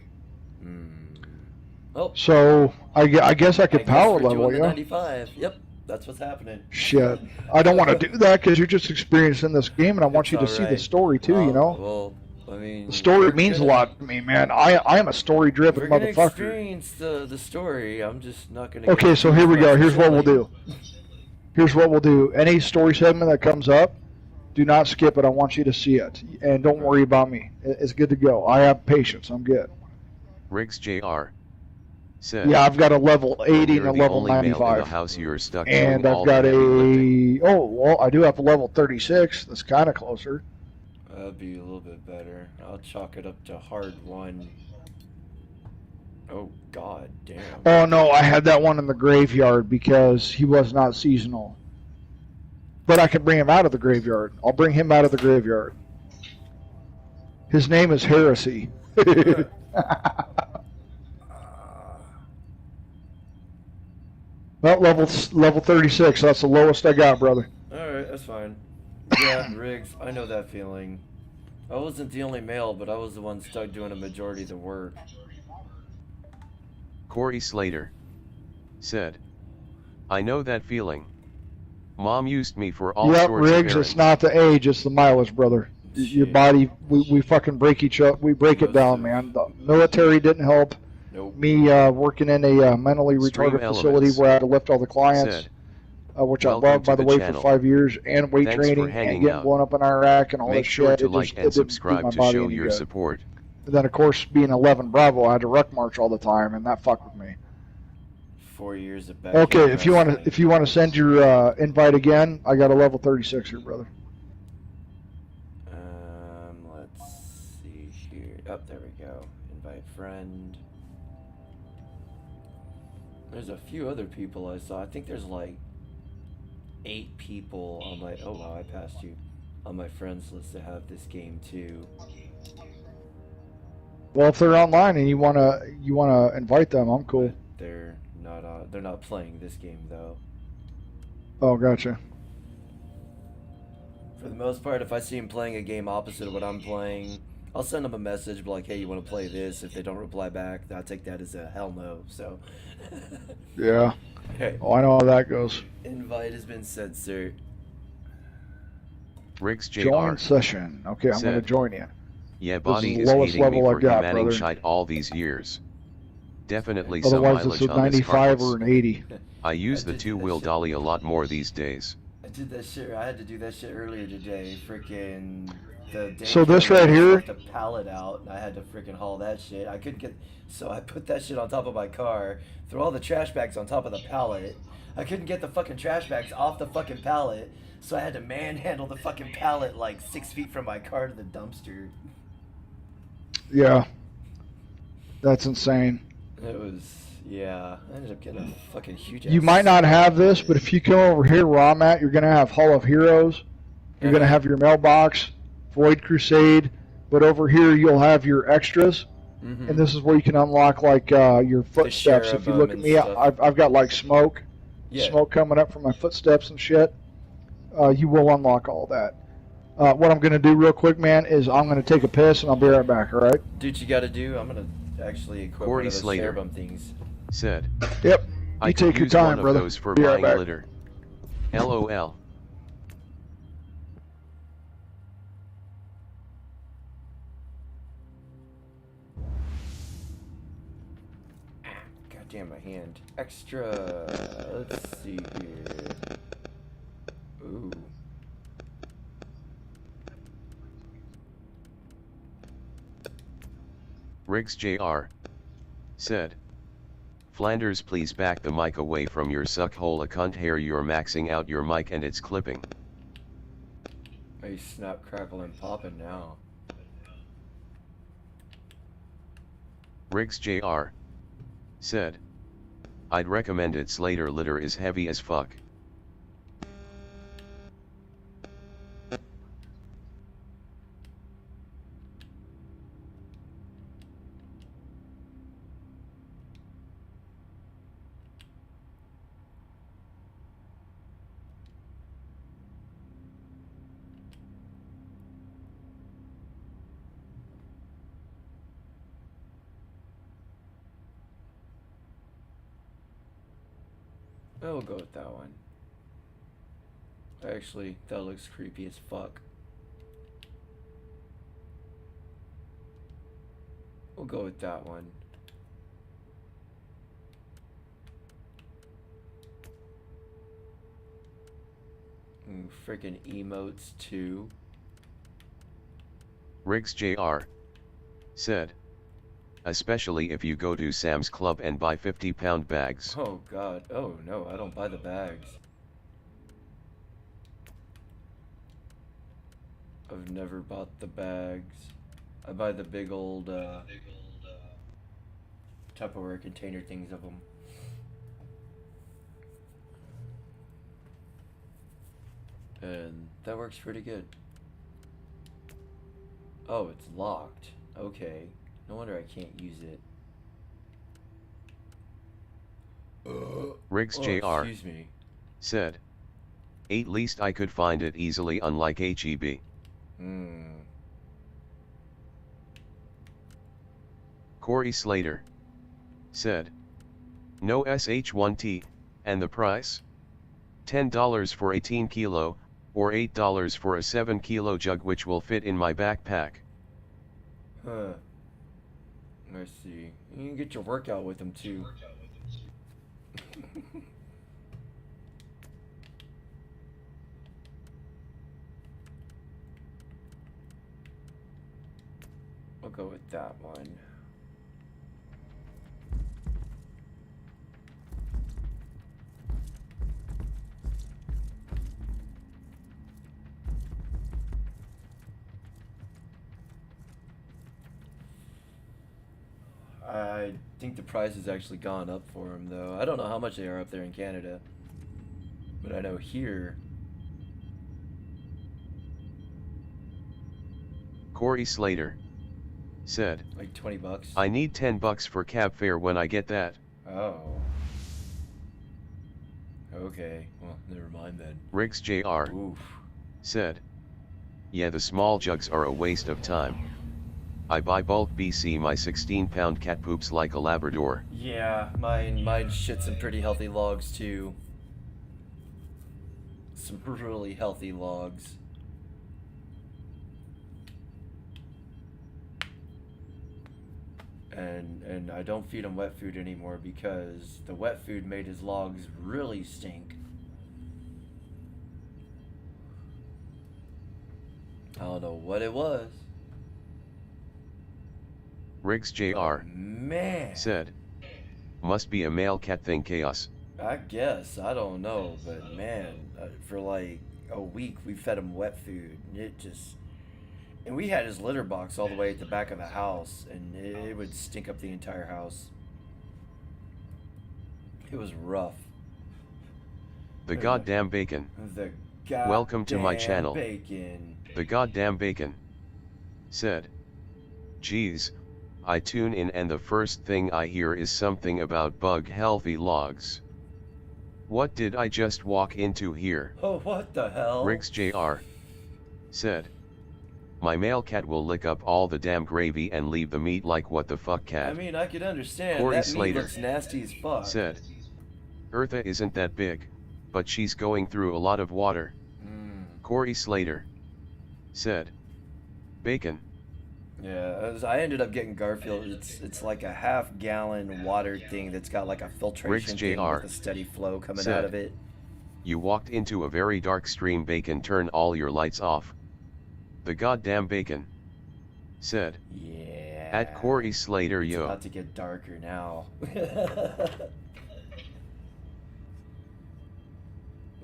Oh, So, I guess I could I guess power we're level doing the you. 95. Yep, that's what's happening. Shit. I don't want to do that because you're just experiencing this game and I want It's you to see the alright. story too, you know? Well, I mean, The story we're means a gonna- lot to me, man. I am a story-driven We're gonna motherfucker. experience the story. I'm just not gonna. Okay, so here we go. Here's what we'll do. Here's what we'll do. Any story segment that comes up, do not skip it. I want you to see it. And don't worry about me. It's good to go. I have patience. I'm good. Riggs JR said, Yeah, I've got a level 80 you're and a the level only male in the 95. house, you're stuck And doing all I've got the heavy lifting. a... Oh, well, I do have a level 36. That's kind of closer. That'd be a little bit better. I'll chalk it up to hard 1. Oh god damn. Oh, no, I had that one in the graveyard because he was not seasonal. But I can bring him out of the graveyard. I'll bring him out of the graveyard. His name is Heresy. Well, level 36. That's the lowest I got, brother. Alright, that's fine. Yeah, Riggs, I know that feeling. I wasn't the only male, but I was the one stuck doing a majority of the work. Corey Slater said, I know that feeling. Mom used me for all Yep, sorts Riggs, of it's not the age, it's the mileage, brother. Your Shit. body, we fucking break each up. We break it down, man. The military didn't help. Nope. Me working in a mentally Stream retarded facility Elements where I had to lift all the clients, said, which I "Welcome loved, by to the the way, channel. for 5 years, and weight Thanks for training, and hanging getting out. blown up in Iraq and all Make this sure shit. to It like just, and it didn't do subscribe my to body show any your good. support. And then, of course, being 11 Bravo, I had to ruck march all the time, and that fucked with me. 4 years of back. Okay, if you want to send your invite again, I got a level 36 here, brother. Let's see here. Oh, there we go. Invite friend. There's a few other people I saw. I think there's like 8 people on my. Oh wow, I passed you. On my friends list to have this game too. Well, if they're online and you wanna invite them, I'm cool. They're not. They're not playing this game though. Oh, gotcha. For the most part, if I see them playing a game opposite of what I'm playing, I'll send them a message, be like, "Hey, you want to play this?" If they don't reply back, I'll take that as a hell no. So. Yeah. Okay. Oh, I know how that goes. Invite has been sent, sir. Riggs JR Join session. Okay, I'm gonna said, join you. yeah, This body is the is lowest hating me level I for got, humaning brother. shite all these years. Definitely some Otherwise, mileage it's a on this 95 carcass. or an 80. I use the did that two-wheel shit. dolly a lot more these days. I did that shit. I had to do that shit earlier today. Freaking the. So daycare this right lady here- left a pallet out, and I had to freaking haul that shit. I couldn't get. So I put that shit on top of my car. Threw all the trash bags on top of the pallet. I couldn't get the fucking trash bags off the fucking pallet, so I had to manhandle the fucking pallet like 6 feet from my car to the dumpster. Yeah. That's insane. It was. Yeah, I ended up getting a fucking huge. You ass might not have slap. this, but if you come over here where I'm at, you're going to have Hall of Heroes. You're going to have your mailbox, Void Crusade, but over here you'll have your extras. Mhm. And this is where you can unlock like your footsteps. If you look at cherubim me, and stuff. I've got like smoke Yeah. coming up from my footsteps and shit. You will unlock all that. What I'm going to do real quick, man, is I'm going to take a piss and I'll be right back, all right? Dude, you gotta do. I'm gonna actually equip Corey one of those Slater. cherubim things. Said, Yep. I You could take your use time, one brother. of those for Be right buying back. litter. LOL. God damn my hand. Extra. Let's see here. Ooh. Riggs Jr. said. Flanders, please back the mic away from your suckhole a cunt hair. You're maxing out your mic and it's clipping. I snap, crackle, and poppin' now. Riggs Jr. said. I'd recommend it. Slater litter is heavy as fuck. I'll go with that one. Actually, that looks creepy as fuck. We'll go with that one. Ooh, freaking emotes too. Riggs Jr. said. Especially if you go to Sam's Club and buy 50-pound bags. Oh god, oh no, I don't buy the bags. I've never bought the bags. I buy the big old Tupperware container things of them. And that works pretty good. Oh, it's locked. Okay. No wonder I can't use it. Riggs Oh, Jr. excuse me. said. At least I could find it easily, unlike HEB. Corey Slater said. No SH1T, and the price? $10 for 18 kilo, or $8 for a 7 kilo jug which will fit in my backpack. Huh. Let's see. You can get your workout with them too. I'll go with that one. I think the price has actually gone up for them, though. I don't know how much they are up there in Canada, but I know here. Corey Slater said. Like 20 bucks? I need $10 for cab fare when I get that. Oh. Okay. Well, never mind then. Riggs Jr. Oof. said. Yeah, the small jugs are a waste of time. I buy bulk BC. My 16-pound cat poops like a Labrador. Yeah, mine shits some pretty healthy logs too. Some really healthy logs. And I don't feed him wet food anymore because the wet food made his logs really stink. I don't know what it was. Riggs Jr. Man. said. Must be a male cat thing. Chaos. I guess. I don't know. But man, for like a week we fed him wet food. It just... And we had his litter box all the way at the back of the house. And it would stink up the entire house. It was rough. The goddamn bacon. The goddamn Welcome to my channel. Bacon. The goddamn bacon. Said. Geez. I tune in and the first thing I hear is something about bug healthy logs. What did I just walk into here? Oh, what the hell? Riggs Jr. said. My male cat will lick up all the damn gravy and leave the meat like what the fuck cat. I mean, I could understand. Corey That Slater meat looks nasty as fuck. said. Eartha isn't that big. but she's going through a lot of water. Mm. Corey Slater said. Bacon. Yeah, I ended up getting Garfield. It's like a half-gallon water thing that's got like a filtration Riggs thing Jr. with a steady flow coming said, out of it. You walked into a very dark stream. Bacon, turn all your lights off. The goddamn Bacon said. Yeah. At Corey Slater, It's yo. about to get darker now.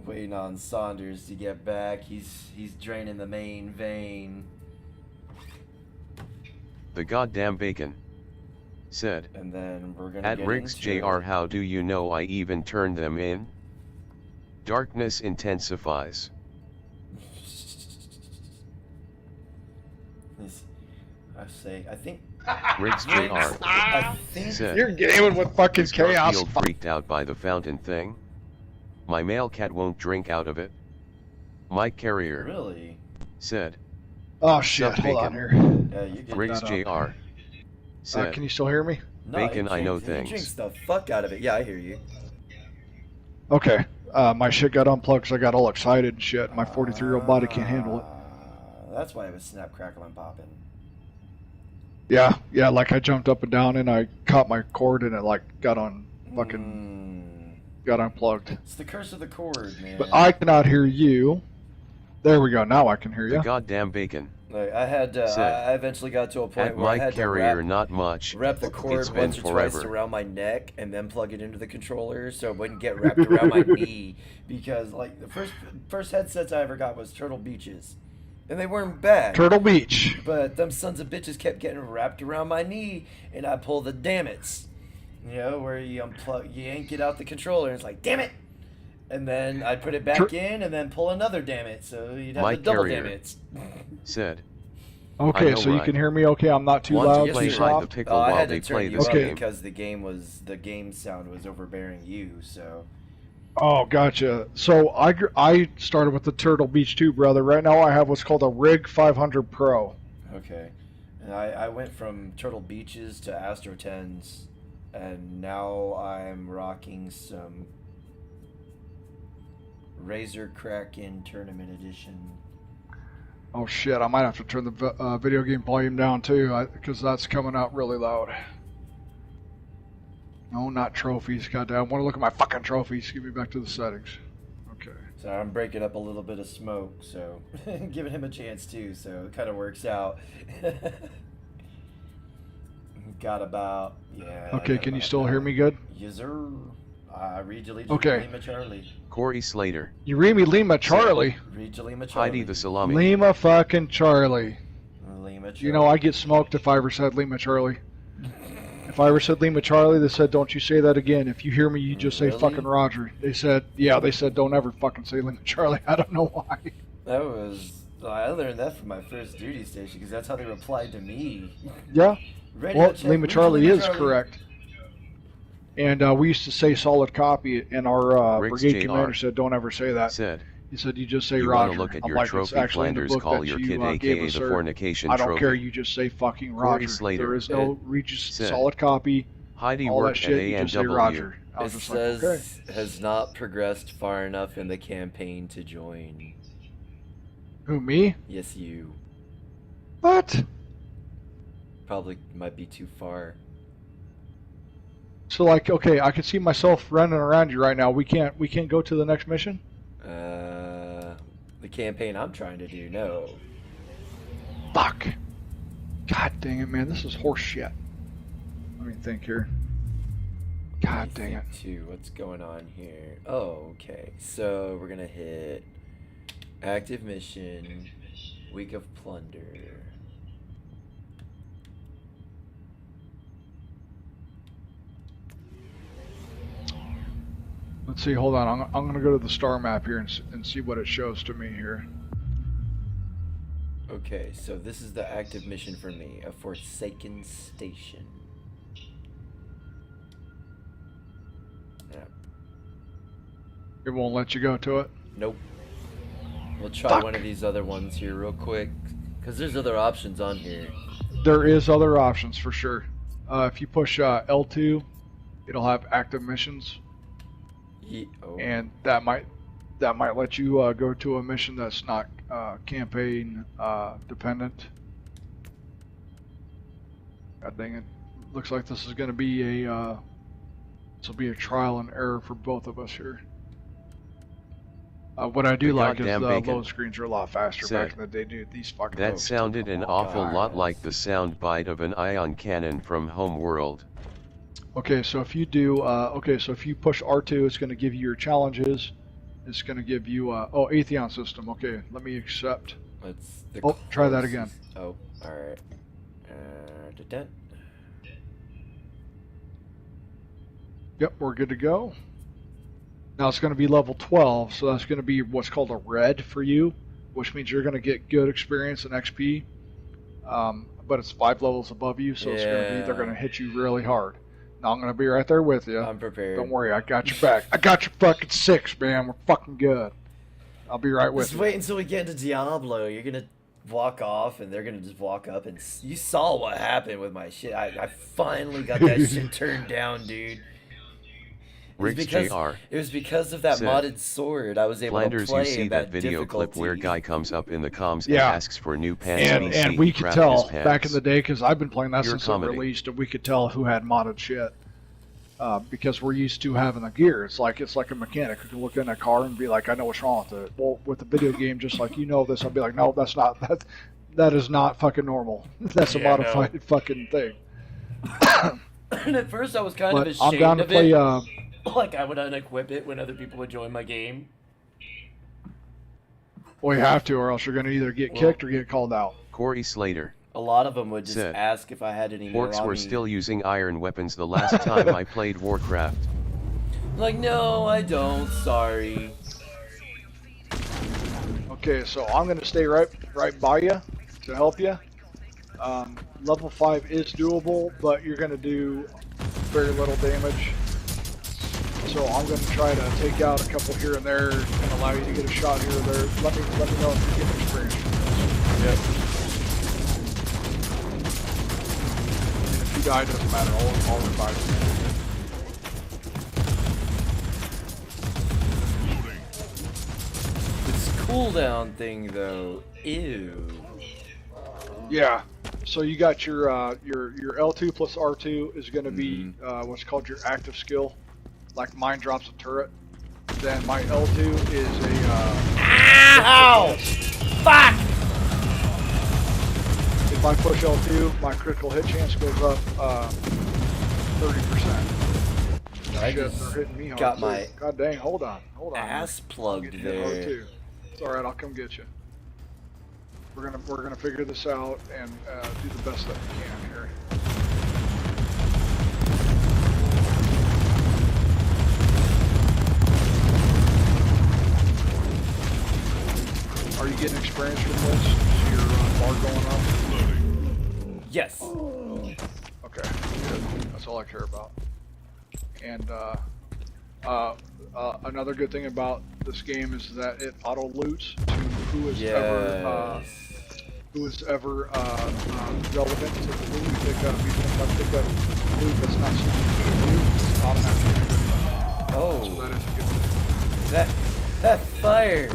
Waiting on Saunders to get back. He's draining the main vein. The goddamn Bacon said. And then we're gonna At get Riggs into Jr. it. How do you know I even turned them in? Darkness intensifies. I think Riggs Jr. I think said. You're gaming with fucking Is chaos. Garfield freaked out by the fountain thing? My male cat won't drink out of it. Mike Carrier really. said. Oh shit! Sup, Hold on Bacon? here. Yeah, you get Riggs that Jr. up. said. Can you still hear me? No, Bacon, he I know drinks- things. He drinks the fuck out of it. Yeah, I hear you. Okay. My shit got unplugged because I got all excited and shit. My 43-year-old body can't handle it. That's why it was snap, crackle, and popping. Yeah, like I jumped up and down and I caught my cord and it like got on fucking got unplugged. It's the curse of the cord, man. But I cannot hear you. There we go. Now I can hear The you. goddamn Bacon Like, I had said. I eventually got to a point At where I Mike had Carrier, to not much. wrap the cord It's been once or twice forever. around my neck and then plug it into the controller so it wouldn't get wrapped around my knee, because like the first headsets I ever got was Turtle Beaches, and they weren't bad. Turtle Beach. But them sons of bitches kept getting wrapped around my knee, and I pull the damn it's, you know, where you unplug, you yank it out the controller, and it's like, damn it, and then I put it back in, and then pull another damn it, so you'd have Mike a double Carrier damn it. said. Okay, know, so you right. can hear me okay? I'm not too Want loud, to too play hide soft? the pickle I while had they to turn play you this up game. because the game sound was overbearing you. So Oh, gotcha. So I started with the Turtle Beach too, brother. Right now I have what's called a Rig 500 Pro. okay, and I went from Turtle Beaches to Astro 10s, and now I'm rocking some Razor Kraken Tournament Edition. Oh shit, I might have to turn the video game volume down too, because that's coming out really loud. No, not trophies. Goddamn, I want to look at my fucking trophies. Give me back to the settings. Okay. So I'm breaking up a little bit of smoke, so giving him a chance too, so it kind of works out. Got about, yeah. Okay, can you still hear me good? Yes, sir. Read Jalima Okay. Charlie. Corey Slater. You read me Lima Charlie. Read Jalima Charlie. Heidi the Salami. Lima fucking Charlie. Lima Charlie. You know, I get smoked if I ever said Lima Charlie. If I ever said Lima Charlie, they said, don't you say that again. If you hear me, you just say Really? fucking Roger. They said, yeah, they said, don't ever fucking say Lima Charlie. I don't know why. That was, I learned that from my first duty station, because that's how they replied to me. Yeah. Radio Well, check, Lima read Charlie Lima is Charlie. correct. And we used to say solid copy, and our Riggs brigade Jr. commander said, don't ever say that. Said. He said, you just say You Roger. want to look at I'm your like, it's trophy actually in the Flanders, book call that your you kid gave aka us, the sir. fornication I don't trophy. care, you just say fucking Corey Roger. Slater. There is no Regis Said. solid copy. Heidi All that worked at shit, you just say A&W. Roger. I It was just says, like, okay. has not progressed far enough in the campaign to join. Who, me? Yes, you. What? Probably might be too far. So like, okay, I can see myself running around you right now. We can't go to the next mission? The campaign I'm trying to do, no. Fuck. God dang it, man. This is horse shit. Let me think here. God dang it. Too. What's going on here? Oh, okay. So we're gonna hit active mission, week of plunder. Let's see, hold on. I'm going to go to the star map here and see what it shows to me here. Okay, so this is the active mission for me, a Forsaken Station. Yeah. It won't let you go to it? Nope. We'll try Fuck. one of these other ones here real quick, because there's other options on here. There is other options for sure. If you push L2, it'll have active missions, Oh. and that might that might let you go to a mission that's not campaign dependent. God dang it! Looks like this is going to be a trial and error for both of us here. What I do The like is the goddamn bacon. load screens are a lot faster Said, back in the day, dude. These fucking That folks sounded took an a awful long lot time. like the sound bite of an ion cannon from Homeworld. Okay, so if you do, so if you push R2, it's going to give you your challenges. It's going to give you, Atheon system. Okay, let me accept. That's the Try that again. closest- Oh, alright. Da-da. Yep, we're good to go. Now it's going to be level 12, so that's going to be what's called a red for you, which means you're going to get good experience and XP. But it's 5 levels above you, so it's going to be, they're going to hit you really hard. Now I'm going to be right there with you. I'm prepared. Don't worry, I got your back. I got your fucking 6, man. We're fucking good. I'll be right with Just you. wait until we get into Diablo. You're gonna walk off, and they're gonna just walk up, and you saw what happened with my shit. I finally got that shit turned down, dude. Riggs Jr. It was because of that said, modded sword I was able Flanders, to play you see in that video clip difficulty. where guy comes up in the comms Yeah. and asks for new pants. And we could crap tell his pants. back in the day, because I've been playing that Pure since comedy. it released, and we could tell who had modded shit. Because we're used to having the gear. It's like a mechanic who can look in a car and be like, I know what's wrong with it. Well, with the video game, just like you know this, I'll be like, no, that's not that is not fucking normal. That's a modified fucking thing. And at first I was kind But of I'm ashamed down to of play. it. Like I would unequip it when other people would join my game. Well, you have to, or else you're gonna either get kicked or get called out. Corey Slater. A lot of them would just Said, ask if I had any more Orcs on were me. still using iron weapons the last time I played Warcraft. Like, no, I don't. Sorry. Okay, so I'm gonna stay right by you to help you. Level 5 is doable, but you're gonna do very little damage. So I'm gonna try to take out a couple here and there and allow you to get a shot here or there. Let me know if you get experience. Yep. And if you die, it doesn't matter. I'll revive you. This cooldown thing, though, ew. Yeah. So you got your L2 plus R2 is going to be what's called your active skill, like mine drops a turret. Then my L2 is a. Ow! Fuck! If I push L2, my critical hit chance goes up 30%. I Shit, just they're hitting me hard. got too. my God dang! Hold on. ass plugged Get hit there. hard too. It's all right. I'll come get you. We're gonna figure this out and do the best that we can here. Are you getting experience from this? Is your bar going up? Yes. Okay, good. That's all I care about. And another good thing about this game is that it auto loots to who is ever relevant to the loot. You pick up, loot that's not it's automatically. Oh. So that is a good thing. That fire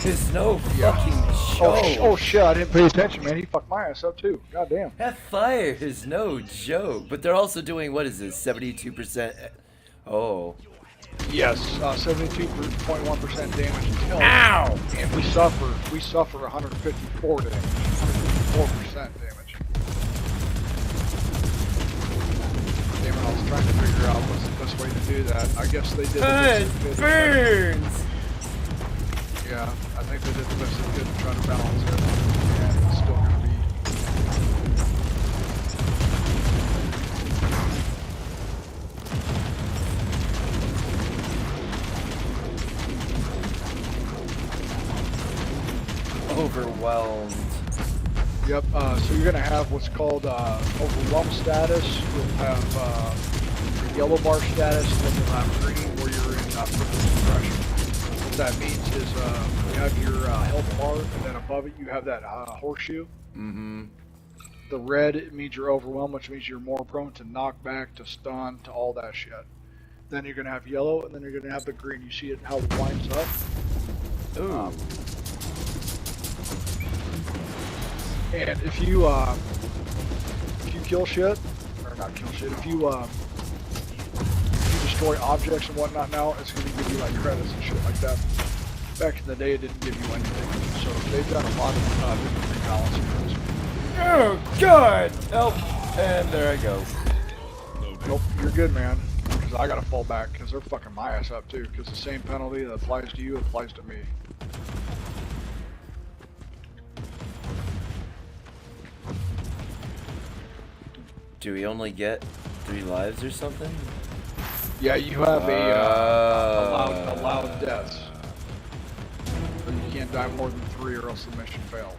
is no fucking joke. Oh shit! I didn't pay attention, man. He fucked my ass up too. God damn. That fire is no joke. But they're also doing, what is this, 72%? Oh. Yes, 72.1% damage until. Ow! And we suffer 154 damage. 154% damage. Damn it, I was trying to figure out what's the best way to do that. I guess they did the best they It could. burns! Yeah, I think they did the best they could to try to balance it. And it's still gonna be. Overwhelmed. Yep, so you're going to have what's called overwhelm status. You'll have your yellow bar status, and then you'll have green where you're in privileged suppression. What that means is you have your health bar, and then above it you have that horseshoe. Mm-hmm. The red, it means you're overwhelmed, which means you're more prone to knockback, to stun, to all that shit. then you're going to have yellow, and then you're going to have the green. You see it how it winds up? Ooh. And if you kill shit, or not kill shit, if you destroy objects and whatnot now, it's going to give you like credits and shit like that. Back in the day, it didn't give you anything. So they've done a lot of different rebalancing. Oh, God! Help! And there I go. Nope, you're good, man. Because I got to fall back, because they're fucking my ass up, too. Because the same penalty that applies to you applies to me. Do we only get 3 lives or something? Yeah, you have a allowed deaths. But you can't die more than 3 or else the mission fails.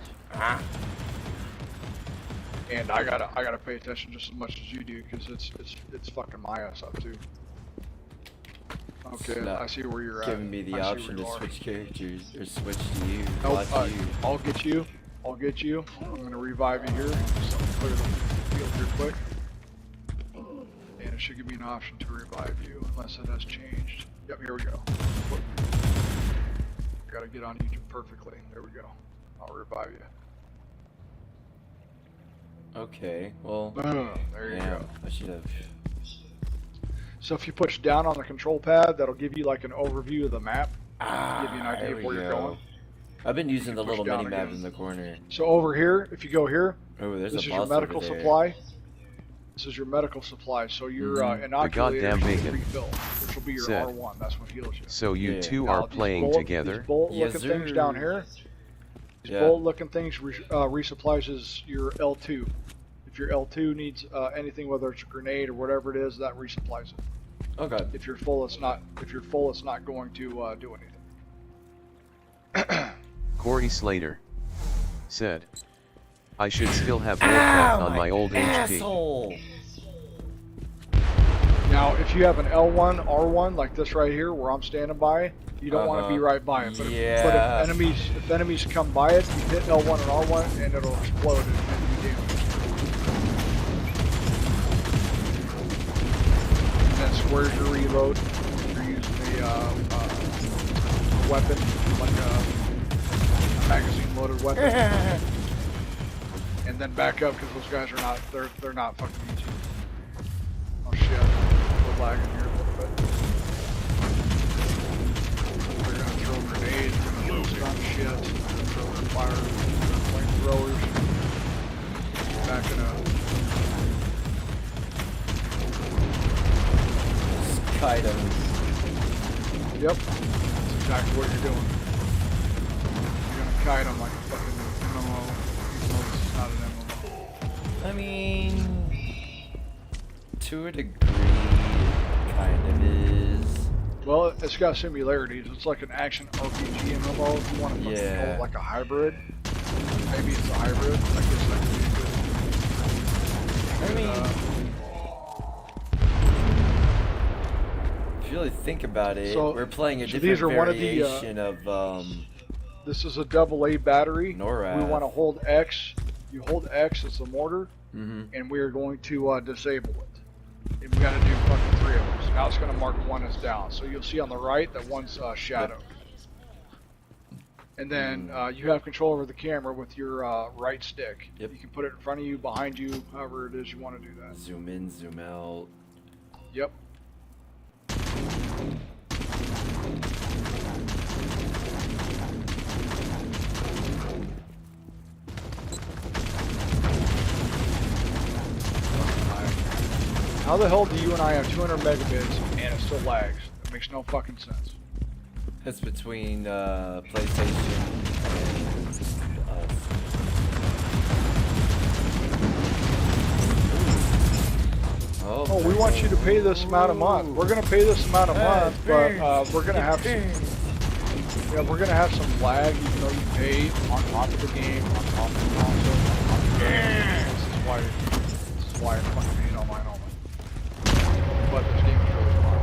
And I gotta pay attention just as much as you do because it's fucking my ass up too. Okay, I see where you're at. Giving me the option to switch characters or switch to you. Nope, I'll get you. I'll get you. I'm gonna revive you here. Just clear the field here quick. And it should give me an option to revive you unless it has changed. Yep, here we go. Gotta get on you perfectly. There we go. I'll revive you. Okay, well. Boom. There you go. I should have. So if you push down on the control pad, that'll give you like an overview of the map. Give you an idea of where you're going. I've been using the little mini map again. in the corner. So over here, if you go here, Oh, there's this a is boss your medical over there. supply. This is your medical supply. So your inoculator goddamn should bacon. refill, which will be your Said. R1. That's what heals you. So you Yeah. two Now, are these playing together? These bullet-looking Yes, things sir. down here. These Yeah. bullet-looking things resupplies is your L2. If your L2 needs anything, whether it's a grenade or whatever it is, that resupplies it. Okay. If you're full, it's not. If you're full, it's not going to do anything. Corey Slater said, I should still have Warcraft on my old HP. Asshole! Now, if you have an L1, R1 like this right here, where I'm standing by, you don't want to be right by it. But, Yeah. but if enemies come by it, you hit L1 and R1, and it'll explode and do damage. And then squares your reload. If you're using a weapon, like a magazine-loaded weapon. And then back up because those guys are not. They're not fucking easy. Oh shit, we're lagging here a little bit. They're gonna throw grenades, they're gonna throw stun shit, they're gonna throw fire, flamethrowers. Backing up. Kite him. Yep, that's exactly what you're doing. You're gonna kite them like a fucking MMO, even though this is not an MMO. I mean, to a degree, it kind of is. Well, it's got similarities. It's like an action RPG MMO if you want to call it like a hybrid. Maybe it's a hybrid. I guess that could be good. I mean, if you really think about it, So- we're playing a so different these are one of the, variation of This is a AA battery. NORAD. We want to hold X. You hold X as the mortar, Mhm. and we are going to disable it. And we got to do fucking 3 of them. Now it's going to mark one as down. So you'll see on the right that one's shadow. And then you have control over the camera with your right stick. Yep. You can put it in front of you, behind you, however it is you want to do that. zoom in, zoom out. Yep. How the hell do you and I have 200 megabits and it still lags? It makes no fucking sense. That's between PlayStation and us. Oh, we want you to pay this amount a month. We're gonna pay this amount a month, but we're gonna have we're gonna have some lag even though you pay on top of the game, on top of the console, on top of the game. This is why I fucking hate online only. But this game is really fun.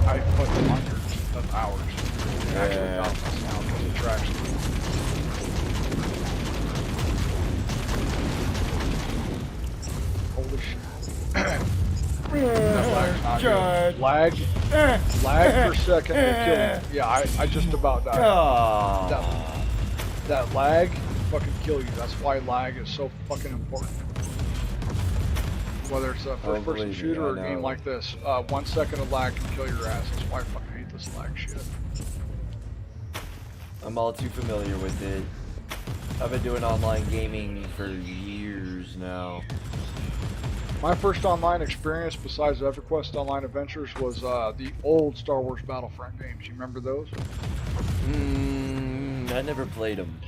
I put hundreds of hours. Actually thousands now because it tracks. Holy shit. That lag's God. Lag per second will kill you. Yeah, I just about died. Oh. That lag will fucking kill you. That's why lag is so fucking important. Whether it's a first-person believe me, shooter or a I game know. like this, 1 second of lag can kill your ass. That's why I fucking hate this lag shit. I'm all too familiar with it. I've been doing online gaming for years now. My first online experience, besides EverQuest Online Adventures, was the old Star Wars Battlefront games. You remember those? I never played them.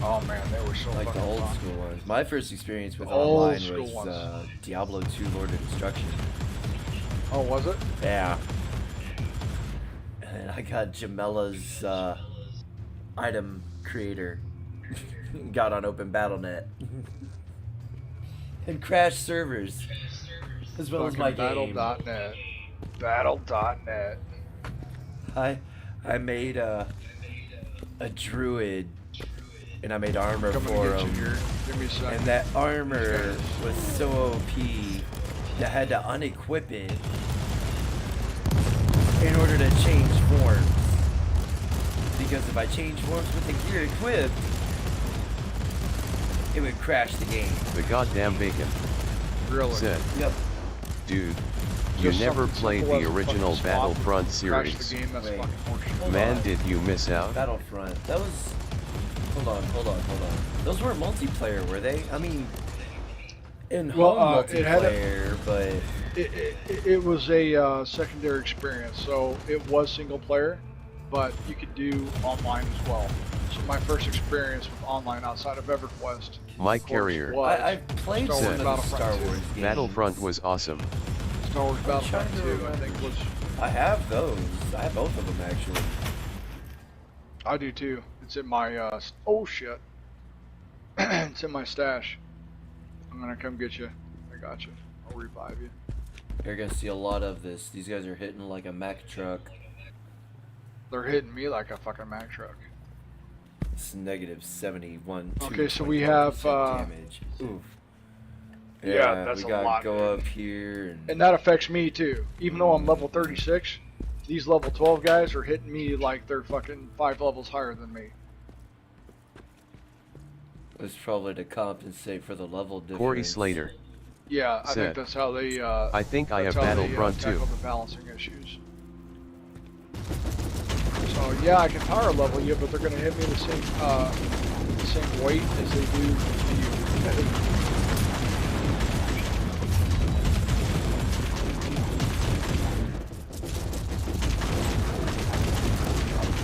Oh man, they were so Like the fucking old fun. school ones. My first experience with Old online school was ones. Diablo 2 Lord of Destruction. Oh, was it? Yeah. And I got Jamella's item creator. Got on Open Battle.net. And crashed servers. As well as my game. Battle.net. Battle.net. I made a druid, and I made armor Coming for to get you him. here. Give me a second. And that armor was so OP that I had to unequip it in order to change forms. Because if I changed forms with the gear equipped, it would crash the game. The goddamn bacon. Really? Said, Yep. dude, you Just never something played simple the as a original fucking swap Battlefront and crash series. the game, that's Wait. fucking horseshit. Man, on. did you miss out? Battlefront. That was. Hold on. Those weren't multiplayer, were they? I mean, in Well, home it had multiplayer, but. It was a secondary experience, so it was single player, but you could do online as well. So my first experience with online outside of EverQuest, Mike of course, Carrier. was I've played Star some Wars of the Battlefront Star 2. Wars games. Battlefront was awesome. Star Wars Battlefront trying to 2, I remember. think was. I have those. I have both of them actually. I do too. It's in my oh shit. It's in my stash. I'm gonna come get you. I got you. I'll revive you. You're gonna see a lot of this. These guys are hitting like a Mack truck. They're hitting me like a fucking Mack truck. It's negative 71. Okay, so we have, damage. Oof. Yeah, that's we a gotta lot, go dude. up here And that affects me too. Even though I'm level 36, these level 12 guys are hitting me like they're fucking 5 levels higher than me. it's probably to compensate for the level difference. Corey Slater. Yeah, I think Said, that's how they. I think I have that's how they, Battlefront too. tackle the balancing issues. So yeah, I can power level you, but they're gonna hit me the same weight as they do to you.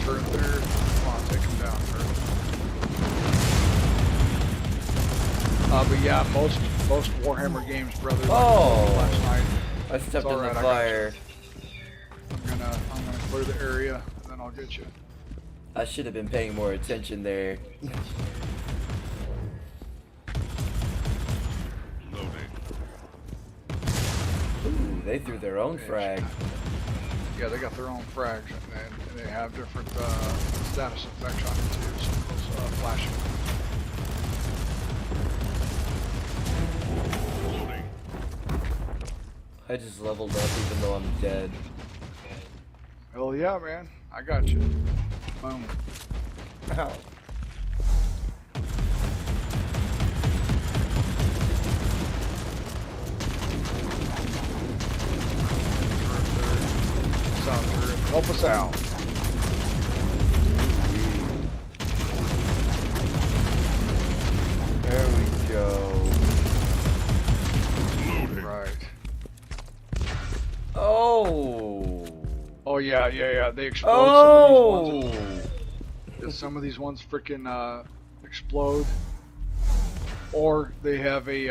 Turn there. Come on, take him down first. But yeah, most Warhammer games, brother. Like Oh! last night. I stepped in alright, the I got fire. I'm gonna clear the area, and then I'll get you. I should have been paying more attention there. Ooh, they threw their own frag. Yeah, they got their own frags, and they have different status effects on it too. Some of those flashing. I just leveled up even though I'm dead. Hell yeah, man! I got you. Boom. Ow. Help us out. There we go. Right. Oh. Oh yeah. They explode Oh. some of these ones freaking explode, or they have a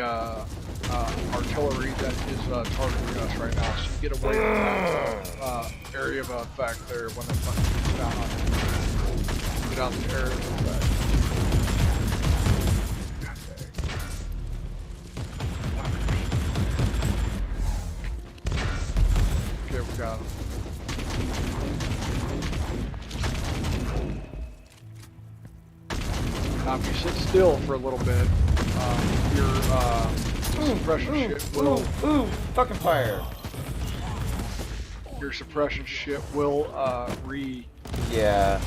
artillery that is targeting us right now. So you get away from that area of effect there when they fucking gets down on you. Get out the area of effect. Okay, we got him. Now, if you sit still for a little bit, your suppression shit will. Ooh, fucking fire. your suppression shit will Yeah.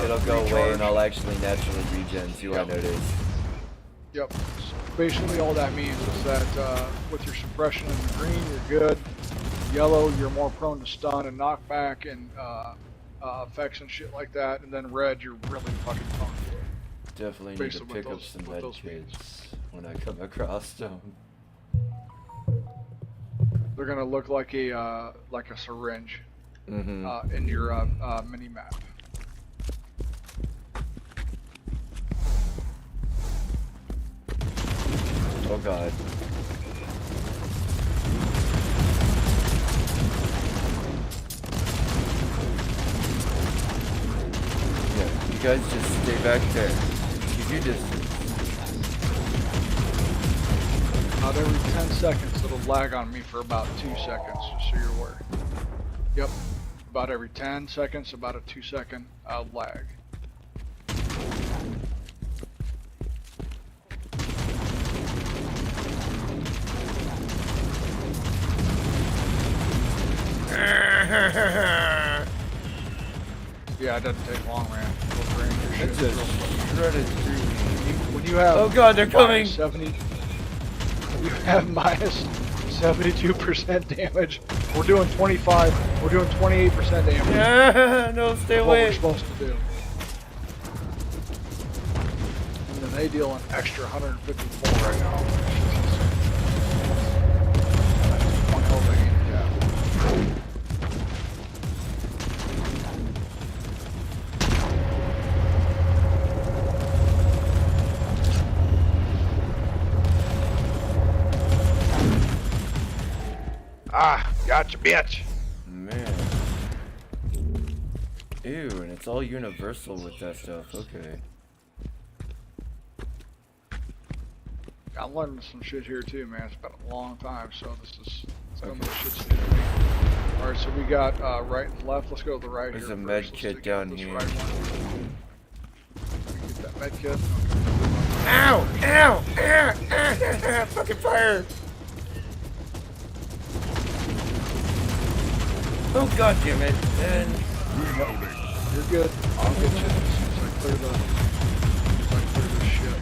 It'll go away recharge. and I'll actually naturally regen too, Yep. I noticed. Yep. So basically all that means is that with your suppression in the green, you're good. Yellow, you're more prone to stun and knockback and effects and shit like that. And then red, you're really fucking prone to it. Definitely need to Basically pick what up those- some what med those means. kits when I come across them. They're gonna look like a syringe in your mini map. Oh god. Yeah, you guys just stay back there. Keep your distance. About every 10 seconds, it'll lag on me for about 2 seconds, just so you're aware. Yep. About every 10 seconds, about a 2-second lag. Yeah, it doesn't take long, man. It'll drain your shit It real just quick. shredded through me. When you have Oh god, they're coming! You have minus 72% damage. We're doing 25. We're doing 28% damage. No, stay What we're away. supposed to do. And then they deal an extra 154 right now. One hell of a handicap. Ah, gotcha, bitch. Man. Ew, and it's all universal with that stuff. Okay. I'm learning some shit here too, man. It's been a long time, so this is some of Okay. the shit's new to me. Alright, so we got right and left. Let's go to the right There's here. a first. med Let's kit take down this here. right one. Get that med kit. Ow! Ow! Ah! Fucking fire! Oh god damn it! And You're good. I'll get you as soon as I clear this shit.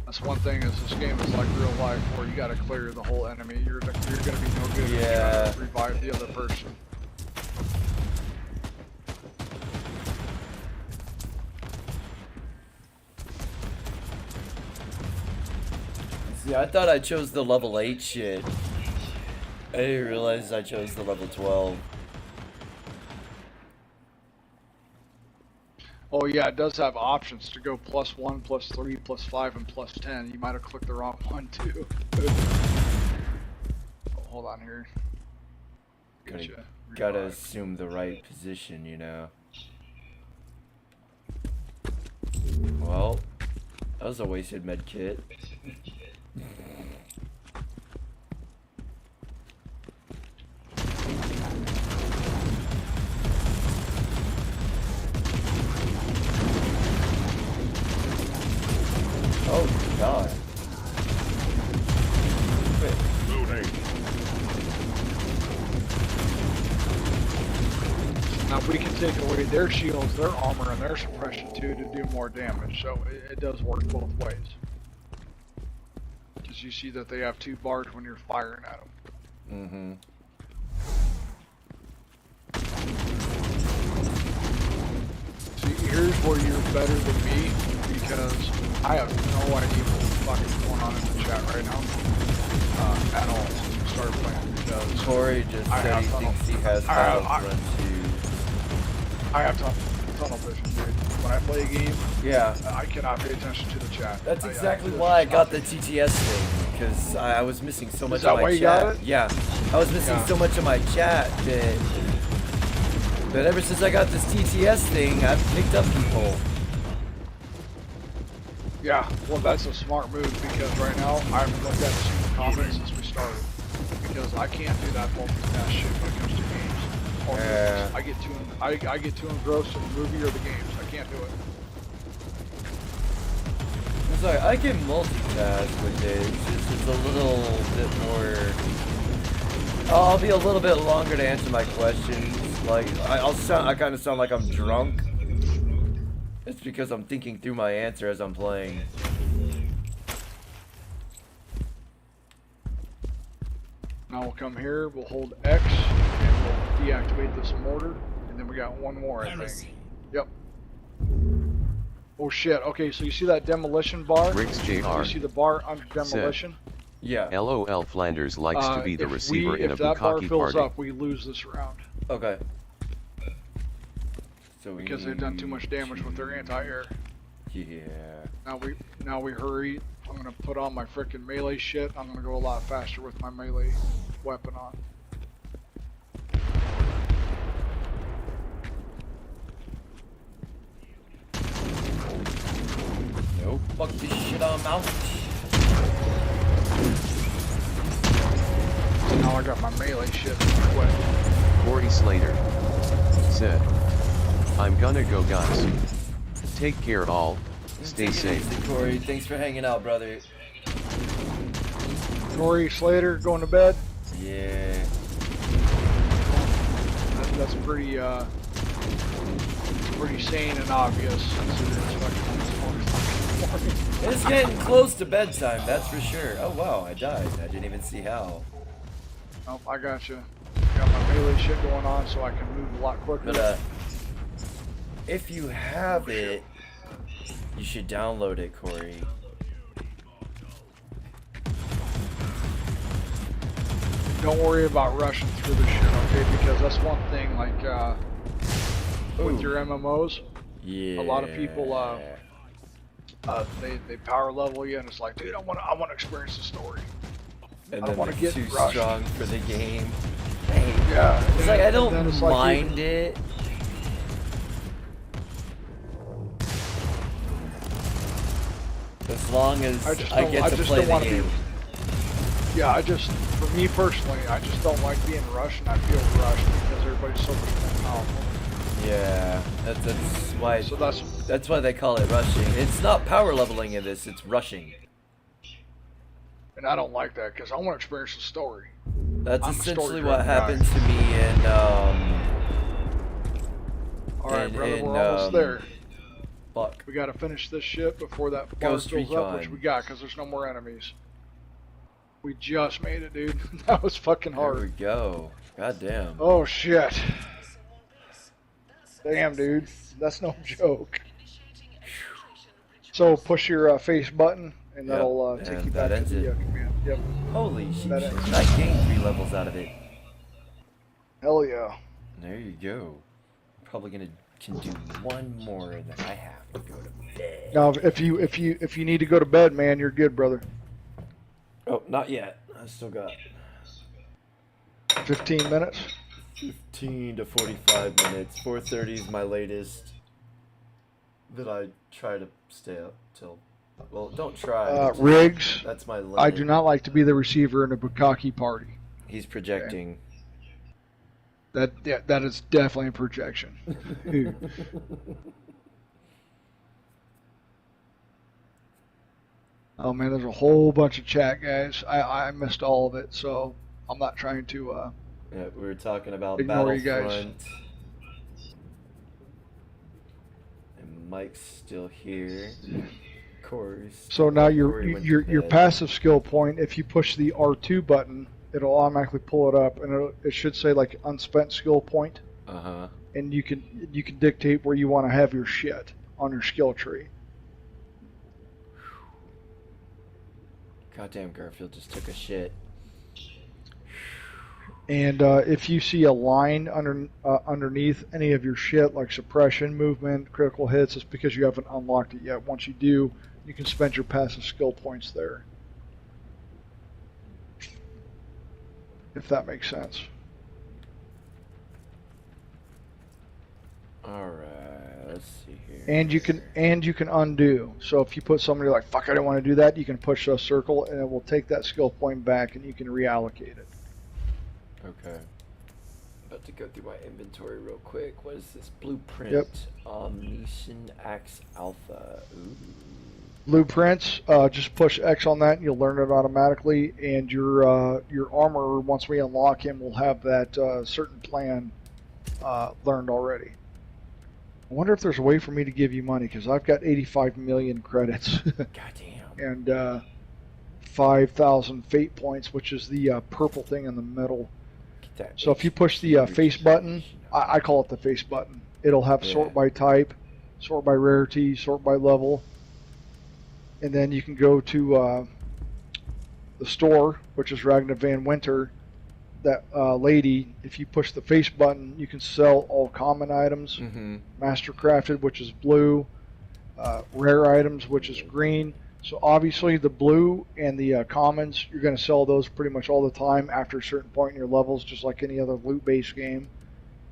That's one thing is this game is like real life where you gotta clear the whole enemy. You're gonna be no good if you try to revive the other person. see, I thought I chose the level 8 shit. I didn't realize I chose the level 12. Oh yeah, it does have options to go +1, +3, +5, and +10. You might have clicked the wrong one too. Oh, hold on here. Gotta assume the right position, you know. Well, that was a wasted med kit. Oh god. Wait. Now we can take away their shields, their armor, and their suppression too to do more damage. So it does work both ways. Because you see that they have 2 bars when you're firing at them. See, here's where you're better than me because I have no idea what the fuck is going on in the chat right now at all since we started playing. Because Corey just said he thinks he has Battlefront 2. I have tunnel vision, dude. When I play a game, Yeah. I cannot pay attention to the chat. That's exactly why I got the TTS thing, because I was missing so much that of my why you chat. got it? Yeah, I was missing so much of my chat that ever since I got this TTS thing, I've picked up people. Yeah, well that's a smart move because right now I haven't looked at a single comment since we started. Because I can't do that multitask shit when it comes to games. Or movies. I get too engrossed in the movie or the games. I can't do it. It's like, I can multitask with it, it's just it's a little bit more I'll be a little bit longer to answer my questions. Like, I kind of sound like I'm drunk. It's because I'm thinking through my answer as I'm playing. Now we'll come here, we'll hold X, and we'll deactivate this mortar, and then we got one more, I think. Yep. Oh shit, okay, so you see that demolition bar? Riggs Jr. You see the bar under demolition? Yeah. LOL Flanders likes to be the receiver in a If that bar bukkake fills party. up, we lose this round. Okay. So we Because they've done too much damage with their anti-air. Yeah. Now we hurry. I'm gonna put on my frickin' melee shit. I'm gonna go a lot faster with my melee weapon on. Nope. Fuck this shit, I'm out. So now I got my melee shit equipped. Corey Slater said, I'm gonna go guys. Take care all, stay safe. Easy, Corey. Thanks for hanging out, brother. Corey Slater going to bed. Yeah. That's pretty sane and obvious. It's getting close to bedtime, that's for sure. Oh wow, I died. I didn't even see how. Oh, I got you. Got my melee shit going on, so I can move a lot quicker. But if you have it, you should download it, Corey. Don't worry about rushing through the shit, okay? Because that's one thing, like, with your MMOs, Yeah. a lot of people, they power level you, and it's like, dude, I want to experience the story. And I then don't want to it's get too rushed. strong for the game. Hey, Yeah. it's like I and don't then it's like mind it. As long as I get to play the game. Yeah, for me personally, I just don't like being rushed, and I feel rushed because everybody's so much more powerful. Yeah, that's why. So that's why they call it rushing. It's not power leveling in this; it's rushing. And I don't like that because I want to experience the story. That's I'm a essentially story-driven what happened to me in All right, brother, in, we're almost there. Fuck. We gotta finish this shit before that bar Ghost fills up, which Recon. we got, because there's no more enemies. We just made it, dude. That was fucking There we hard. go. God damn. Oh shit. Damn, dude. That's no joke. So push your face button, and Yep, that'll take and you that back to ends the it. command. Yep. Holy shit! That ends. I gained 3 levels out of it. Hell yeah. There you go. Probably can do one more, and then I have to go to bed. Now, if you need to go to bed, man, you're good, brother. Oh, not yet. I still got 15 minutes. 15 to 45 minutes. 4:30 is my latest. That I try to stay up till. Well, don't try. Riggs, That's my limit. I do not like to be the receiver in a bukkake party. He's projecting. That is definitely a projection. Oh man, there's a whole bunch of chat, guys. I missed all of it, so I'm not trying to. Yeah, we were talking about Ignore you guys. Battlefront. And Mike's still here. Corey's. So now Corey went to your bed. passive skill point. If you push the R2 button, it'll automatically pull it up, and it should say like unspent skill point, and you can dictate where you want to have your shit on your skill tree. Goddamn, Garfield just took a shit. And if you see a line underneath any of your shit, like suppression, movement, critical hits, it's because you haven't unlocked it yet. Once you do, you can spend your passive skill points there. If that makes sense. Alright, let's see here. And you can undo. So if you put somebody like, fuck, I don't want to do that, you can push a circle and it will take that skill point back and you can reallocate it. Okay. About to go through my inventory real quick. What is this? Blueprint. Yep. Omniscient Axe Alpha. Ooh. Blueprints, just push X on that and you'll learn it automatically. And your armor, once we unlock him, will have that certain plan learned already. I wonder if there's a way for me to give you money, because I've got 85 million credits. Goddamn. And 5,000 fate points, which is the purple thing in the middle. So if you push the face button, I call it the face button. It'll have sort by type, sort by rarity, sort by level. And then you can go to the store, which is Ragnar Van Winter. That lady, if you push the face button, you can sell all common items, mastercrafted, which is blue, rare items, which is green. So obviously the blue and the commons, you're going to sell those pretty much all the time after a certain point in your levels, just like any other loot-based game.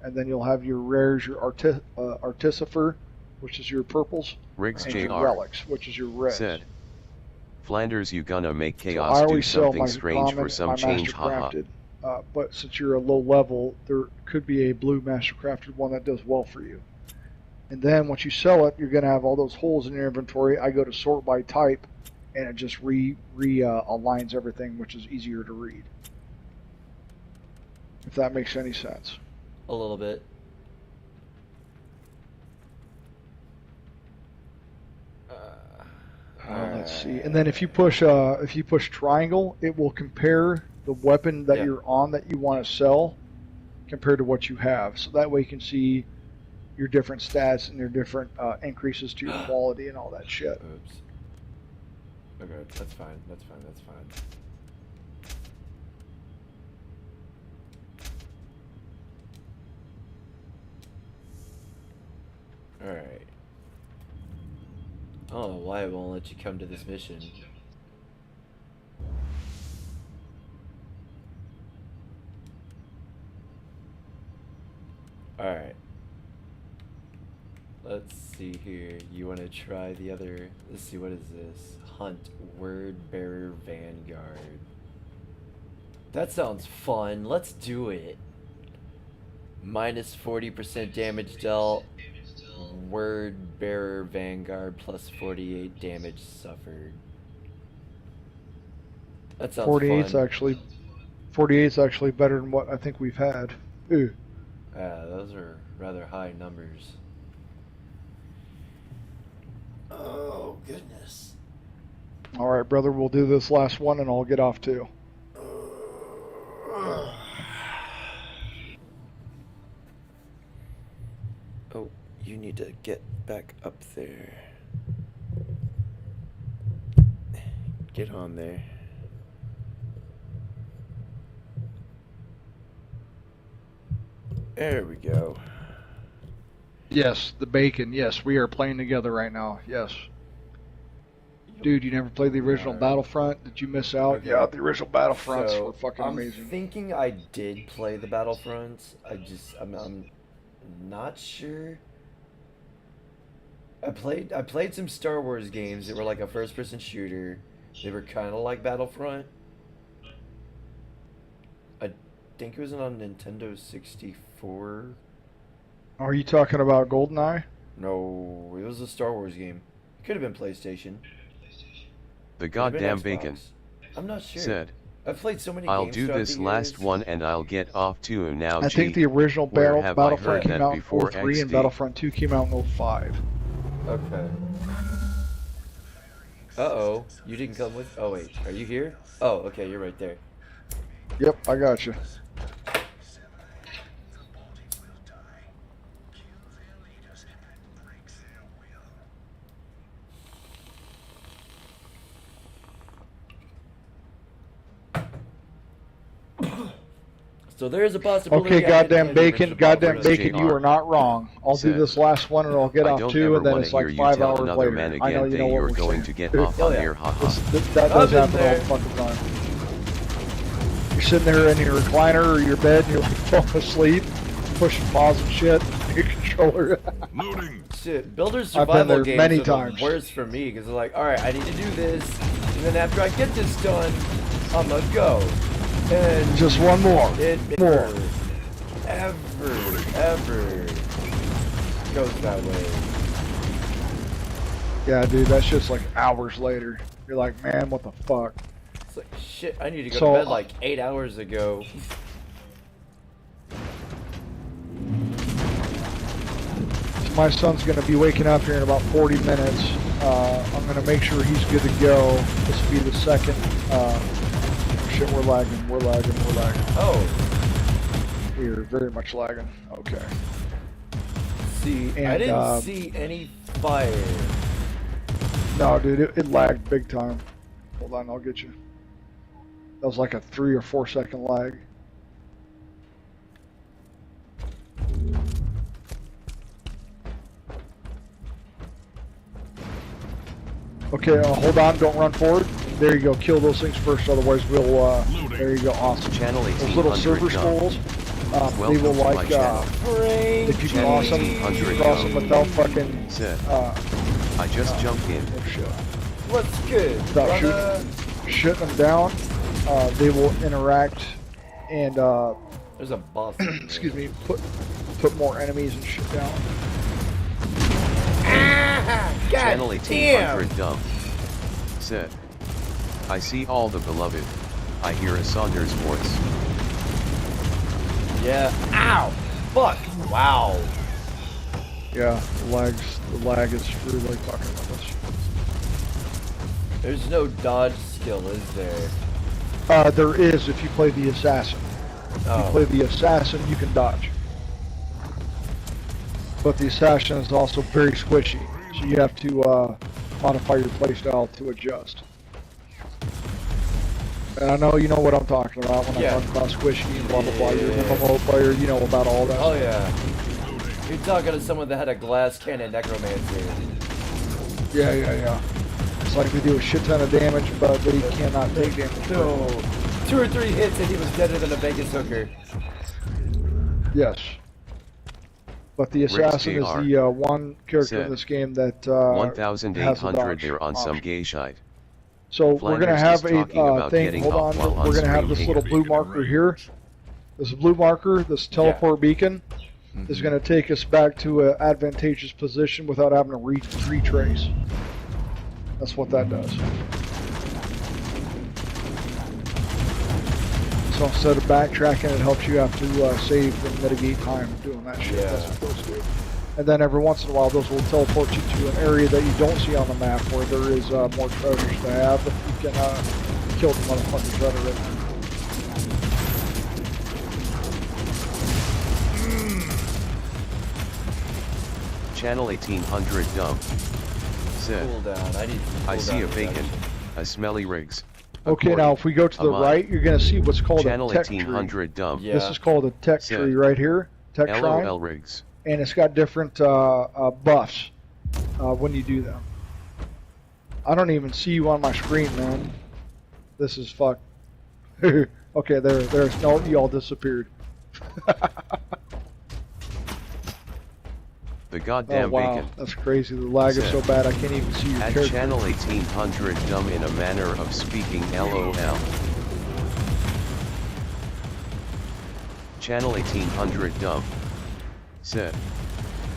And then you'll have your rares, your Artificer, which is your purples, Riggs and Jr. your relics, which is your reds. Said, Flanders, you gonna make So I Chaos do always sell something my strange common, for some my change, haha. mastercrafted. But since you're a low level, there could be a blue mastercrafted one that does well for you. And then once you sell it, you're going to have all those holes in your inventory. I go to sort by type, and it just aligns everything, which is easier to read. If that makes any sense. A little bit. Let's see. And then if you push triangle, it will compare the weapon that you're on that you want to sell compared to what you have. So that way you can see your different stats and your different increases to your quality and all that shit. Oops. Okay, that's fine. That's fine. That's fine. Alright. I don't know why it won't let you come to this mission. Alright. Let's see here. You want to try the other... Let's see, what is this? Hunt Word Bearer Vanguard. That sounds fun. Let's do it. Minus 40% damage dealt. Word Bearer Vanguard plus 48 damage suffered. That sounds 48's fun. actually 48's actually better than what I think we've had. Ooh. Those are rather high numbers. Oh, goodness. All right, brother, we'll do this last one and I'll get off too. Oh, you need to get back up there. Get on there. There we go. Yes, the bacon. Yes, we are playing together right now. Yes. Dude, you never played the original Battlefront? Did you miss out? Okay. Yeah, the original Battlefronts So, were fucking amazing. I'm thinking I did play the Battlefronts. I'm not sure. I played some Star Wars games that were like a first-person shooter. They were kind of like Battlefront. I think it was on Nintendo 64. Are you talking about GoldenEye? No, it was a Star Wars game. It could have been PlayStation. The Could have been goddamn Xbox. bacon. I'm not sure. Said, I've played so many I'll games do throughout this the last years. one and I'll get off too now. I think the original where have I Battlefront heard came that out in before 03 and XD? Battlefront 2 came out in 05. Okay. Uh-oh. You didn't come with... Oh, wait. Are you here? Oh, okay. You're right there. Yep, I got you. So there is a possibility... Okay, I goddamn did play the bacon, original goddamn Battlefront. bacon, you are not wrong. I'll do Said, this last one and I'll get I off don't too, ever and then wanna it's like hear you 5 tell hours another later. man I again know you that know you what are we're going saying. to get off Oh, on yeah. air, haha. That does I've been happen all there. the fucking time. You're sitting there in your recliner or your bed and you're like falling asleep, pushing pause and shit, your controller. Loading. Shit, Builder's I've been survival there games many are times. the worst for me, because they're like, alright, I need to do this, and then after I get this done, I'm gonna go. And Just one more. it More. ever goes that way. Yeah, dude, that's just like hours later. You're like, man, what the fuck? It's like, shit, I need to go So, to bed like 8 hours ago. My son's going to be waking up here in about 40 minutes. I'm going to make sure he's good to go. This will be the second. Shit, we're lagging. Oh. We're very much lagging. Okay. See, And, I didn't see any fire. No, dude, it lagged big time. Hold on, I'll get you. That was like a 3 or 4 second lag. Okay, hold on, don't run forward. There you go, kill those things first, otherwise we'll, there you go, awesome. Channel Those little 1800 silver skulls, they will like, if you can Channel cross them, 1800 without fucking, Said, I just jumped in. oh shit. What's good, Without brother? shooting them down, they will interact and, There's a boss. excuse me, put more enemies and shit down. Channel God 1800 damn! dumb. Said, I see all the beloved. I hear a Saunders voice. Yeah. Ow! Fuck! Wow. Yeah, the lag is really fucking with us. There's no dodge skill, is there? There is if you play the assassin. If you play the assassin, you can dodge. But the assassin is also very squishy, so you have to modify your playstyle to adjust. And I know you know what I'm talking about when I talk about squishy and blah blah blah. You're an MMO player, you know about all that. Oh yeah. You're talking to someone that had a glass cannon necromancer. Yeah. It's like they do a shit ton of damage, but they cannot take damage. No. 2 or 3 hits and he was deader than a Vegas hooker. Yes. But the assassin is the one character in this game that 1,800 there on some gay shite. So we're gonna have a thing. Hold on, while we're gonna have this little blue marker here. This blue marker, this teleport beacon, is gonna take us back to an advantageous position without having to retrace. That's what that does. So instead of backtracking, it helps you have to save and mitigate time doing that shit. That's what those do. And then every once in a while, those will teleport you to an area that you don't see on the map where there is more treasures to have, but you can kill the motherfuckers that are in there. Channel 1800 dumb. Said, Cool down. I see a bacon, a smelly rigs. Okay, now if we go to the right, you're going to see what's called Channel a tech tree. 1800 dumb. This is called a tech tree right here. Tech shrine. LOL rigs. And it's got different buffs when you do them. I don't even see you on my screen, man. This is fuck. Okay, there's no, you all disappeared. The goddamn bacon. That's crazy. The lag is so bad I can't even see your character. At channel 1800 dumb in a manner of speaking LOL. Channel 1800 dumb. Said.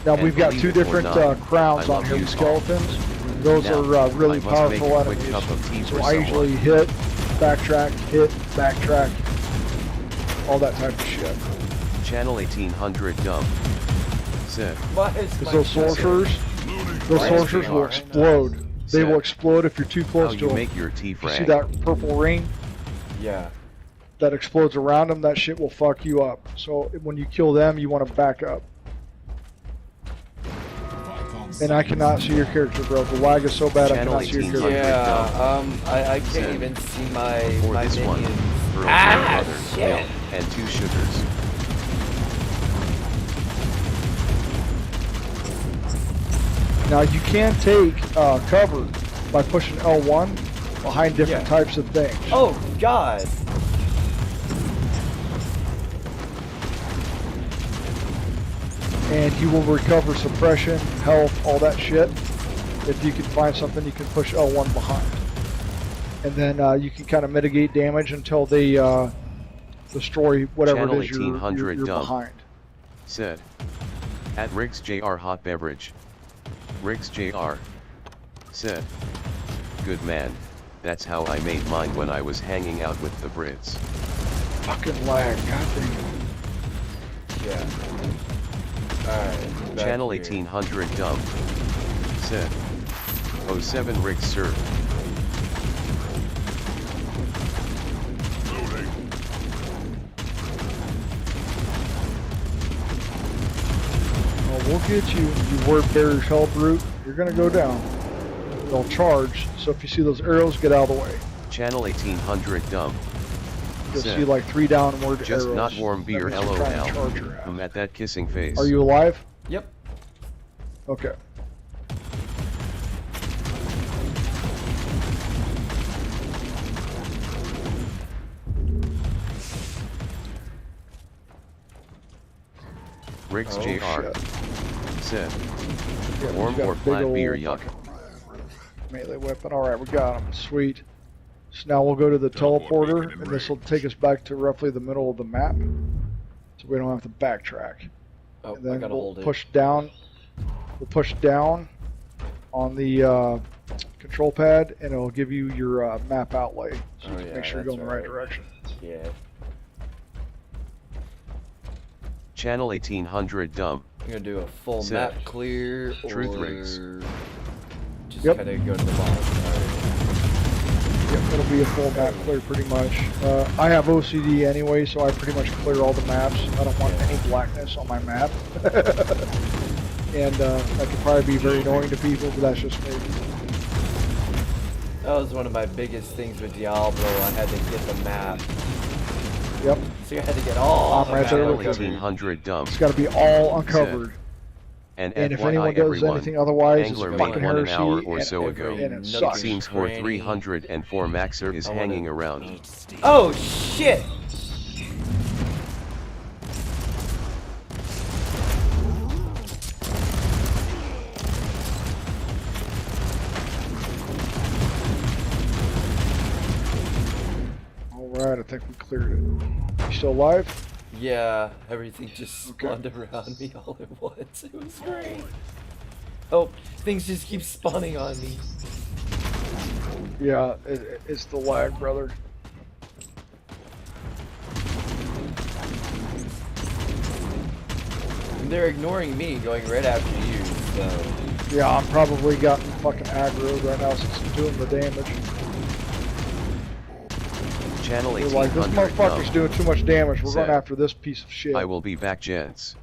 Now we've got 2 different crowns on here, the skeletons. Those are really powerful enemies. So I usually hit, backtrack, all that type of shit. Channel 1800 dumb. Said. Because those sorcerers will explode. They will explode if you're too close to them. Make your teeth you see that purple ring? Yeah. That explodes around them, that shit will fuck you up. So when you kill them, you want to back up. And I cannot see your character, bro. The lag is so bad I cannot see your character. Yeah, I can't even see my this minions. one, for Shit. and 2 sugars. Now you can take cover by pushing L1 behind different types of things. Oh God! And you will recover suppression, health, all that shit. If you can find something you can push L1 behind. And then you can kind of mitigate damage until they destroy whatever Channel it is you're behind. Said. At Riggs JR Hot Beverage. Riggs JR. Said. Good man, that's how I made mine when I was hanging out with the Brits. Fucking lag, goddamn. Yeah. Alright. Channel 1800 dump. Said. 07 rig serve. We'll get you, you word bearer's hell brute. You're gonna go down. They'll charge, so if you see those arrows, get out of the way. Channel 1800 dump. You'll Said. see like 3 downward arrows. Just not warm beer, That means they're trying to LOL. charge your ass. I'm at that kissing face. Are you alive? Yep. Okay. Riggs Oh, JR. shit. Said. Yeah, Warm he's got or a big flat old beer, yuck. fucking melee weapon. Alright, we got him. Sweet. So now we'll go to the teleporter, and this will take us back to roughly the middle of the map. So we don't have to backtrack. Oh, And I then gotta we'll hold it. push down. We'll push down on the control pad, and it'll give you your map outlay. So you Oh, can yeah, make sure you go in that's the right right. direction. Yeah. Channel 1800 dump. I'm gonna do a full Sit. map clear Truth or rigs. just Yep. kind of go to the bottom. Yep, it'll be a full map clear pretty much. I have OCD anyway, so I pretty much clear all the maps. I don't want any blackness on my map. And that could probably be very annoying to people, but that's just me. That was one of my biggest things with Diablo. I had to get the map. Yep, So I had to get all the Comrades map are Channel looking. uncovered. 1800 dump. it's got to be all uncovered. And And if FYI anyone does everyone, anything otherwise, Angler it's made fucking one an heresy, hour or and- so ago. and it Nook sucks. Seems for cranny. 304 Maxer is I wanna- hanging around. Oh shit! Alright, I think we cleared it. You still alive? Yeah, everything just Okay. spawned around me all at once. It was great. Oh, things just keep spawning on me. Yeah, it's the lag, brother. And they're ignoring me, going right after you, so... Yeah, I'm probably gotten fucking aggro right now since I'm doing the damage. Channel We're like, this 1800 motherfucker's dump. doing too much damage. We're Set. going after this piece of shit. I will be back, gents.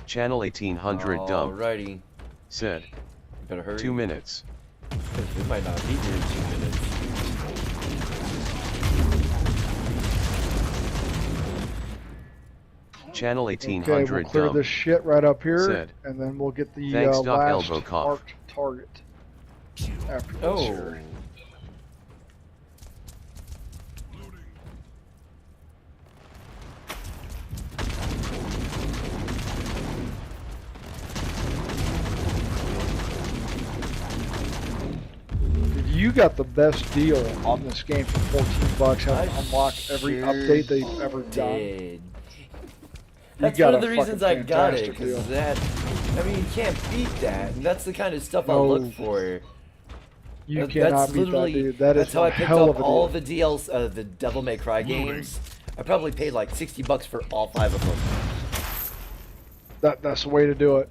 Channel 1800 dump. Alrighty. Said. You better hurry. 2 minutes. 'Cause we might not be here in 2 minutes. Channel Okay, we'll 1800 clear dump. this shit right up here, Said. and then we'll get the Thanks, Doc last Elbow Cough. marked target after this Oh. here. You got the best deal on this game for 14 bucks. Have to unlock every update they've ever done. Did. That's got one of a the reasons fucking I got it, fantastic deal. because that, I mean, you can't beat that, and that's the kind of stuff I No. look for. You That's cannot beat that, literally- dude. That is That's how I one picked hell up of a all deal. the DLs, the Devil May Cry games. I probably paid like $60 for all 5 of them. That's the way to do it.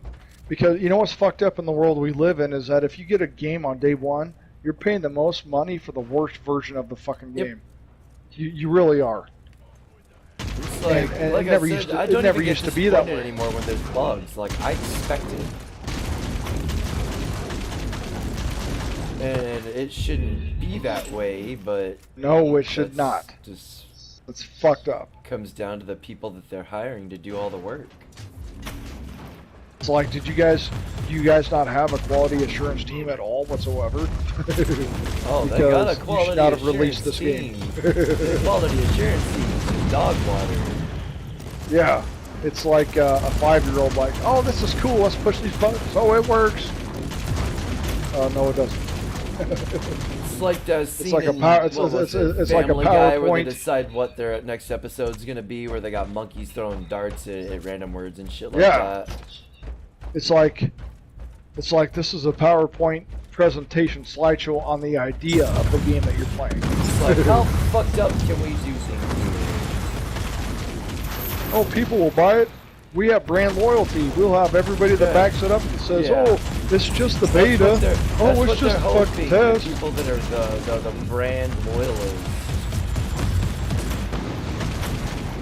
Because you know what's fucked up in the world we live in is that if you get a game on day one, you're paying the most money for the worst version of the fucking Yep. game. You really are. It's like, And like it I never said, used to- I it don't never even get used to be that disappointed way. anymore when there's bugs. Like, I expect it. And it shouldn't be that way, but No, it should that's not. just It's fucked up. comes down to the people that they're hiring to do all the work. It's like, do you guys not have a quality assurance team at all whatsoever? Oh, they got a Because quality you should not have assurance released this team. game. The quality assurance team is just dog water. Yeah, it's like a 5-year-old like, oh, this is cool, let's push these buttons. Oh, it works. No, it doesn't. It's like that scene like a in, power- it's- what was it's- it, it's like a Family Guy, where they PowerPoint. decide what their next episode's gonna be, where they got monkeys throwing darts at random words and shit like Yeah. that. It's like It's like this is a PowerPoint presentation slideshow on the idea of the game that you're playing. It's like, how fucked up can we do things? Oh, people will buy it. We have brand loyalty. We'll have everybody that backs it up and says, Yeah. "Oh, it's just the beta. Oh, it's just a fucking test." People that are the brand loyalists.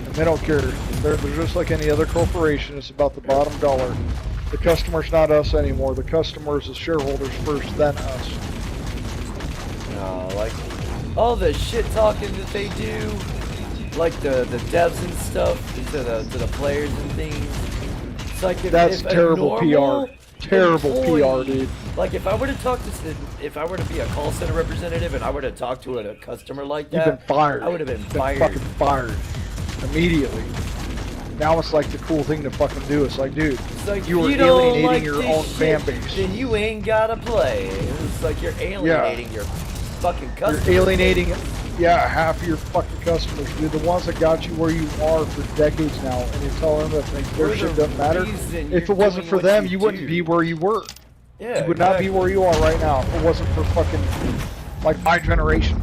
And they don't care. They're just like any other corporation. It's about the bottom dollar. The customer's not us anymore. The customer's the shareholders first, then us. Like all the shit talking that they do, like the devs and stuff to the players and things. It's like That's if terrible PR. Terrible PR, dude. Like if I were to if I were to be a call center representative and I were to talk to a customer like You've that, been fired. I would have been fired. Fucking fired immediately. Now it's like the cool thing to fucking do. It's like, dude, It's like, you are if don't alienating like your this own shit, fan base. then you ain't gotta play. It's like you're alienating your fucking customers. You're alienating, half of your fucking customers, dude. The ones that got you where you are for decades now, and you're telling them that their They're shit the doesn't matter. reason If you're it wasn't doing for what them, you you wouldn't do. be where you were. Yeah, You would not be where you are right now if it wasn't for fucking, like, my generation.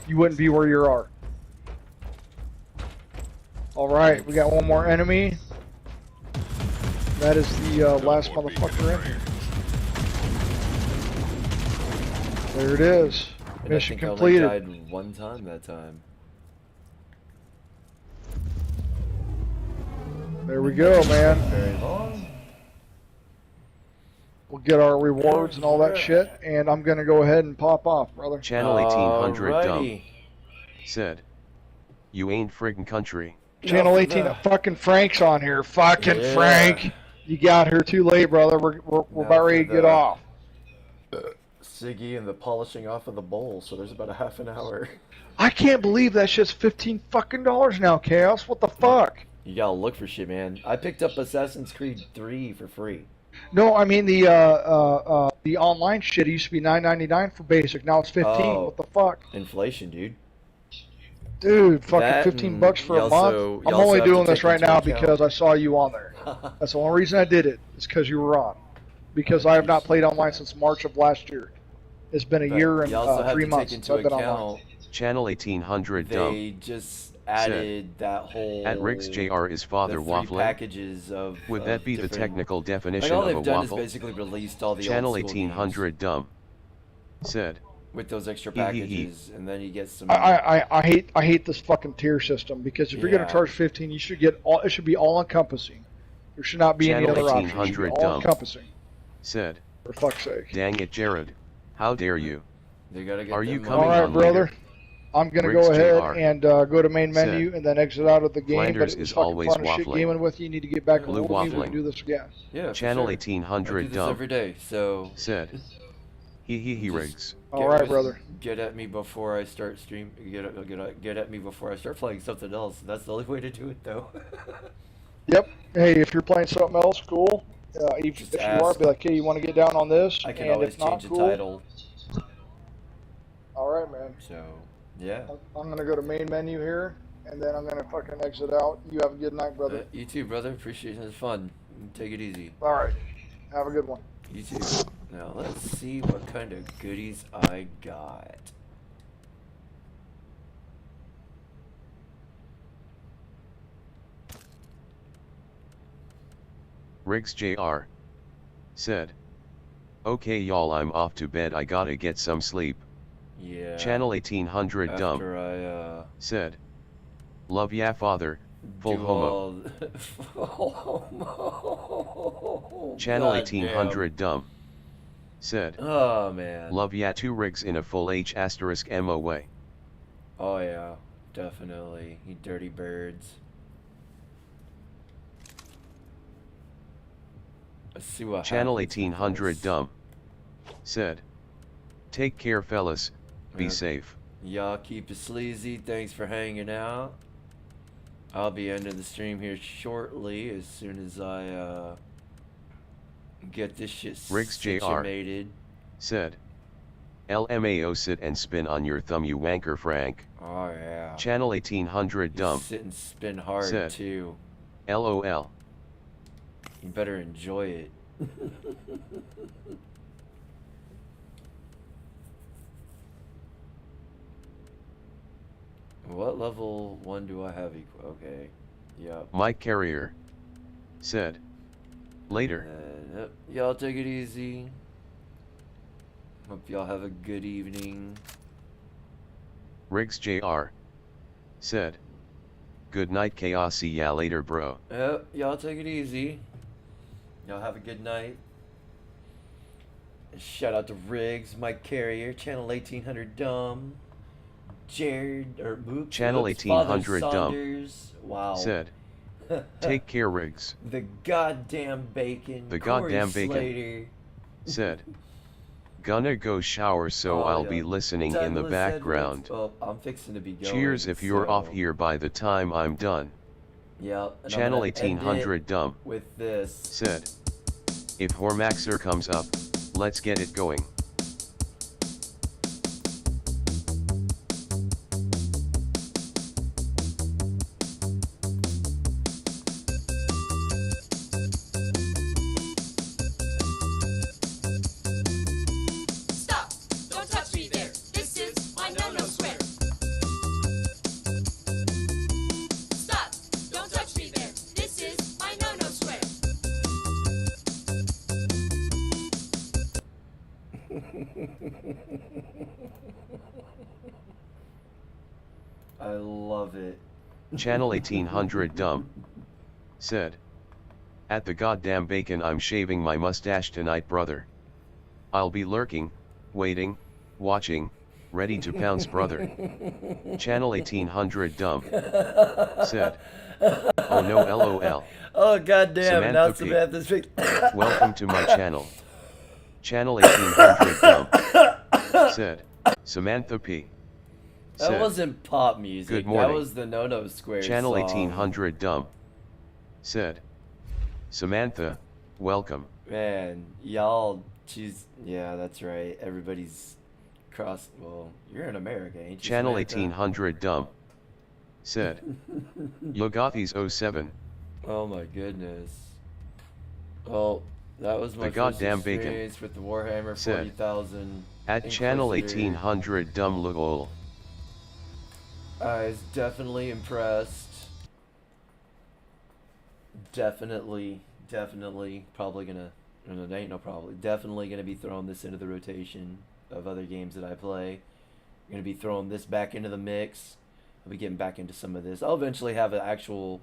You wouldn't be where you are. Alright, we got one more enemy. That is the last motherfucker in here. There it is. And Mission I think completed. I only died one time that time. There we go, man. Very long. We'll get our rewards and all that shit, and I'm gonna go ahead and pop off, brother. Channel 1800 dumb. Alrighty. Said. You ain't friggin' country. Channel for 18, the- fucking Frank's on here. Fucking Yeah. Frank. You got here too late, brother. We're Now about ready for to get the- off. Siggy and the polishing off of the bowl, so there's about a half an hour. I can't believe that shit's $15 fucking now, Chaos. What the fuck? You gotta look for shit, man. I picked up Assassin's Creed 3 for free. No, I mean the online shit used to be $9.99 for basic. Now it's 15. Oh. What the fuck, Inflation, dude. dude? Fucking That 15 and bucks for you a also- month. you I'm also only have to doing this take right into now account- because I saw you on there. That's the only reason I did it. It's because you were on. Because I have not played online since March of last year. It's been a But year and you also have 3 to months take since into I've been online. account Channel 1800 dumb. they just added that whole At Rick's JR is father the 3 waffling. packages of Would of that be the different- technical Like definition all of a they've done waffle? is basically released all the Channel old school 1800 dumb. Said. games with those extra Hee hee hee. packages, and then you get some. I hate this fucking tier system because if you're Yeah. gonna charge 15, you should get all. It should be all encompassing. There should not be any Channel other options. It should 1800 be all dumb. encompassing. Said. For fuck's sake. Dang it, Jared. How dare you? They gotta get Are you them coming All right, on brother. later? I'm gonna Riggs go ahead JR. and go to main Said. menu and then exit out of the game. Flanders but it was is fucking always fun as shit waffling. gaming with you. You need to get back Blue and hold me. We waffling. can do this again. Yeah, for Channel sure. I do 1800 this dumb. every day, so Said. He Riggs. All right, brother. Get at me before I start stream. Get at me before I start playing something else. That's the only way to do it, though. Yep. Hey, if you're playing something else, cool. If Just you are, ask. be like, hey, you want to get down on this? I can and always if not, change the cool. title. All right, man. So, yeah. I'm gonna go to main menu here, and then I'm gonna fucking exit out. You have a good night, brother. You too, brother. Appreciate it. It's fun. Take it easy. All right. Have a good one. You too. Now let's see what kind of goodies I got. Riggs JR. Said. Okay y'all, I'm off to bed, I gotta get some sleep. Yeah. Channel 1800 dumb. After I Said. Love ya father, full do homo. all... Channel God 1800 dumb. Said. damn. Oh man. Love ya 2 Riggs in a full H asterisk MO way. Oh yeah, definitely. You dirty birds. Let's see what Channel happens with 1800 this. dumb. Said. Take care fellas, be Yeah. safe. Y'all keep it sleazy. Thanks for hanging out. I'll be ending the stream here shortly as soon as I get this shit Riggs JR. situated. Said. LMAO sit and spin on your thumb you wanker Frank. Oh yeah. Channel 1800 You dumb. sit and spin hard Said. too. LOL. You better enjoy it. What level 1 do I have equal? Okay. Yep. Mike Carrier said. Later. Yep. Y'all take it easy. Hope y'all have a good evening. Riggs Jr. said. Good night, Chaos. See ya later, bro. Yep. Y'all take it easy. Y'all have a good night. And shout out to Riggs, Mike Carrier, Channel 1800 Dumb, Jared, or Mook, Channel Oops, 1800 Father Dumb. Saunders. Wow. Said. Take care, Riggs. The goddamn bacon. The Corey goddamn bacon. Slater. Said. Gonna go shower, so Oh, I'll yeah. be listening in the Douglas background. Edwards. Well, I'm fixing to be going. Cheers if you're so- off here by the time I'm done. Yep. and I'm Channel gonna end 1800 it Dumb with this. said. If Hormaxer comes up, let's get it going. Stop! Don't touch me there. This is my no-no square. Stop! Don't touch me there. This is my no-no square. I love it. Channel 1800 Dumb said. At the goddamn bacon, I'm shaving my mustache tonight, brother. I'll be lurking, waiting, watching, ready to pounce, brother. Channel 1800 Dumb said. Oh no, lol. Oh goddamn! Now Samantha P. Samantha's pic- Welcome to my channel. Channel 1800 Dumb said. Samantha P. That said. wasn't pop music. Good morning. That was the No-No Square Channel song. 1800 Dumb said. Samantha, welcome. Man, y'all, yeah, that's right. Everybody's cross. Well, you're in America, ain't you? Channel Samantha? 1800 Dumb said. Yogathis 07. Oh my goodness. Well, that was my The goddamn first bacon. experience with the Warhammer Said. 40,000. At Channel Inquisitor. 1800 Dumb lol. I was definitely impressed. Definitely, probably gonna. No, there ain't no probably. Definitely gonna be throwing this into the rotation of other games that I play. Gonna be throwing this back into the mix. I'll be getting back into some of this. I'll eventually have an actual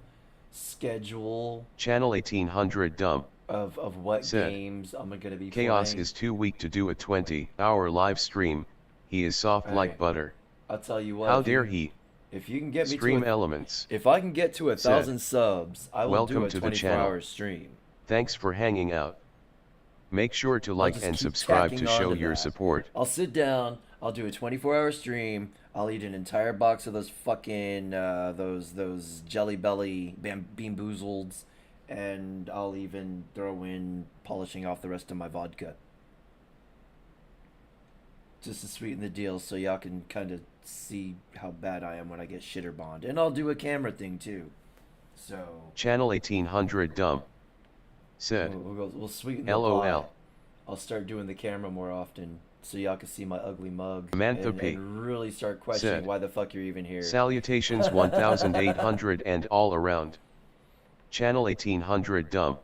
schedule Channel 1800 Dumb. of what Said. games I'm gonna be Chaos playing. is too weak to do a 20-hour live stream. He is soft Hey, like butter. I'll tell you what. How if you- dare he? If you can get me Stream to elements. if I can get to 1,000 subs, I will Welcome do a to the channel. 24-hour stream. Thanks for hanging out. Make sure to like just and keep subscribe tacking to show onto your that. support. I'll sit down. I'll do a 24-hour stream. I'll eat an entire box of those fucking those Jelly Belly Bean Boozleds, and I'll even throw in polishing off the rest of my vodka, just to sweeten the deal, so y'all can kind of see how bad I am when I get shitter bombed. And I'll do a camera thing too. So Channel 1800 Dumb said. we'll sweeten the LOL. pot. I'll start doing the camera more often, so y'all can see my ugly mug Samantha P. and really start questioning Said. why the fuck you're even here. Salutations 1800 and all around. Channel 1800 Dumb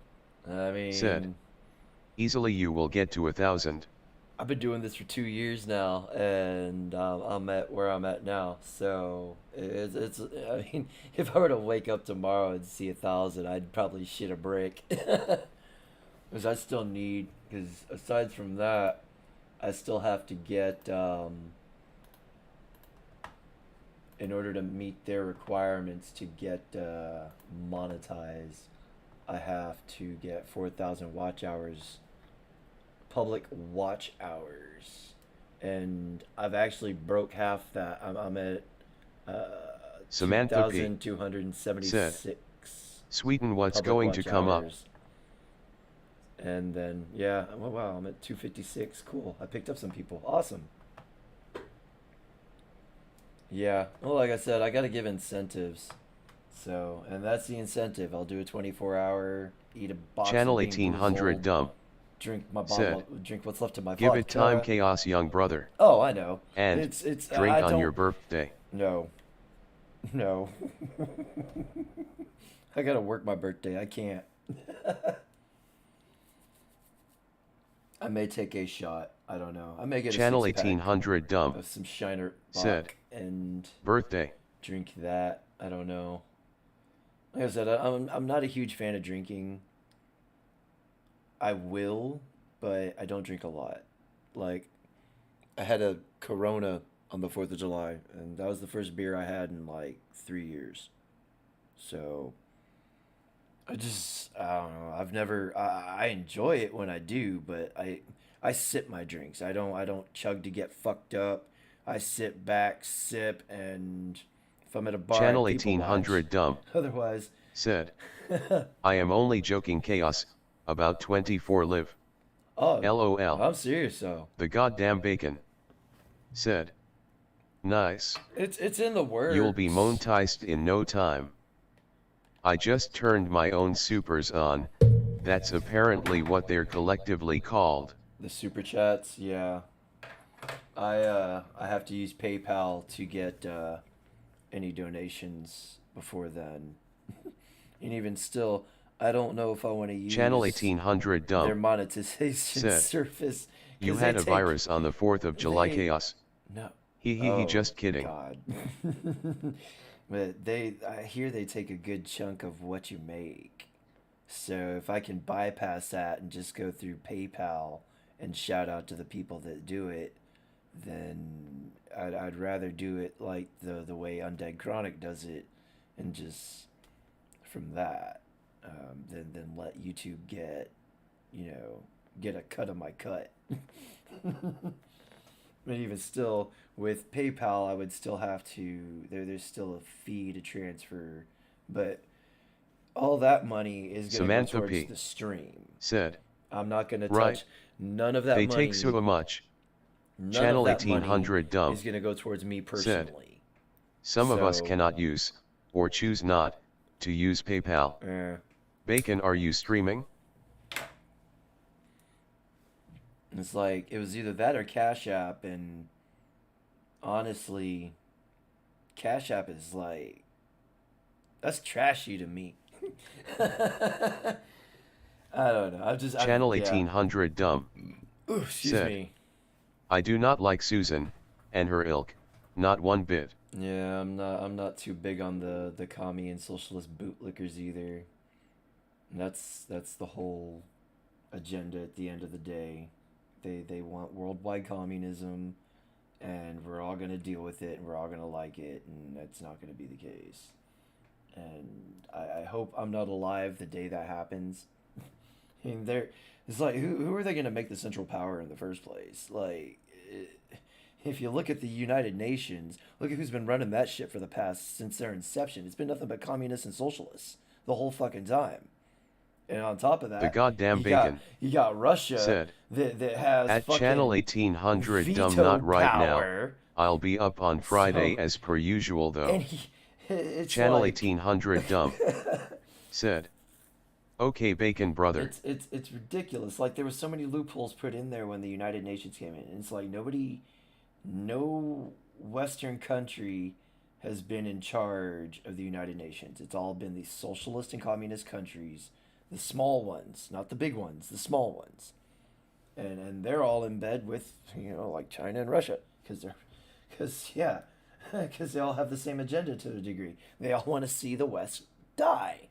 I mean, said. Easily you will get to 1,000. I've been doing this for 2 years now, and I'm at where I'm at now. So it's I mean, if I were to wake up tomorrow and see 1,000, I'd probably shit a brick. Because I still need, because aside from that, I still have to get, in order to meet their requirements to get monetized, I have to get 4,000 watch hours, public watch hours, and I've actually broke half that. I'm at Samantha P. 2,276. Sweeten what's public going to watch come up. hours. And then, yeah, oh, wow, I'm at 256. Cool. I picked up some people. Awesome. Yeah. Well, like I said, I got to give incentives. So, and that's the incentive. I'll do a 24-hour, eat a box Channel of Bean 1800 Boozled, Dumb drink my Said, bottle, drink what's left of my Give vodka. it time, Chaos, young brother. Oh, I know. And it's drink I on don't, your birthday. No. No. I gotta work my birthday. I can't. I may take a shot. I don't know. I may get Channel a 1800 dumb. of some Shiner Said, Bock and birthday. drink that. I don't know. Like I said, I'm not a huge fan of drinking. I will, but I don't drink a lot. Like, I had a Corona on the 4th of July, and that was the first beer I had in like 3 years. So, I don't know. I've never, I enjoy it when I do, but I sip my drinks. I don't chug to get fucked up. I sit back, sip, and if I'm at a bar, Channel people 1800 watch. dumb. Otherwise, Said, I am only joking, Chaos. About 24 live. oh, LOL. I'm serious though. The goddamn bacon. Said, nice. It's in the words. You'll be monetized in no time. I just turned my own supers on. That's apparently what they're collectively called. The super chats, yeah. I have to use PayPal to get any donations before then. And even still, I don't know if I want to use Channel 1800 their dumb. monetization Said, service. 'cause You they had a take- virus on the 4th of July, they- Chaos. No. He just kidding. God. But I hear they take a good chunk of what you make. So if I can bypass that and just go through PayPal and shout out to the people that do it, then I'd rather do it like the way Undead Chronic does it, and just from that, than let YouTube get a cut of my cut. But even still, with PayPal, I would still have to. There's still a fee to transfer, but all that money is going to go Samantha towards P. the stream. Said, I'm not going to Right. touch none of that they money. take so much. None Channel of that 1800 money dumb. is going to go towards me Said, personally. Some of us So- cannot use, or choose not, to use PayPal. Bacon, are you streaming? It's like, it was either that or Cash App, and honestly, Cash App is like, that's trashy to me. I don't know. Channel yeah. 1800 dumb. Ooh, excuse said, me. I do not like Susan and her ilk, not one bit. Yeah, I'm not too big on the commie and socialist bootlickers either. And that's the whole agenda at the end of the day. They want worldwide communism, and we're all gonna deal with it, and we're all gonna like it, and that's not gonna be the case. And I hope I'm not alive the day that happens. I mean, it's like, who are they gonna make the central power in the first place? Like, if you look at the United Nations, look at who's been running that shit for the past, since their inception. It's been nothing but communists and socialists the whole fucking time. And on top of that, The goddamn bacon. You got Russia Said, that has At fucking channel 1800 dumb, veto not right power. now. I'll be up on Friday So- as per usual though. And it's Channel like, 1800 dumb. Said, okay bacon brother. it's ridiculous. Like, there was so many loopholes put in there when the United Nations came in. And it's like no Western country has been in charge of the United Nations. It's all been these socialist and communist countries, the small ones, not the big ones, the small ones. And they're all in bed with, like China and Russia, because they all have the same agenda to a degree. They all want to see the West die.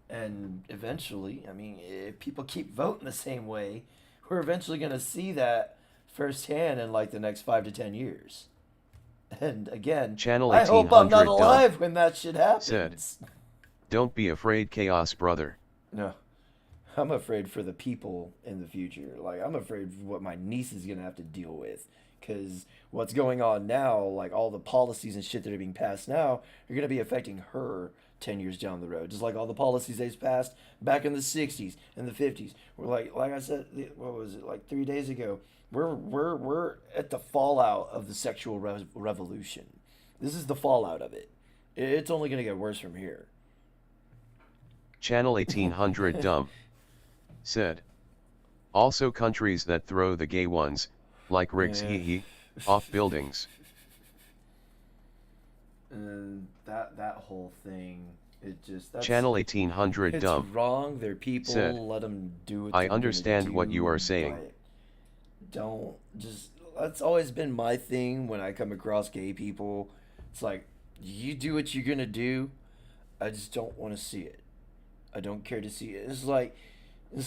And eventually, I mean, if people keep voting the same way, we're eventually going to see that firsthand in like the next 5 to 10 years. And again, Channel I hope I'm not 1800 alive when that shit happens. Said, don't be afraid chaos brother. No. I'm afraid for the people in the future. Like, I'm afraid for what my niece is going to have to deal with. Because what's going on now, like all the policies and shit that are being passed now, are going to be affecting her 10 years down the road. Just like all the policies they've passed back in the 60s and the 50s. We're like I said, what was it, like 3 days ago? We're at the fallout of the sexual revolution. This is the fallout of it. It's only going to get worse from here. Channel 1800 dumb. Said, Also countries that throw the gay ones, like rigs off buildings. And that whole thing, that's Channel 1800 it's dumb. wrong. They're people. Said, Let them do what I they're gonna understand what you are do, saying. but don't just. That's always been my thing when I come across gay people. It's like, you do what you're gonna do. I just don't want to see it. I don't care to see it. It's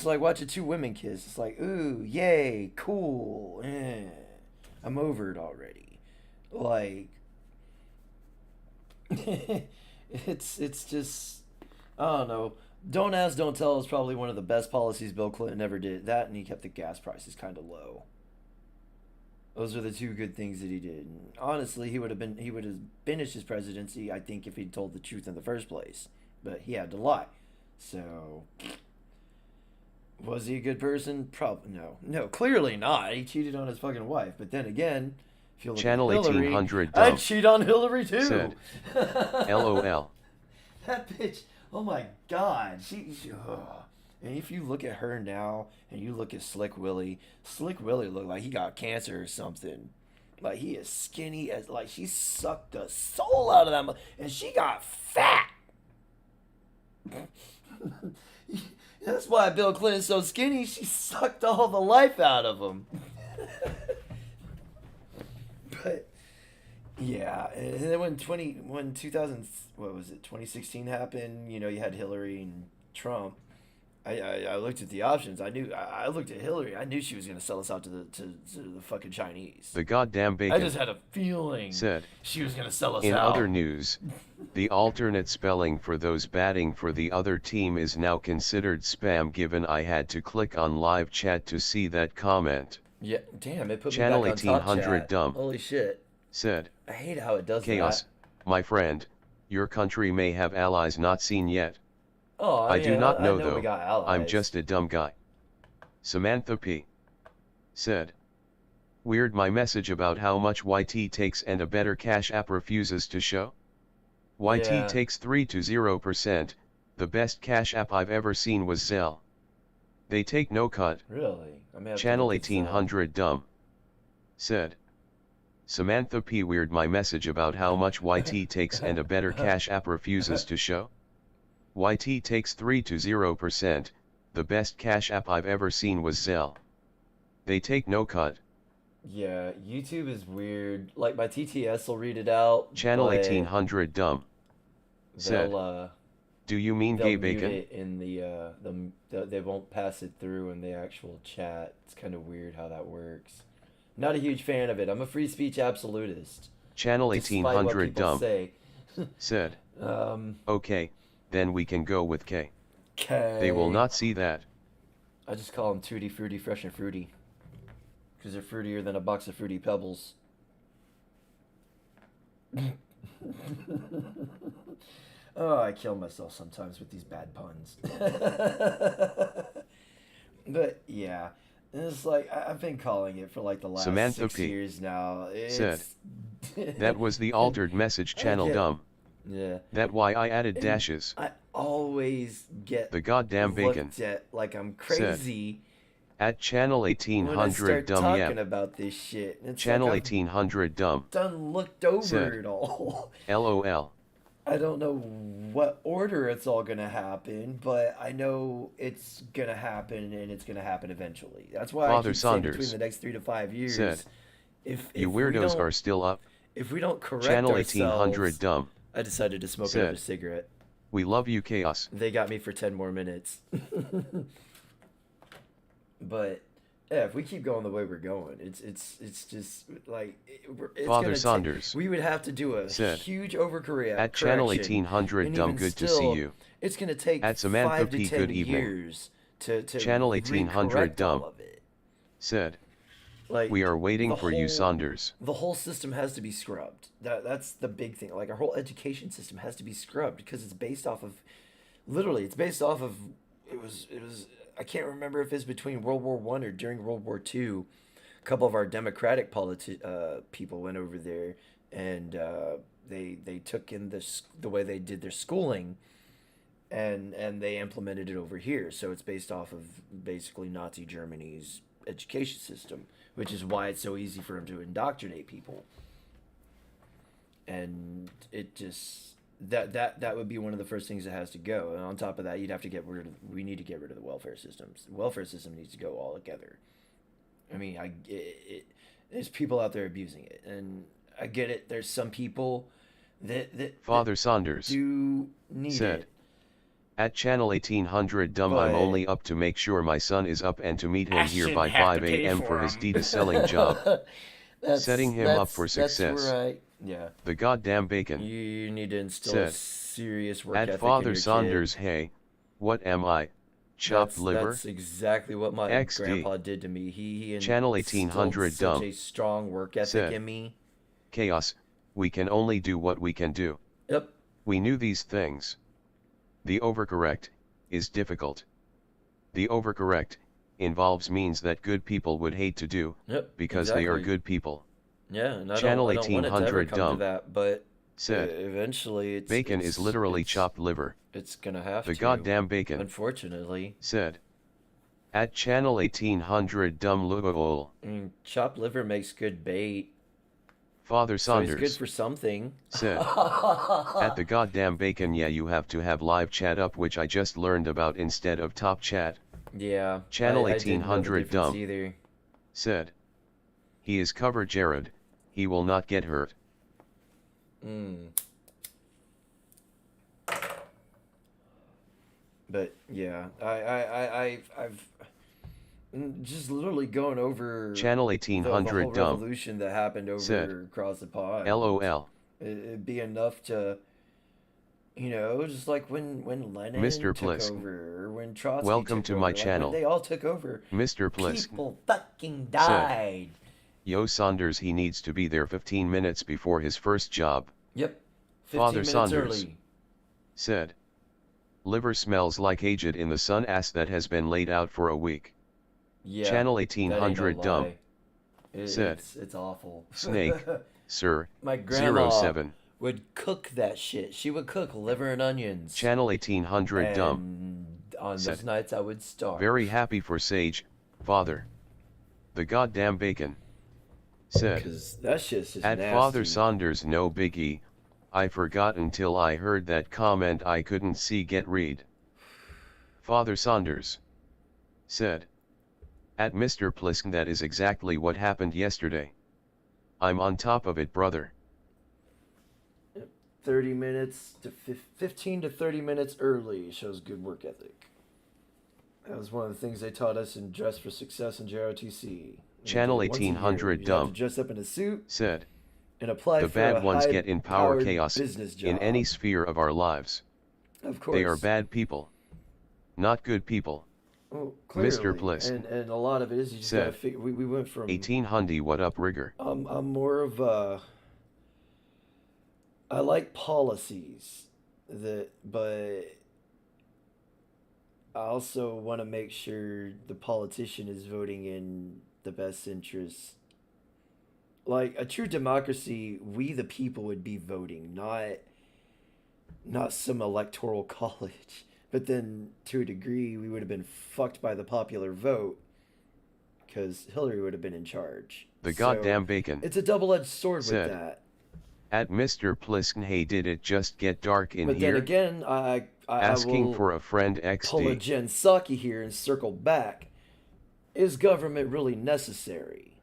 like watching two women kiss. It's like, ooh, yay, cool. I'm over it already. Like, it's just, I don't know. Don't ask, don't tell is probably one of the best policies Bill Clinton ever did. That, and he kept the gas prices kind of low. Those are the two good things that he did. And honestly, he would have finished his presidency, I think, if he'd told the truth in the first place. But he had to lie. So, was he a good person? Probably no. Clearly not. He cheated on his fucking wife. But then again, if you look Channel at Hillary, 1800 I'd dumb. cheat on Hillary too. Said, LOL. That bitch. Oh my God. She ugh. And if you look at her now, and you look at Slick Willie looked like he got cancer or something. Like, he is skinny as, like, she sucked the soul out of that and she got fat. That's why Bill Clinton's so skinny. She sucked all the life out of him. But yeah, and then when 2016 happened, you know, you had Hillary and Trump. I looked at the options. I looked at Hillary. I knew she was gonna sell us out to the fucking Chinese. The goddamn bacon. I just had a feeling said, she was gonna sell us in out. other news, the alternate spelling for those batting for the other team is now considered spam, given I had to click on live chat to see that comment. Yeah, damn, it put Channel me back on top 1800 chat. dumb. Holy shit. Said, I hate how it does Chaos, that. my friend, your country may have allies not seen yet. Oh, I do not know we though, got allies. I'm just a dumb guy. Samantha P. said, weird, my message about how much YT takes and a better Cash App refuses to show? YT takes 3 to 0%, the best Cash App I've ever seen was Zelle. They take no cut. Really? I may have to Channel look at 1800 dumb. Said, Samantha P. weird, my message about how much YT takes and a better Cash App refuses to show? YT takes 3 to 0%, the best Cash App I've ever seen was Zelle. They take no cut. Yeah, YouTube is weird. Like, my TTS will read it out. Channel but 1800 dumb. Said, do you mean they'll gay mute bacon? it in they won't pass it through in the actual chat. It's kind of weird how that works. Not a huge fan of it. I'm a free speech absolutist. Channel Despite what 1800 people dumb. say. Said, okay, then we can go with K. K. They will not see that. I just call them Tutti Frutti, Fresh and Fruity. Because they're fruitier than a box of Fruity Pebbles. Oh, I kill myself sometimes with these bad puns. But, yeah. It's like, I've been calling it for like the last Samantha 6 P. years now. Said, that was the altered message channel dumb. Yeah. That why I added dashes. I always get The goddamn bacon. looked at like I'm crazy At channel when I 1800 start dumb talking yeah. about this shit. It's Channel like 1800 dumb. I've done looked over Said, it all. LOL. I don't know what order it's all gonna happen, but I know it's gonna happen, and it's gonna happen eventually. That's why Father I keep saying Saunders between the next 3 to 5 years. said, if you we weirdos don't- are still up. if we don't correct Channel ourselves, 1800 dumb. I decided to smoke Said, another cigarette. We love you, Chaos. They got me for 10 more minutes. But yeah, if we keep going the way we're going, it's just like it's Father gonna Saunders we would have to do a said, huge overcorrection. at channel 1800 and dumb, even good to still, see you. It's gonna take At Samantha 5 P, to 10 good evening. years to Channel 1800 re-correct all dumb. of it. Said, Like, we are waiting the for you, whole- Saunders. The whole system has to be scrubbed. That's the big thing. Like, our whole education system has to be scrubbed because it's based off of, literally, it's based off of, it was I can't remember if it's between World War I or during World War II. A couple of our Democratic people went over there, and they took in the way they did their schooling, and they implemented it over here. So it's based off of basically Nazi Germany's education system, which is why it's so easy for them to indoctrinate people. And it just that would be one of the first things that has to go. And on top of that, you'd have to we need to get rid of the welfare systems. The welfare system needs to go all together. I mean, there's people out there abusing it, and I get it. There's some people that Father Saunders do need said, it. At channel 1800 dumb, But I'm only up to make sure my son is up and to meet I him here shouldn't by have to 5 pay a.m. for for his him. DDoS selling job. Setting him up for success. That's right. Yeah. The goddamn bacon. You need to instill a Said, serious work at ethic Father in your Saunders, kid. hey, what am I? Chopped liver? That's exactly what my XD. grandpa did to me. He Channel instilled 1800 such dumb. a strong work ethic Said, in me. Chaos, we can only do what we can do. Yep. We knew these things. The overcorrect is difficult. The overcorrect involves means that good people would hate to do, Yep. because they are exactly. good people. Yeah, and Channel I don't want it to ever 1800 come dumb. to that, but Said, eventually bacon is literally chopped liver. It's gonna have The to. goddamn bacon. Unfortunately. Said, at channel 1800 dumb lugol. Chopped liver makes good bait. Father So Saunders it's good for something. said, at the goddamn bacon, yeah, you have to have live chat up, which I just learned about instead of top chat. Yeah. Channel I didn't know the 1800 difference dumb. either. Said, he is covered, Jared. He will not get hurt. But yeah, I've just literally going over Channel the 1800 whole dumb. revolution that happened over Said, across the pond. LOL. It'd be enough to, just like when Lenin Mr. took Plisk. over, or when Trotsky Welcome took to over, my like, when channel. they all took over. Mr. Plisk. People fucking died. Yo, Saunders, he needs to be there 15 minutes before his first job. Yep. 15 Father minutes Saunders early. said, liver smells like aged in the sun ass that has been laid out for a week. Yeah. Channel that ain't 1800 no dumb. lie. Said, It's awful. Snake, sir, My grandma 07. would cook that shit. She would cook liver and onions. Channel 1800 dumb. And on those Said, nights I would starve. very happy for Sage, father. The goddamn bacon. Said, Because that shit's just at nasty. Father Saunders, no biggie. I forgot until I heard that comment I couldn't see get read. Father Saunders said, at Mr. Plisk, that is exactly what happened yesterday. I'm on top of it, brother. 30 minutes to 15 to 30 minutes early shows good work ethic. That was one of the things they taught us in Dress for Success in JROTC. Channel Once a year, 1800 you dumb. have to dress up in a suit Said, and apply the for a bad ones get in power high-powered chaos business job. in any sphere of our lives. Of course. They are bad people. Not good people. Well, Mr. clearly. Plisk And a lot of it is you just said, gotta figure. We went from 1800 what up, rigger? I'm more of a. I like policies, but I also want to make sure the politician is voting in the best interests. Like a true democracy, we the people would be voting, not some electoral college. But then, to a degree, we would have been fucked by the popular vote, because Hillary would have been in charge. The So, goddamn bacon. it's a double-edged sword Said, with that. At Mr. Plisk, hey, did it just get dark in But here? then again, I Asking will for a friend pull a XD. Jen Psaki here and circle back. Is government really necessary?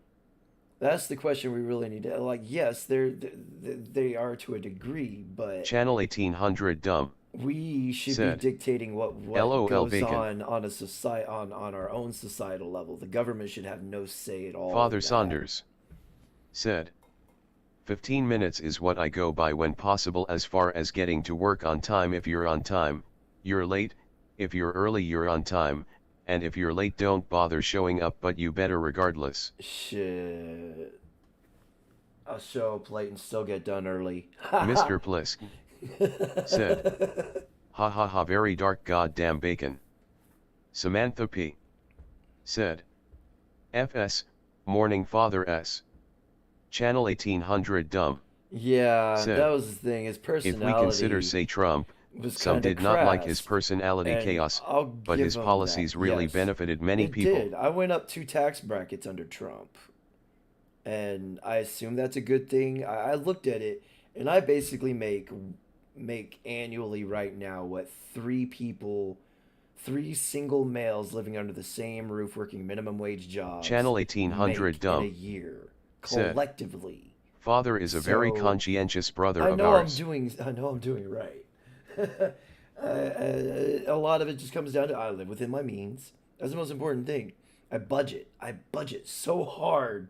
That's the question we really need to... Like, yes, they are to a degree, but... Channel 1800 dumb. We should Said, be dictating what LOL goes bacon. on a society on our own societal level. The government should have no say at all. Father in that. Saunders said, 15 minutes is what I go by when possible as far as getting to work on time. If you're on time, you're late. If you're early, you're on time. And if you're late, don't bother showing up, but you better regardless. Shit. I'll show up late and still get done early. Mr. Plisk said, ha ha ha, very dark goddamn bacon. Samantha P said, FS, morning Father S. Channel 1800 dumb. Yeah, Said, that was the thing. His if personality. we consider, say, Trump, was Some kind of did not like his crass, personality, and Chaos, I'll but give his him policies that. really Yes, benefited many it people. did. I went up 2 tax brackets under Trump, and I assume that's a good thing. I looked at it, and I basically make annually right now what 3 people, 3 single males living under the same roof working minimum wage jobs Channel 1800 make in a Dumb year said, collectively. Father is a very So conscientious brother I of know ours. I know I'm doing right. A lot of it just comes down to I live within my means. That's the most important thing. I budget. I budget so hard.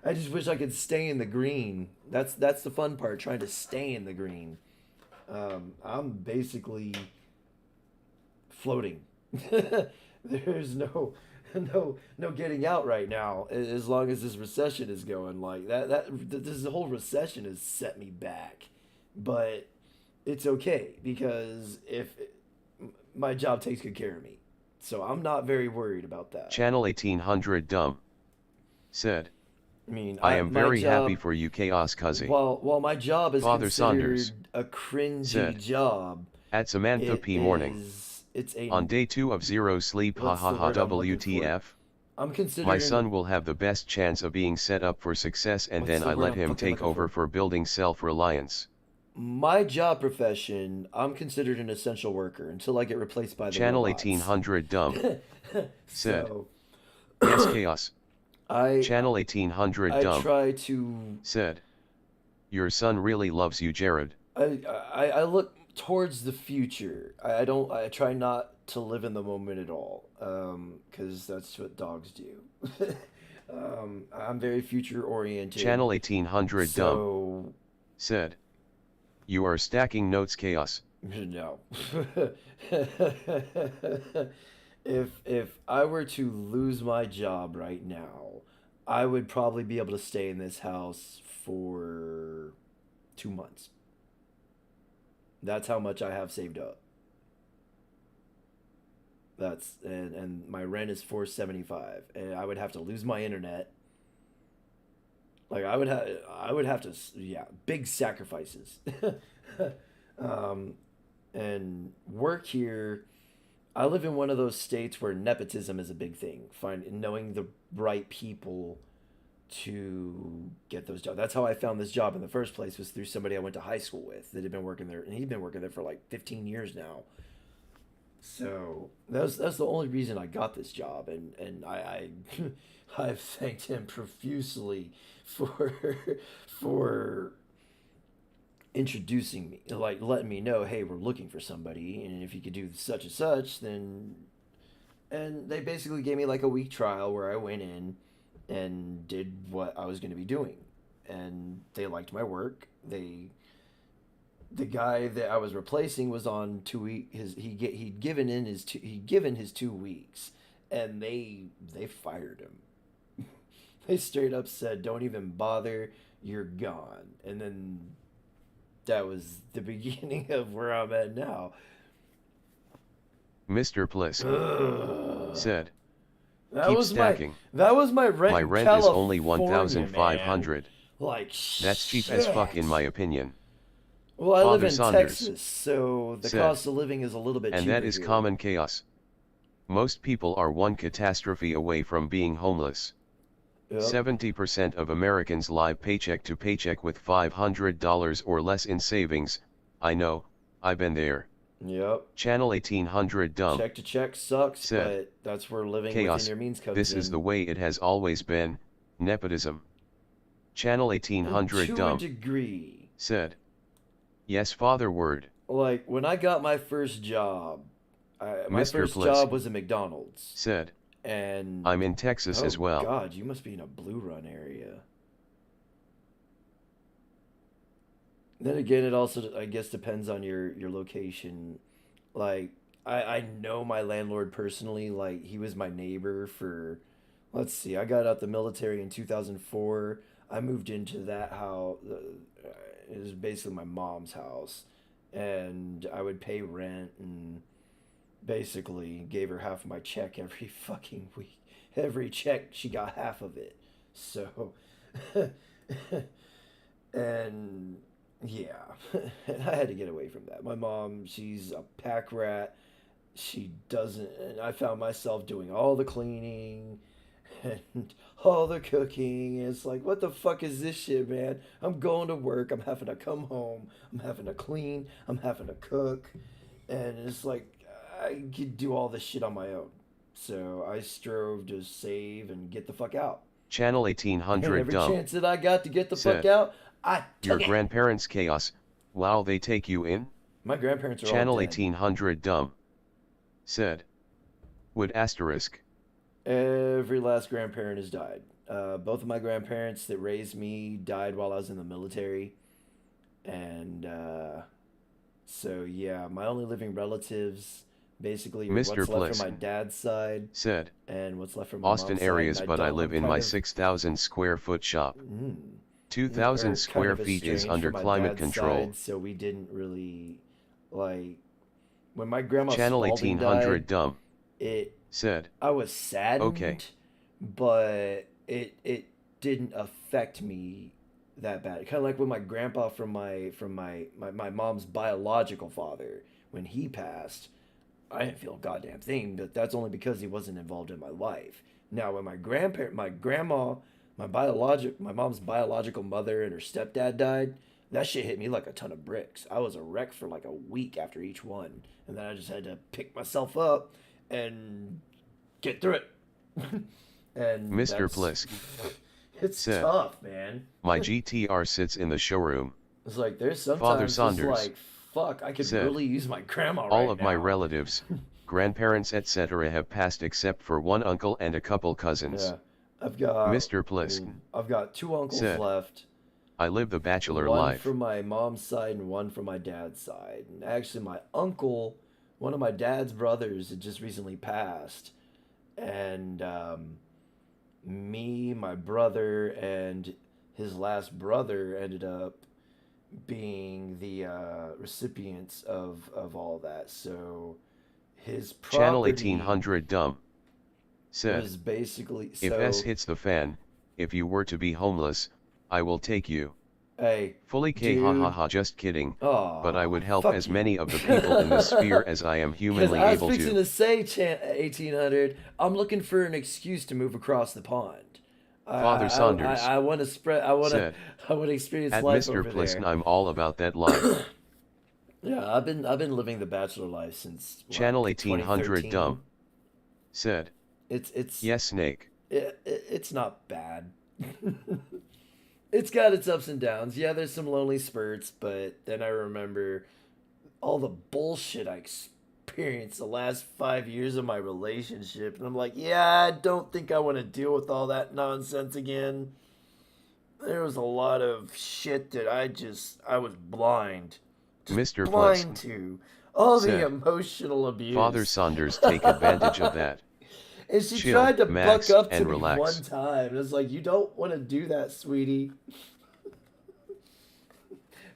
I just wish I could stay in the green. That's the fun part, trying to stay in the green. I'm basically floating. There's no getting out right now as long as this recession is going like this whole recession has set me back. But it's okay because if my job takes good care of me. So I'm not very worried about that. Channel 1800 Dumb said, I mean, I am my very happy job, for you, Chaos Cuzzy. while my job is Father considered Saunders a cringy said, job, at Samantha it P. Morning. it's a On day 2 of Zero Sleep, what's the hahaha word I'm looking for? WTF. I'm considered My son will have the best chance of being set up for success, and What's then the I word let I'm him fucking take looking over for? for building self-reliance. My job profession, I'm considered an essential worker until I get replaced by the Channel robots. 1800 Dumb said, So yes, Chaos. I Channel 1800 I Dumb try to said, your son really loves you, Jared. I look towards the future. I don't. I try not to live in the moment at all, because that's what dogs do. I'm very future oriented. Channel 1800 Dumb So said, you are stacking notes, Chaos. no. If I were to lose my job right now, I would probably be able to stay in this house for 2 months. That's how much I have saved up. That's and my rent is $475, and I would have to lose my internet. Like I would have to, yeah, big sacrifices. And work here. I live in one of those states where nepotism is a big thing. Knowing the right people to get those jobs. That's how I found this job in the first place, was through somebody I went to high school with that had been working there, and he'd been working there for like 15 years now. So that's the only reason I got this job, and I I've thanked him profusely for for introducing me, like letting me know, hey, we're looking for somebody, and if you could do such and such, then. And they basically gave me like a week trial where I went in and did what I was going to be doing, and they liked my work. The guy that I was replacing was on 2 week he'd given his 2 weeks, and they fired him. They straight up said, "Don't even bother, you're gone." And then that was the beginning of where I'm at now. Mr. Bliss said, That keep was stacking. That was my rent. My in rent is only California, 1,500. man. Like That's cheap as fuck in my opinion. Well, I live Father in Saunders Texas, so the said, cost of living is a little bit cheaper and that is here. common chaos. Most people are one catastrophe away from being homeless. Yep. 70% of Americans live paycheck to paycheck with $500 or less in savings. I know, I've been there. Yep. Channel 1800 Dumb Check to check sucks, said, but that's where living chaos, within your means comes this in. is the way it has always been, nepotism. Channel 1800 To Dumb a degree. said, yes, father word. Like, when I got my first job, my Mr. first Bliss job was at McDonald's. said, And I'm in Texas as well. Oh God, you must be in a blue run area. Then again, it also, I guess, depends on your location. Like, I know my landlord personally. Like, he was my neighbor for, let's see, I got out the military in 2004. I moved into that house. It was basically my mom's house, and I would pay rent and basically gave her half of my check every fucking week. Every check, she got half of it. So, and Yeah, and I had to get away from that. My mom, she's a pack rat. She doesn't, and I found myself doing all the cleaning and all the cooking. It's like, what the fuck is this shit, man? I'm going to work. I'm having to come home. I'm having to clean. I'm having to cook. And it's like, I could do all this shit on my own. So I strove to save and get the fuck out. Channel And 1800 every dumb. chance that I got to get the fuck Said, out, I your took it. grandparents chaos. Wow, they take you in? My grandparents are Channel all dead. 1800 dumb. Said. Would asterisk. Every last grandparent has died. Both of my grandparents that raised me died while I was in the military. And so, yeah, my only living relatives basically are Mr. what's left Bliss from my dad's side said. and what's left from my Austin mom's side. areas, And but I don't. live I'm in kind my of 6,000 square foot shop. mm, 2,000 kind square of feet is estranged under from my climate dad's control. side, so we didn't really like when my grandma Channel Spalding 1800 died. dumb. It Said. I was saddened, Okay. but it didn't affect me that bad. Kind of like when my grandpa from my mom's biological father, when he passed, I didn't feel a goddamn thing, but that's only because he wasn't involved in my life. Now when my grandma, my mom's biological mother and her stepdad died, that shit hit me like a ton of bricks. I was a wreck for like a week after each one, and then I just had to pick myself up and get through it. And Mr. Plisk it's said, tough, man. my GTR sits in the showroom. It's like there's sometimes Father it's Saunders like, fuck, I could said, really use my grandma right all of now. my relatives, grandparents, etc. have passed except for one uncle and a couple cousins. Yeah, I've got Mr. Plisk I've got two uncles said, left. I live the bachelor One life. from my mom's side and one from my dad's side. And actually, my uncle, one of my dad's brothers, had just recently passed, and me, my brother, and his last brother ended up being the recipients of all that. So his property Channel 1800 dumb. Said, was basically if so. S hits the fan, if you were to be homeless, I will take you. Hey, Fully K dude. ha ha ha, just kidding. Aw, But I would help fuck as you. many of the people in this sphere as I am Because humanly I was able fixing to. to say, 1800, I'm looking for an excuse to move across the pond. Father Saunders I want to spread. I want to. said, I want to experience At life Mr. over Plisk, there. I'm all about that life. Yeah, I've been living the bachelor life since what, Channel 1800 2013. dumb. Said, It's yes, Snake. it's not bad. It's got its ups and downs. Yeah, there's some lonely spurts, but then I remember all the bullshit I experienced the last 5 years of my relationship, and I'm like, yeah, I don't think I want to deal with all that nonsense again. There was a lot of shit that I was blind. Mr. Blind Plisk to. All the said, emotional abuse. Father Saunders take advantage of that. And she Chill, tried to Max, buck up to and me relax. one time. And it's like, you don't want to do that, sweetie.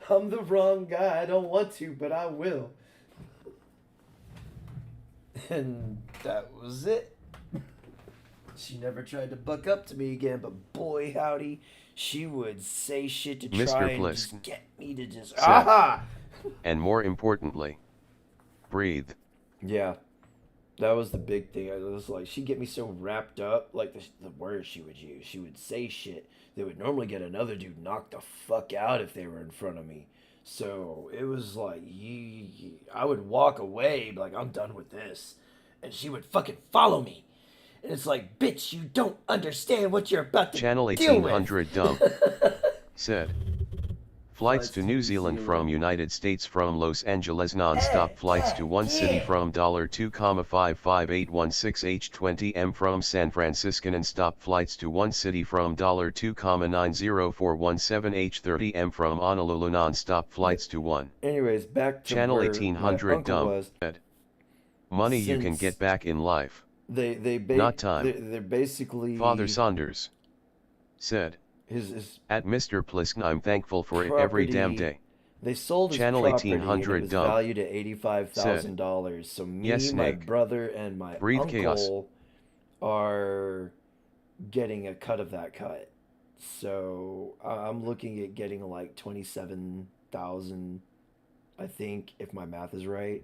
I'm the wrong guy. I don't want to, but I will. And that was it. She never tried to buck up to me again, but boy howdy, she would say shit to Mr. try and Plisk just get me to just said, aha! And more importantly, breathe. Yeah, that was the big thing. I was like, she'd get me so wrapped up, like the words she would use. She would say shit that would normally get another dude knocked the fuck out if they were in front of me. So it was like, I would walk away, be like, I'm done with this. And she would fucking follow me. And it's like, bitch, you don't understand what you're about to Channel deal with. 1800 dumb. Said, flights to New Zealand from United States from Los Angeles non-stop flights to one city from $2,55816H20M from San Francisco and stop flights to one city from $2,90417H30M from Honolulu non-stop flights to one. Anyways, back to Channel where 1800 my uncle dumb. was. Said, money you can Since get back in life. Not time. They're basically Father Saunders said, his at Mr. Plisk, I'm thankful for it every damn property. day. They sold his Channel property 1800 and it was dumb. valued at $85,000. So me, Yes, my Snake. brother, and my Breathe uncle chaos. are getting a cut of that cut. So I'm looking at getting like 27 thousand, I think, if my math is right.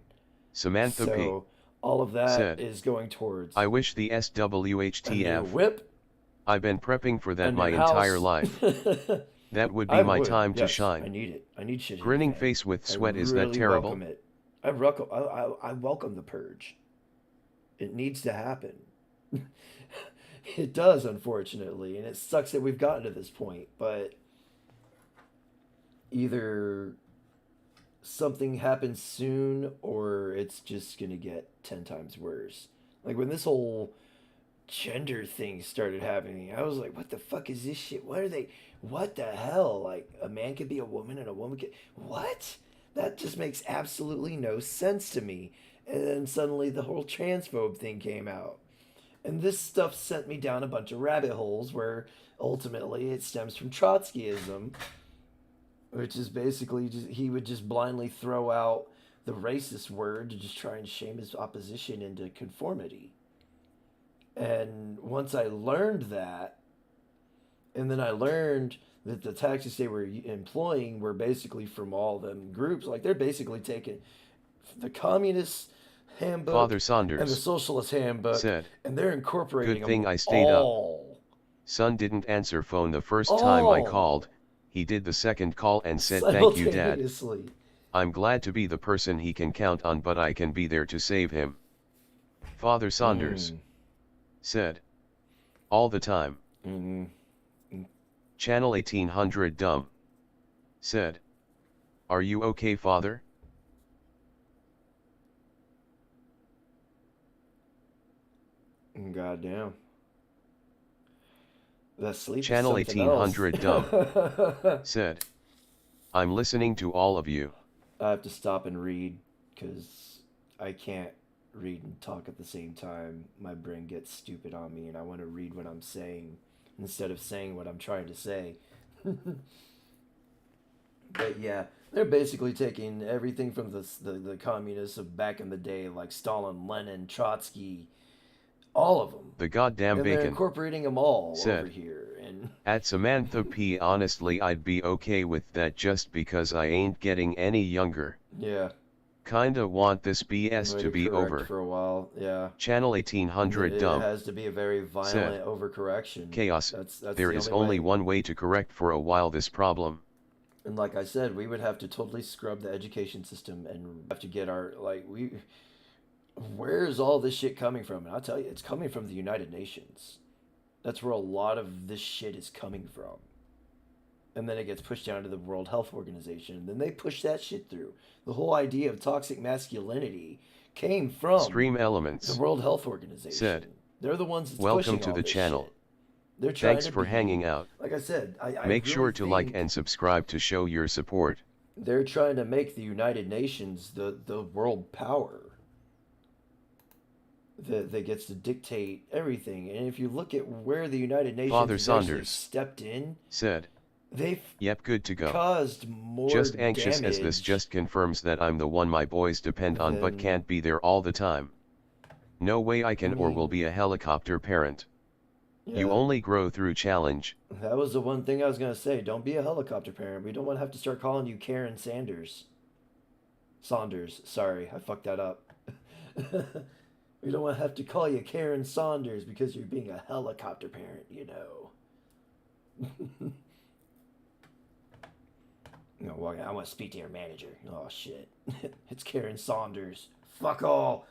Samantha P. So all of that is said, going towards I wish the a new SWHTF. whip, I've been prepping for a that new my house. entire life. That would be I my would, time to yes, shine. I need it. I need shit. Grinning fan. face with I sweat, is that really terrible? welcome it. I welcome the purge. It needs to happen. It does, unfortunately, and it sucks that we've gotten to this point. But either something happens soon, or it's just gonna get 10 times worse. Like when this whole gender thing started happening, I was like, what the fuck is this shit? What the hell? Like, a man could be a woman and a woman could, what? That just makes absolutely no sense to me. And then suddenly the whole transphobe thing came out. And this stuff sent me down a bunch of rabbit holes where ultimately it stems from Trotskyism, which is basically just, he would just blindly throw out the racist word to just try and shame his opposition into conformity. And once I learned that, and then I learned that the tactics they were employing were basically from all them groups, like they're basically taking the communist handbook Father and the Saunders socialist handbook, said, and they're incorporating good thing them I stayed up. all. Son didn't answer phone the first time I All. called. He did the second call and said, thank you, Dad. Simultaneously. I'm glad to be the person he can count on, but I can be there to save him. Father Saunders said, all the time. Channel 1800 Dumb said, are you okay, Father? Goddamn. That sleep is Channel something 1800 else. Dumb said, I'm listening to all of you. I have to stop and read because I can't read and talk at the same time. My brain gets stupid on me and I want to read what I'm saying instead of saying what I'm trying to say. But yeah, they're basically taking everything from the communists of back in the day, like Stalin, Lenin, Trotsky, all of them. The goddamn And they're bacon incorporating them all said, over here. And at Samantha P. honestly, I'd be okay with that just because I ain't getting any younger. yeah, Kinda want this BS way to be correct over. for a while. Yeah. Channel 1800 It Dumb has to be a very violent overcorrection. chaos. That's There the is only way. one way to correct for a while this problem. And like I said, we would have to totally scrub the education system and have to get our, like, where's all this shit coming from? And I'll tell you, it's coming from the United Nations. That's where a lot of this shit is coming from. And then it gets pushed down to the World Health Organization. And then they push that shit through. The whole idea of toxic masculinity came from Stream Elements the World Health Organization. said, They're the ones that's welcome pushing to all the this channel. shit. They're trying Thanks to for be, hanging out. like I said, I Make really sure to like think and subscribe to show your support. they're trying to make the United Nations the world power that gets to dictate everything. And if you look at where the United Nations Father has actually Saunders stepped in, said, they've yep, good to go. caused more Just anxious as this damage just confirms that I'm the one my boys depend on but than- can't be there all the time. No way I can or will be a helicopter parent. You Yeah. only grow through challenge. That was the one thing I was going to say. Don't be a helicopter parent. We don't want to have to start calling you Karen Sanders. Saunders. Sorry, I fucked that up. We don't want to have to call you Karen Saunders because you're being a helicopter parent, you know. No, well, I want to speak to your manager. Oh, shit. It's Karen Saunders. Fuck all.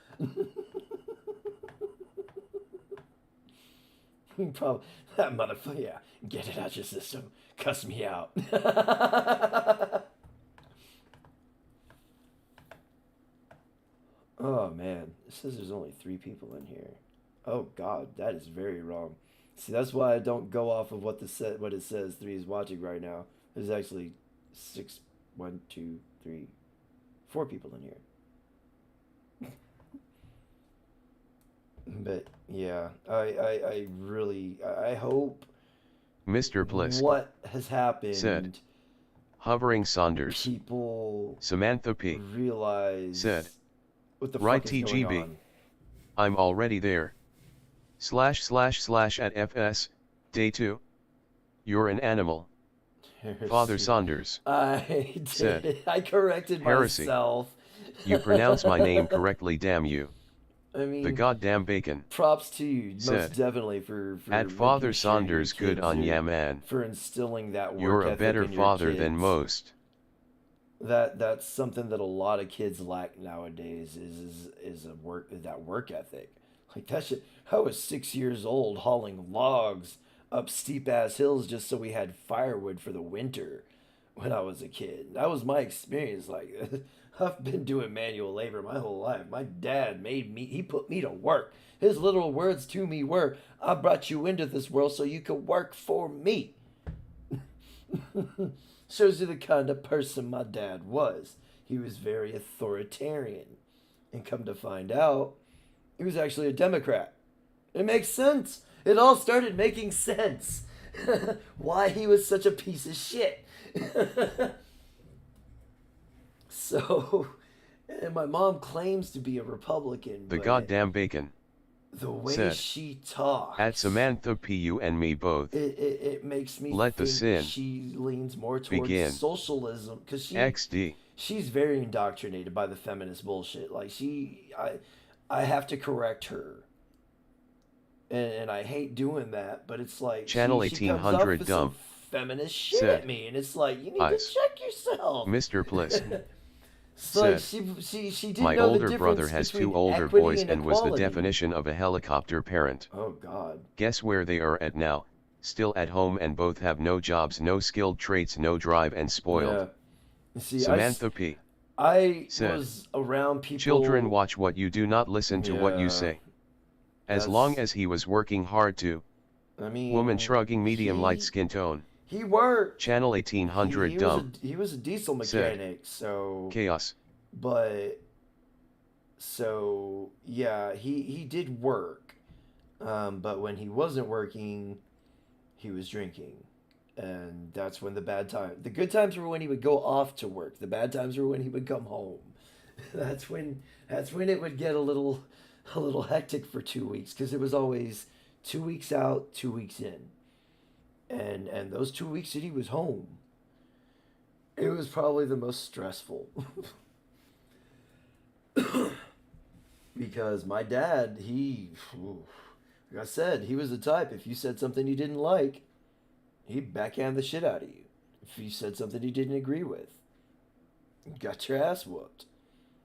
Probably that motherfucker. Yeah, get it out your system. Cuss me out. Oh man, it says there's only 3 people in here. Oh God, that is very wrong. See, that's why I don't go off of what it says 3 is watching right now. There's actually 6, 1, 2, 3, 4 people in here. But yeah, I really hope Mr. Blisk what has happened said, hovering Saunders. people Samantha P. realize said, what the right, fuck is going TGB. on. I'm already there. // at FS, day 2. You're an animal. Father Saunders I did. said, I corrected heresy. myself. You pronounce my name correctly, damn you. I mean, The goddamn bacon. props to you, said, most definitely, for at making Father sure Saunders, your good kids on are- ya, man. for instilling that work You're a ethic better in your father than kids. most. That's something that a lot of kids lack nowadays is that work ethic. Like that shit. I was 6 years old hauling logs up steep ass hills just so we had firewood for the winter when I was a kid. That was my experience. Like I've been doing manual labor my whole life. My dad made me. He put me to work. His literal words to me were, "I brought you into this world so you could work for me." Shows you the kind of person my dad was. He was very authoritarian. And come to find out, he was actually a Democrat. It makes sense. It all started making sense. Why he was such a piece of shit. So, and my mom claims to be a Republican. The but goddamn bacon. the way said, she talks. At Samantha P. You and me both. It makes me Let the think sin she leans more towards begin. socialism because XD. she's very indoctrinated by the feminist bullshit. Like I have to correct her, and I hate doing that. But it's like Channel she comes off 1800 with dumb. some feminist shit said, at me, and it's like you need Eyes. to check yourself, Mr. Plisk. It's like said, she didn't my know the older difference brother has between 2 older equity boys and was the equality. definition of a helicopter parent. Oh God. Guess where they are at now? Still at home and both have no jobs, no skilled traits, no drive, and spoiled. Yeah. You see, Samantha P. I said, was around people. Children watch what you do, not listen to what you Yeah, say. As that's- long as he was working hard to. I mean, Woman shrugging, medium light he- skin tone. He worked. Channel 1800 he dumb. he was a diesel said, mechanic, so. Chaos. But. So yeah, he did work, but when he wasn't working, he was drinking, and that's when the bad time. The good times were when he would go off to work. The bad times were when he would come home. That's when it would get a little hectic for 2 weeks because it was always 2 weeks out, 2 weeks in, and those 2 weeks that he was home, it was probably the most stressful. Because my dad, like I said, he was the type, if you said something he didn't like, he'd backhand the shit out of you. If you said something he didn't agree with, you got your ass whooped.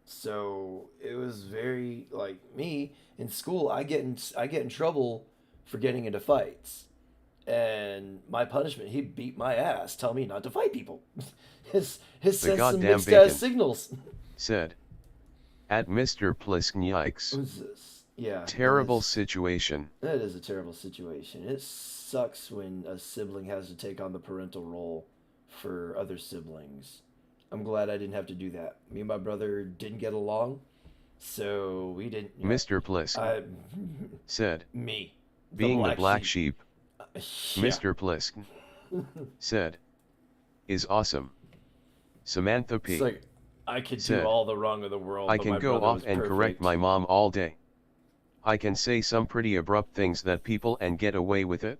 So it was very, like me, in school, I get in trouble for getting into fights. And my punishment, he'd beat my ass, tell me not to fight people. His sends some goddamn mixed bacon. ass signals. Said. At Mr. Plisk, yikes. Who's this? Yeah. Terrible it is. situation. That is a terrible situation. It sucks when a sibling has to take on the parental role for other siblings. I'm glad I didn't have to do that. Me and my brother didn't get along, so we didn't. You know, Mr. Plisk. Said. Me. Being the black sheep. Yeah. Mr. Plisk. Said. Is awesome. Samantha P. It's like, I could said, do all the wrong in the world. I but can my go brother off was and perfect. correct my mom all day. I can say some pretty abrupt things that people and get away with it.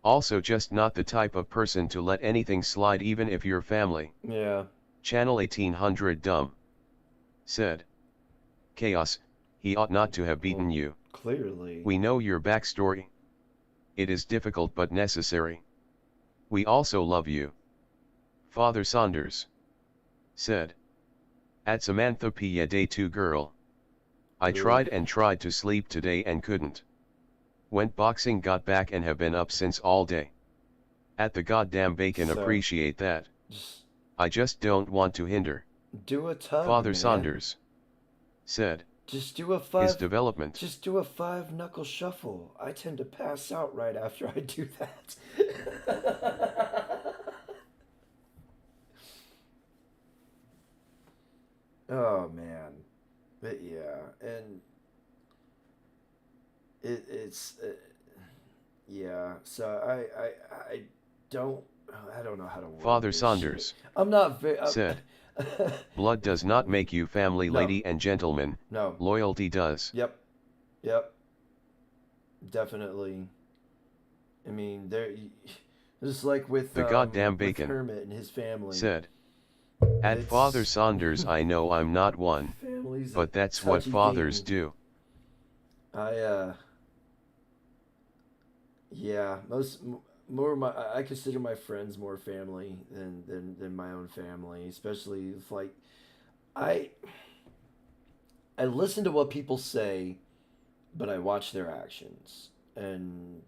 Also just not the type of person to let anything slide even if you're family. Yeah. Channel 1800 dumb. Said. Chaos, he ought not to have beaten you. Clearly. We know your backstory. It is difficult but necessary. We also love you. Father Saunders. Said. At Samantha P. Day 2 girl. I tried and tried to sleep today and couldn't. Went boxing, got back and have been up since all day. At the goddamn bacon, So, appreciate that. Just I just don't want to hinder. do a tug, Father man. Saunders. Said. Just do a His five. development. Just do a 5-knuckle shuffle. I tend to pass out right after I do that. Oh man, but yeah, and it's yeah. So I don't know how to word Father this Saunders. shit. I'm not very Said. Blood does not make you family, No. lady and gentlemen. No. Loyalty does. Yep. Definitely. I mean, Just like with The goddamn with bacon. Kermit and his family. Said. At It's- Father Saunders, I know I'm not one, Family's a but that's what touchy fathers thing. do. Yeah, I consider my friends more family than my own family, especially if like I listen to what people say, but I watch their actions, and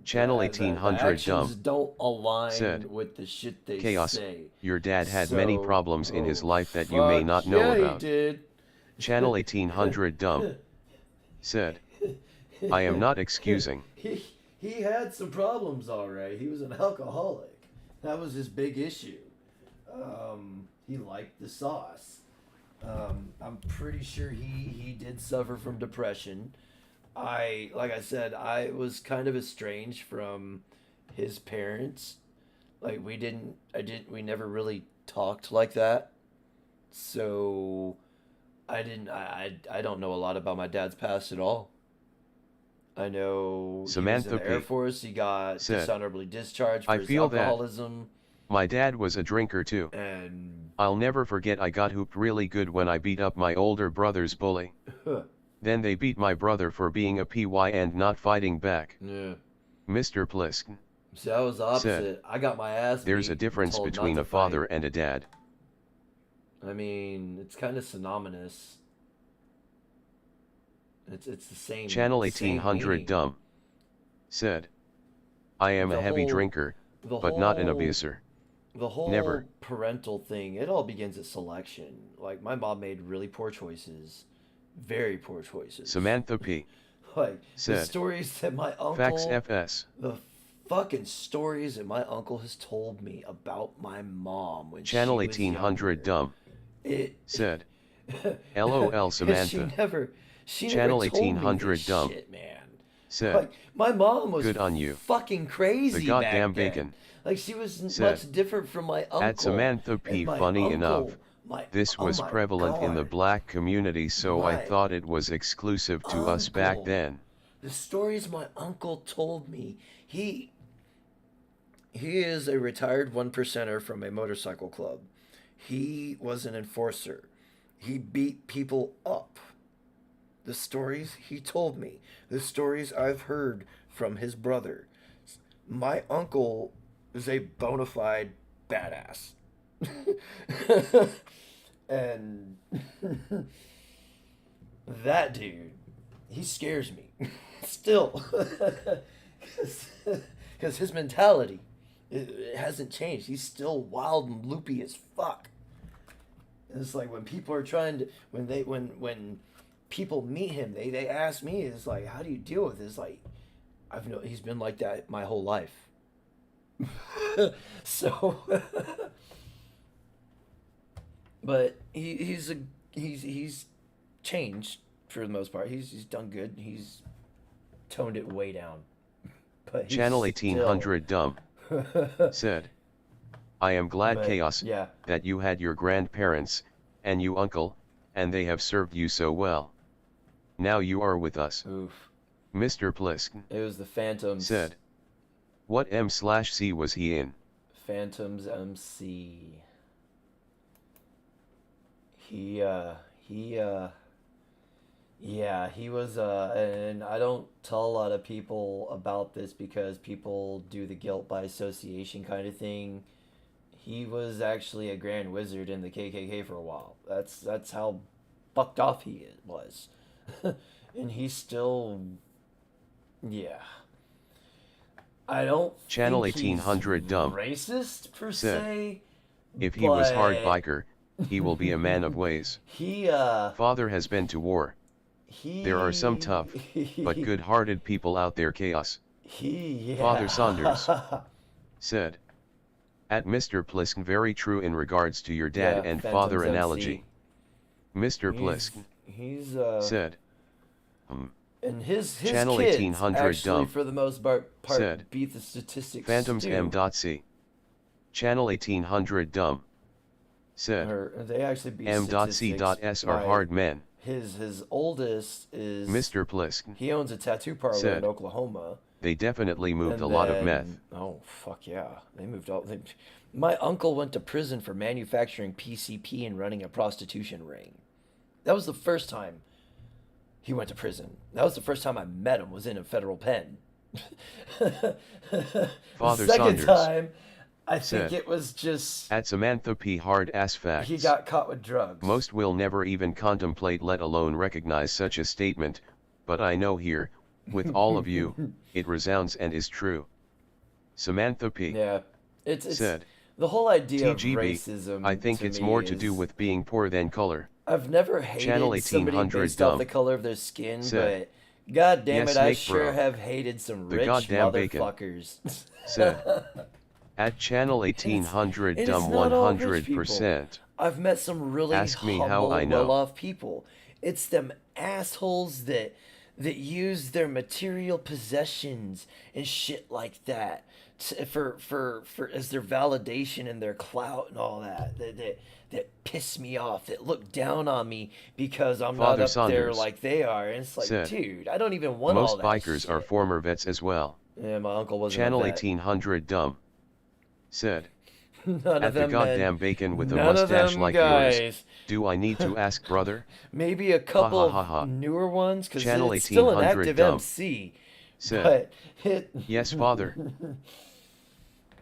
Channel the 1800 actions dumb. don't align Said. with the shit they Chaos. say. Your dad had many So- problems in his oh, life that you may fuck not know yeah, about. He did. Channel 1800 dumb. Said. I am not excusing. He had some problems, all right. He was an alcoholic. That was his big issue. He liked the sauce. I'm pretty sure he did suffer from depression. Like I said, I was kind of estranged from his parents. Like we never really talked like that. So I don't know a lot about my dad's past at all. I know Samantha he was in the Air P. Force. He got said, dishonorably discharged for I his feel that. alcoholism. My dad was a drinker too. And I'll never forget I got hooped really good when I beat up my older brother's bully. Then they beat my brother for being a PY and not fighting back. yeah. Mr. Plisk. See, I was the opposite. Said, I got my ass beat. There's a difference told between not a to father fight. and a dad. I mean, it's kind of synonymous. It's the same. Channel same 1800 meaning. dumb. Said. I am The a heavy whole- drinker, The but not an whole- abuser. The whole Never. parental thing, it all begins at selection. Like, my mom made really poor choices. Very poor choices. Samantha P. Like, the said, stories that my uncle... Fax FS. The fucking stories that my uncle has told me about my mom when Channel she was 1800 younger. dumb. It... Said. LOL Samantha. She Channel never told me 1800 this dumb. shit, man. Said. Like, my mom was Good on you. fucking crazy The goddamn back then. bacon. Like, she was Said. much different from my uncle. At Samantha P. And my Funny uncle- enough, my- this oh was my prevalent in the God. black community, so I My thought it was exclusive to us back uncle. then. The stories my uncle told me, he is a retired 1%er from a motorcycle club. He was an enforcer. He beat people up. The stories he told me, the stories I've heard from his brother. My uncle is a bona fide badass. And that dude, he scares me. Still. Because his mentality, it hasn't changed. He's still wild and loopy as fuck. And it's like when people are trying to, when people meet him, they ask me, it's like, how do you deal with this? Like, he's been like that my whole life. So, but he's changed for the most part. He's done good. He's toned it way down. But he's Channel 1800 dumb. Said. I am glad But, Chaos, yeah. that you had your grandparents, and you uncle, and they have served you so well. Now you are with us. Oof. Mr. Plisk. It was the Phantoms. Said. What M/C was he in? Phantoms MC. He was, and I don't tell a lot of people about this because people do the guilt by association kind of thing. He was actually a Grand Wizard in the KKK for a while. That's how fucked off he was. And he's still, yeah. I don't Channel think 1800 he's dumb. racist per Said. se. If he was hard but biker, he will be a man of ways. He Father has been to war. There are some tough, but good-hearted people out there. Chaos. Yeah. Father Saunders. Said. At Mr. Plisk, very true in regards to your dad Yeah, and Phantom's father MC. analogy. Mr. Plisk. He's Said. and his Channel kids 1800 actually dumb. for the most part Said. beat the statistics. Phantoms too. M.C. Channel 1800 dumb. Said. Or they actually beat M.C.S statistics are by- hard men. His oldest is Mr. Plisk. He owns a tattoo parlor Said. in Oklahoma. They definitely moved And a lot of meth. then, oh fuck yeah, they moved all. My uncle went to prison for manufacturing PCP and running a prostitution ring. That was the first time he went to prison. That was the first time I met him. Was in a federal pen. Father The second Saunders time, I think said, it was just At Samantha P. Hard ass facts. he got caught with drugs. Most will never even contemplate, let alone recognize such a statement, but I know here, with all of you, it resounds and is true. Samantha P. Yeah, it's said, the whole idea of TGB, racism. I think to it's me more to do is- with being poor than color. I've never hated Channel somebody 1800 based off the dumb. color of their skin, Said, but god damn "Yes, it, I Snake sure Bro. have hated some The rich goddamn bacon." motherfuckers. Said, at Channel 1800 And dumb it's not all rich 100%. I've met some really Ask me humble, how I know. well-off people. It's them assholes that use their material possessions and shit like that for as their validation and their clout and all that. That piss me off. That look down on me because I'm Father not up there Saunders like they are. And it's like, said, dude, I don't even want all Most that bikers shit. are former vets as well. Yeah, my uncle wasn't Channel a vet. 1800 dumb. Said, None at of the them goddamn men. bacon with a None of mustache them like guys. yours. Do I need to ask, brother? Maybe a couple ha, ha. of newer ones because Channel it's still an 1800 active dumb. MC. Said, But it, yes, father.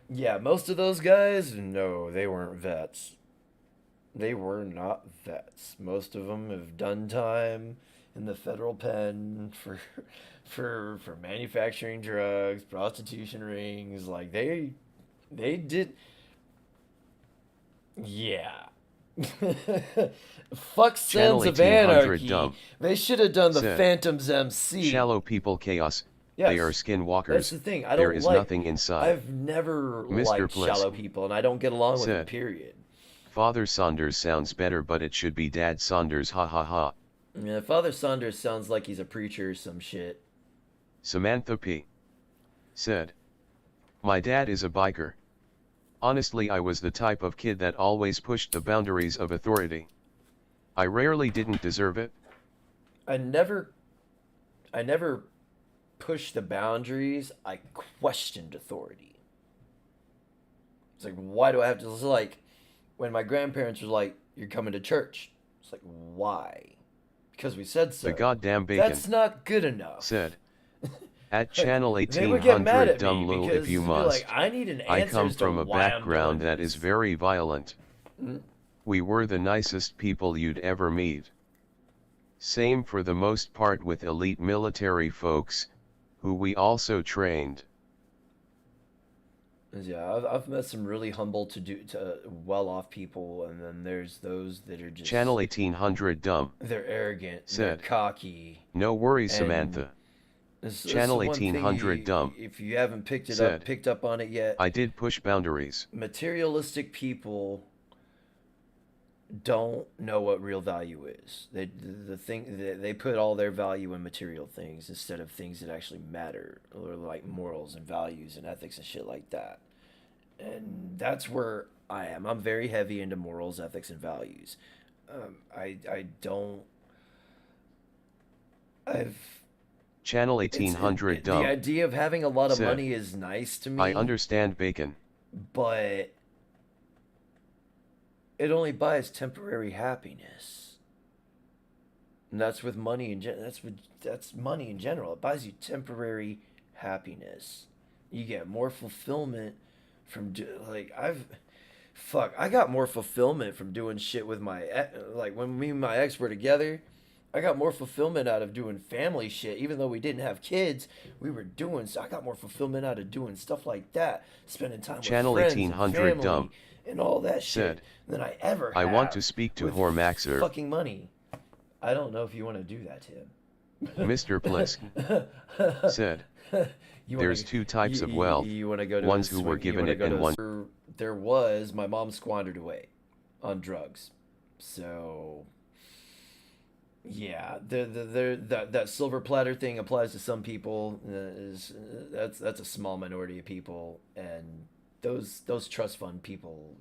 yeah, most of those guys, no, they weren't vets. They were not vets. Most of them have done time in the federal pen for manufacturing drugs, prostitution rings. Like they did. Yeah. Fuck Channel Sons of 1800 Anarchy. dumb. They should have done the Said, Phantoms MC. Shallow people chaos. Yes. They are skinwalkers. That's the thing. I don't There is like, nothing inside. I've never Mr. liked Bliss shallow people, and I don't get along with them, said, period. Father Saunders sounds better, but it should be Dad Saunders, ha ha ha. Yeah, Father Saunders sounds like he's a preacher or some shit. Samantha P. said, my dad is a biker. Honestly, I was the type of kid that always pushed the boundaries of authority. I rarely didn't deserve it. I never pushed the boundaries. I questioned authority. It's like, why do I have to? It's like when my grandparents were like, "You're coming to church." It's like, why? Because we said so. The goddamn bacon. That's not good enough. Said, at Channel They would get mad 1800 at dumb me little because if you they're must. like, I need an I answer come as to from a why I'm background doing that this. is very violent. Mm. We were the nicest people you'd ever meet. Same for the most part with elite military folks, who we also trained. Yeah, I've met some really humble, well-off people, and then there's those that are just Channel 1800 dumb. they're arrogant, Said, they're cocky. no worries, And Samantha. This Channel is the one thing 1800 dumb. If you haven't Said, picked up on it yet, I did push boundaries. materialistic people don't know what real value is. They put all their value in material things instead of things that actually matter, or like morals and values and ethics and shit like that. And that's where I am. I'm very heavy into morals, ethics, and values. Channel 1800 dumb. The idea of having a lot of Said, money is nice to me. I understand bacon. But it only buys temporary happiness. And that's with money in that's money in general. It buys you temporary happiness. You get more fulfillment from I got more fulfillment from doing shit with like when me and my ex were together. I got more fulfillment out of doing family shit. Even though we didn't have kids, we were doing. So I got more fulfillment out of doing stuff like that, spending time Channel with friends 1800 and family dumb. and all that shit Said, than I ever. I want have to speak to with Hormaxer. Fucking money. I don't know if you want to do that, Tim. Mr. Plisk said, there's two types of wealth, You want to go to ones a who were swing- you given wanna it go and to a one. There was my mom squandered away on drugs, so yeah, that silver platter thing applies to some people. That's a small minority of people, and those trust fund people,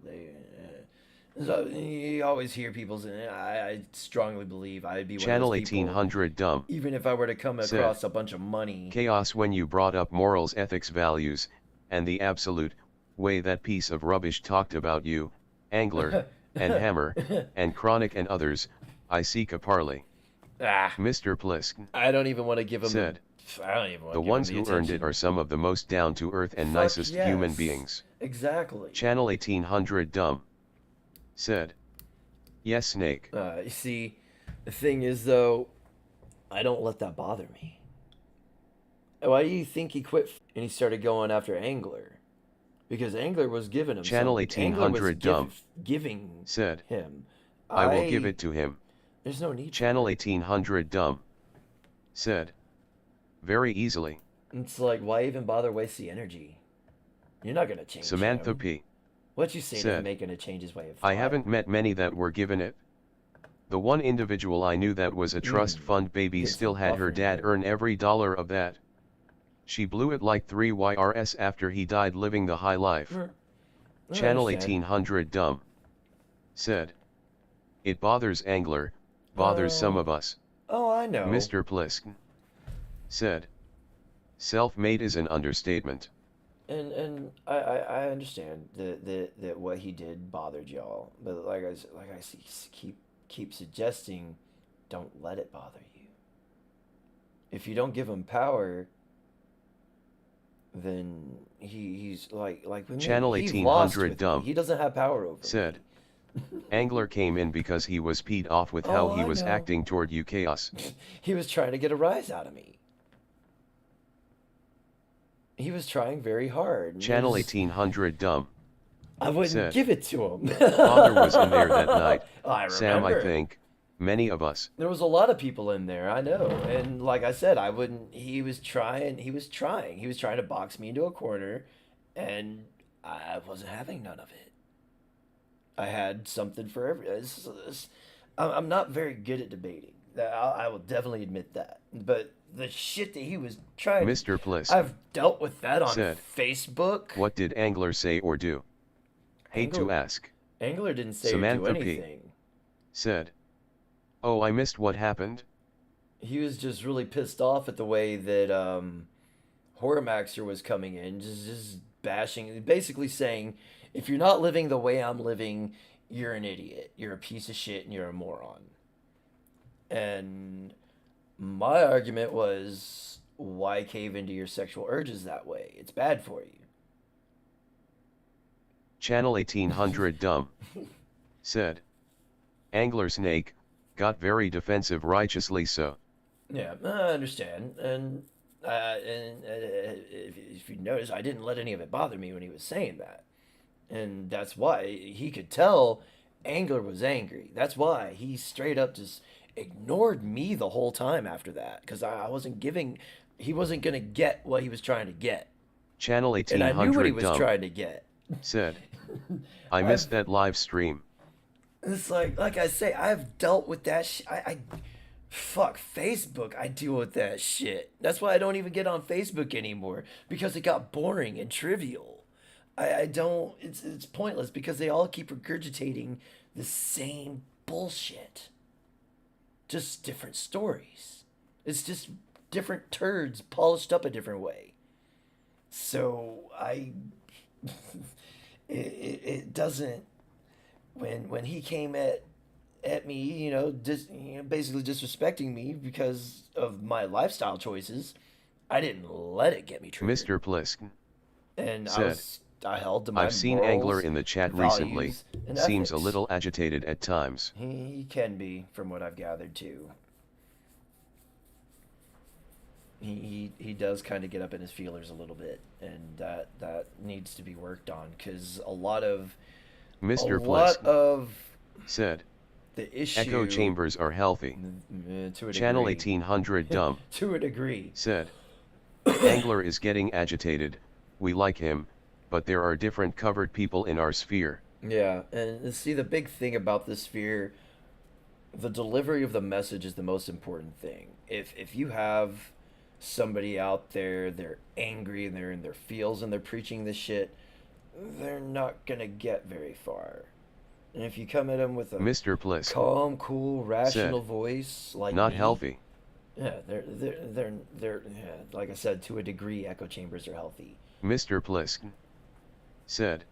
So you always hear people's, and I strongly believe I'd be one Channel of those people, 1800 dumb. even if I were to come Said, across a bunch of money. Chaos when you brought up morals, ethics, values, and the absolute way that piece of rubbish talked about you, Angler, and Hammer, and Chronic and others, I seek a parley. Mr. Plisk I don't even want to give him. said, I don't even want the to give ones him who the earned it attention. are some of the most down-to-earth and Fuck nicest human yes. beings. Exactly. Channel 1800 dumb. Said, yes, Snake. You see, the thing is though, I don't let that bother me. Why do you think he quit and he started going after Angler? Because Angler was giving him Channel something. Angler was 1800 dumb. giving Said, him. I will give it to him. There's no need. Channel 1800 dumb. Said, very easily. It's like, why even bother waste the energy? You're not gonna change Samantha him. P. What'd you say to said, him making a change his way of I thought? haven't met many that were given it. The one individual I knew that was a trust fund baby Get still some had her buffer dad here. earn every dollar of that. She blew it like 3 YRS after he died living the high life. I Channel understand. 1800 dumb. Said, it bothers Angler, bothers some of us. Oh, I know. Mr. Plisk said, self-made is an understatement. And I understand that what he did bothered y'all, but like I keep suggesting, don't let it bother you. If you don't give him power, then he's like when Channel he 1800 lost with me. dumb. He doesn't have power over Said, me. Angler came in because he was peed off with how Oh, he I was know. acting toward you, Chaos. He was trying to get a rise out of me. He was trying very hard. and Channel it was- 1800 dumb. I wouldn't said, give it to him. Father was in there that night. I Sam, I remember. think. Many of us. There was a lot of people in there, I know. And like I said, I wouldn't. He was trying to box me into a corner, and I wasn't having none of it. I had something for every. I'm not very good at debating. I will definitely admit that. But the shit that he was trying. Mr. Plisk I've dealt with that on said, Facebook. what did Angler say or do? Hate to Angler- ask. Angler didn't say or Samantha do P. anything. Said, oh, I missed what happened. He was just really pissed off at the way that Horrormaxer was coming in, just bashing, basically saying, if you're not living the way I'm living, you're an idiot, you're a piece of shit, and you're a moron. And my argument was, why cave into your sexual urges that way? It's bad for you. Channel 1800 dumb. Said, Angler Snake, got very defensive righteously so. Yeah, I understand. And if you notice, I didn't let any of it bother me when he was saying that. And that's why he could tell Angler was angry. That's why he straight up just ignored me the whole time after that. Because I wasn't giving, he wasn't going to get what he was trying to get. Channel And I knew what he 1800 was dumb. trying to get. Said, I missed that live stream. It's like I say, I've dealt with that fuck Facebook, I deal with that shit. That's why I don't even get on Facebook anymore, because it got boring and trivial. I don't, it's pointless because they all keep regurgitating the same bullshit. Just different stories. It's just different turds polished up a different way. So it doesn't, when he came at me, basically disrespecting me because of my lifestyle choices, I didn't let it get me triggered. Mr. Plisk And said, I held to my I've seen morals, Angler in the chat recently. values, and Seems a ethics. little agitated at times. He can be, from what I've gathered too. He does kind of get up in his feelers a little bit, and that needs to be worked on, because a lot of Mr. a lot Plisk of said, the issue echo chambers are healthy. to a Channel degree, 1800 dumb. to a degree. Said, Angler is getting agitated, we like him, but there are different covered people in our sphere. Yeah, and see, the big thing about this sphere, the delivery of the message is the most important thing. If you have somebody out there, they're angry and they're in their feels and they're preaching this shit, they're not gonna get very far. And if you come at him with a Mr. Plisk calm, cool, rational said, voice like not me, healthy. yeah, they're yeah, like I said, to a degree, echo chambers are healthy. Mr. Plisk said,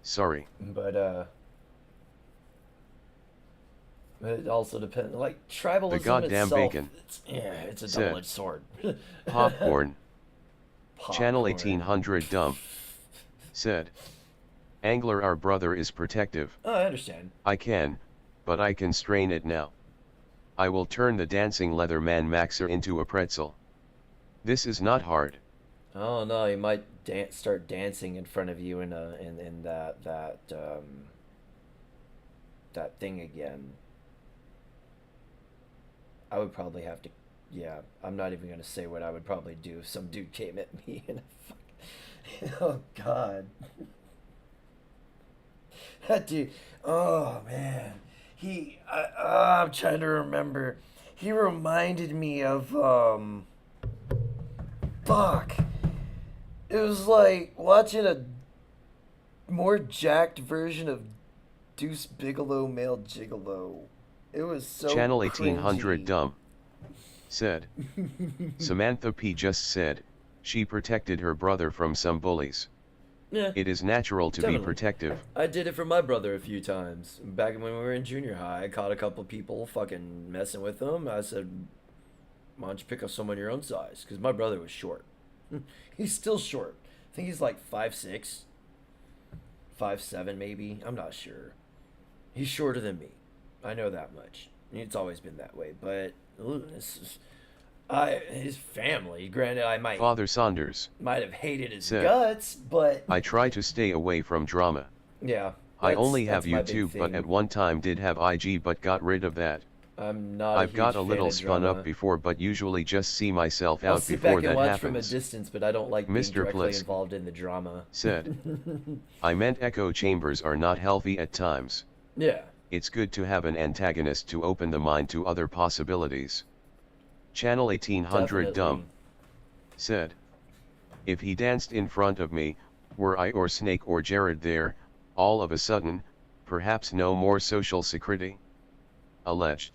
sorry. But it also depends. Like tribalism The goddamn itself, bacon it's a said, double-edged sword. Popcorn. Channel Popcorn. 1800 dumb said, Angler, our brother is protective. Oh, I understand. I can, but I can strain it now. I will turn the dancing leather man Maxer into a pretzel. This is not hard. Oh no, he might start dancing in front of you in that thing again. I would probably have to, yeah. I'm not even gonna say what I would probably do if some dude came at me and oh god, that dude. Oh man, I'm trying to remember. He reminded me of fuck. It was like watching a more jacked version of Deuce Bigelow, Male Gigolo. It was so Channel 1800 cringy. dumb said, Samantha P just said, she protected her brother from some bullies. Yeah, It is natural to definitely. be protective. I did it for my brother a few times. Back when we were in junior high, I caught a couple people fucking messing with them. I said, why don't you pick up someone your own size? Because my brother was short. He's still short. I think he's like 5'6", 5'7" maybe. I'm not sure. He's shorter than me. I know that much. It's always been that way. But his family, granted, I might Father Saunders have hated his said, guts, but I try to stay away from drama. yeah. I only have that's my big YouTube, but thing. at one time did have IG, but got rid of that. I'm not. I've got a huge little fan of spun drama. up before, but usually just see myself I'll out sit before back and that watch from a happens. distance, but I don't like being Mr. directly Plisk involved in the drama. Said, I meant echo chambers are not healthy at times. Yeah. It's good to have an antagonist to open the mind to other possibilities. Channel 1800 dumb said, if he danced in front of me, were I or Snake or Jared there, all of a sudden, perhaps no more social security? Alleged.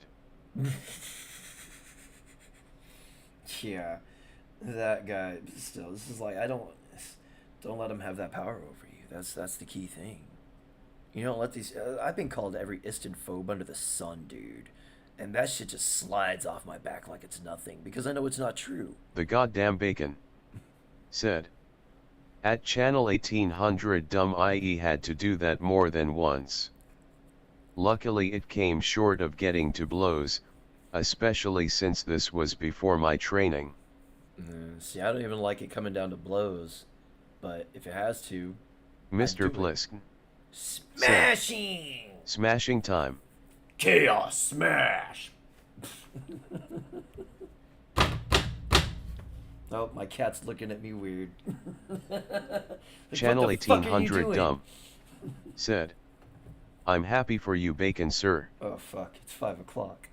Yeah, that guy. Still, this is like don't let him have that power over you. That's the key thing. You don't let these. I've been called every Istanphobe under the sun, dude, and that shit just slides off my back like it's nothing because I know it's not true. The goddamn bacon said, at channel 1800 dumb IE had to do that more than once. Luckily it came short of getting to blows, especially since this was before my training. See, I don't even like it coming down to blows, but if it has to, Mr. Plisk. Smashing! Smashing time. Chaos smash! Oh, my cat's looking at me weird. Channel What the fuck are you 1800 doing? dumb said, I'm happy for you, bacon sir. Oh fuck, it's 5 o'clock.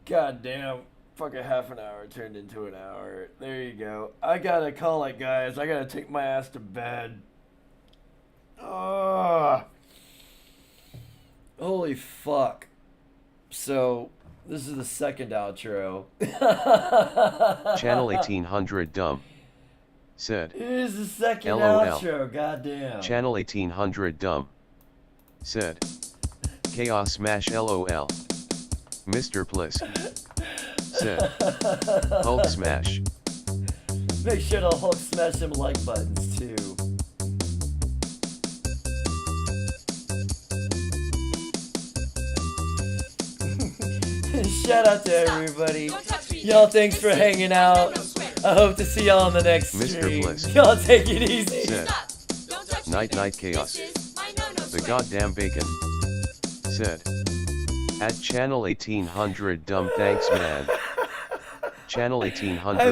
God damn, fucking half an hour turned into an hour. There you go. I gotta call it, guys. I gotta take my ass to bed. Holy fuck. So, this is the second outro. Channel 1800 dumb said, It is the second LOL. outro, goddamn. Channel 1800 dumb said, Chaos smash LOL. Mr. Plisk said, Hulk smash. Make sure to Hulk smash them like buttons too. Shout out to everybody. Y'all, thanks for hanging out. I hope to see y'all on the next Mr. stream. Bliss Y'all take it easy. said, Night Night Chaos. The goddamn bacon said, at channel 1800 dumb thanks man. Channel 1800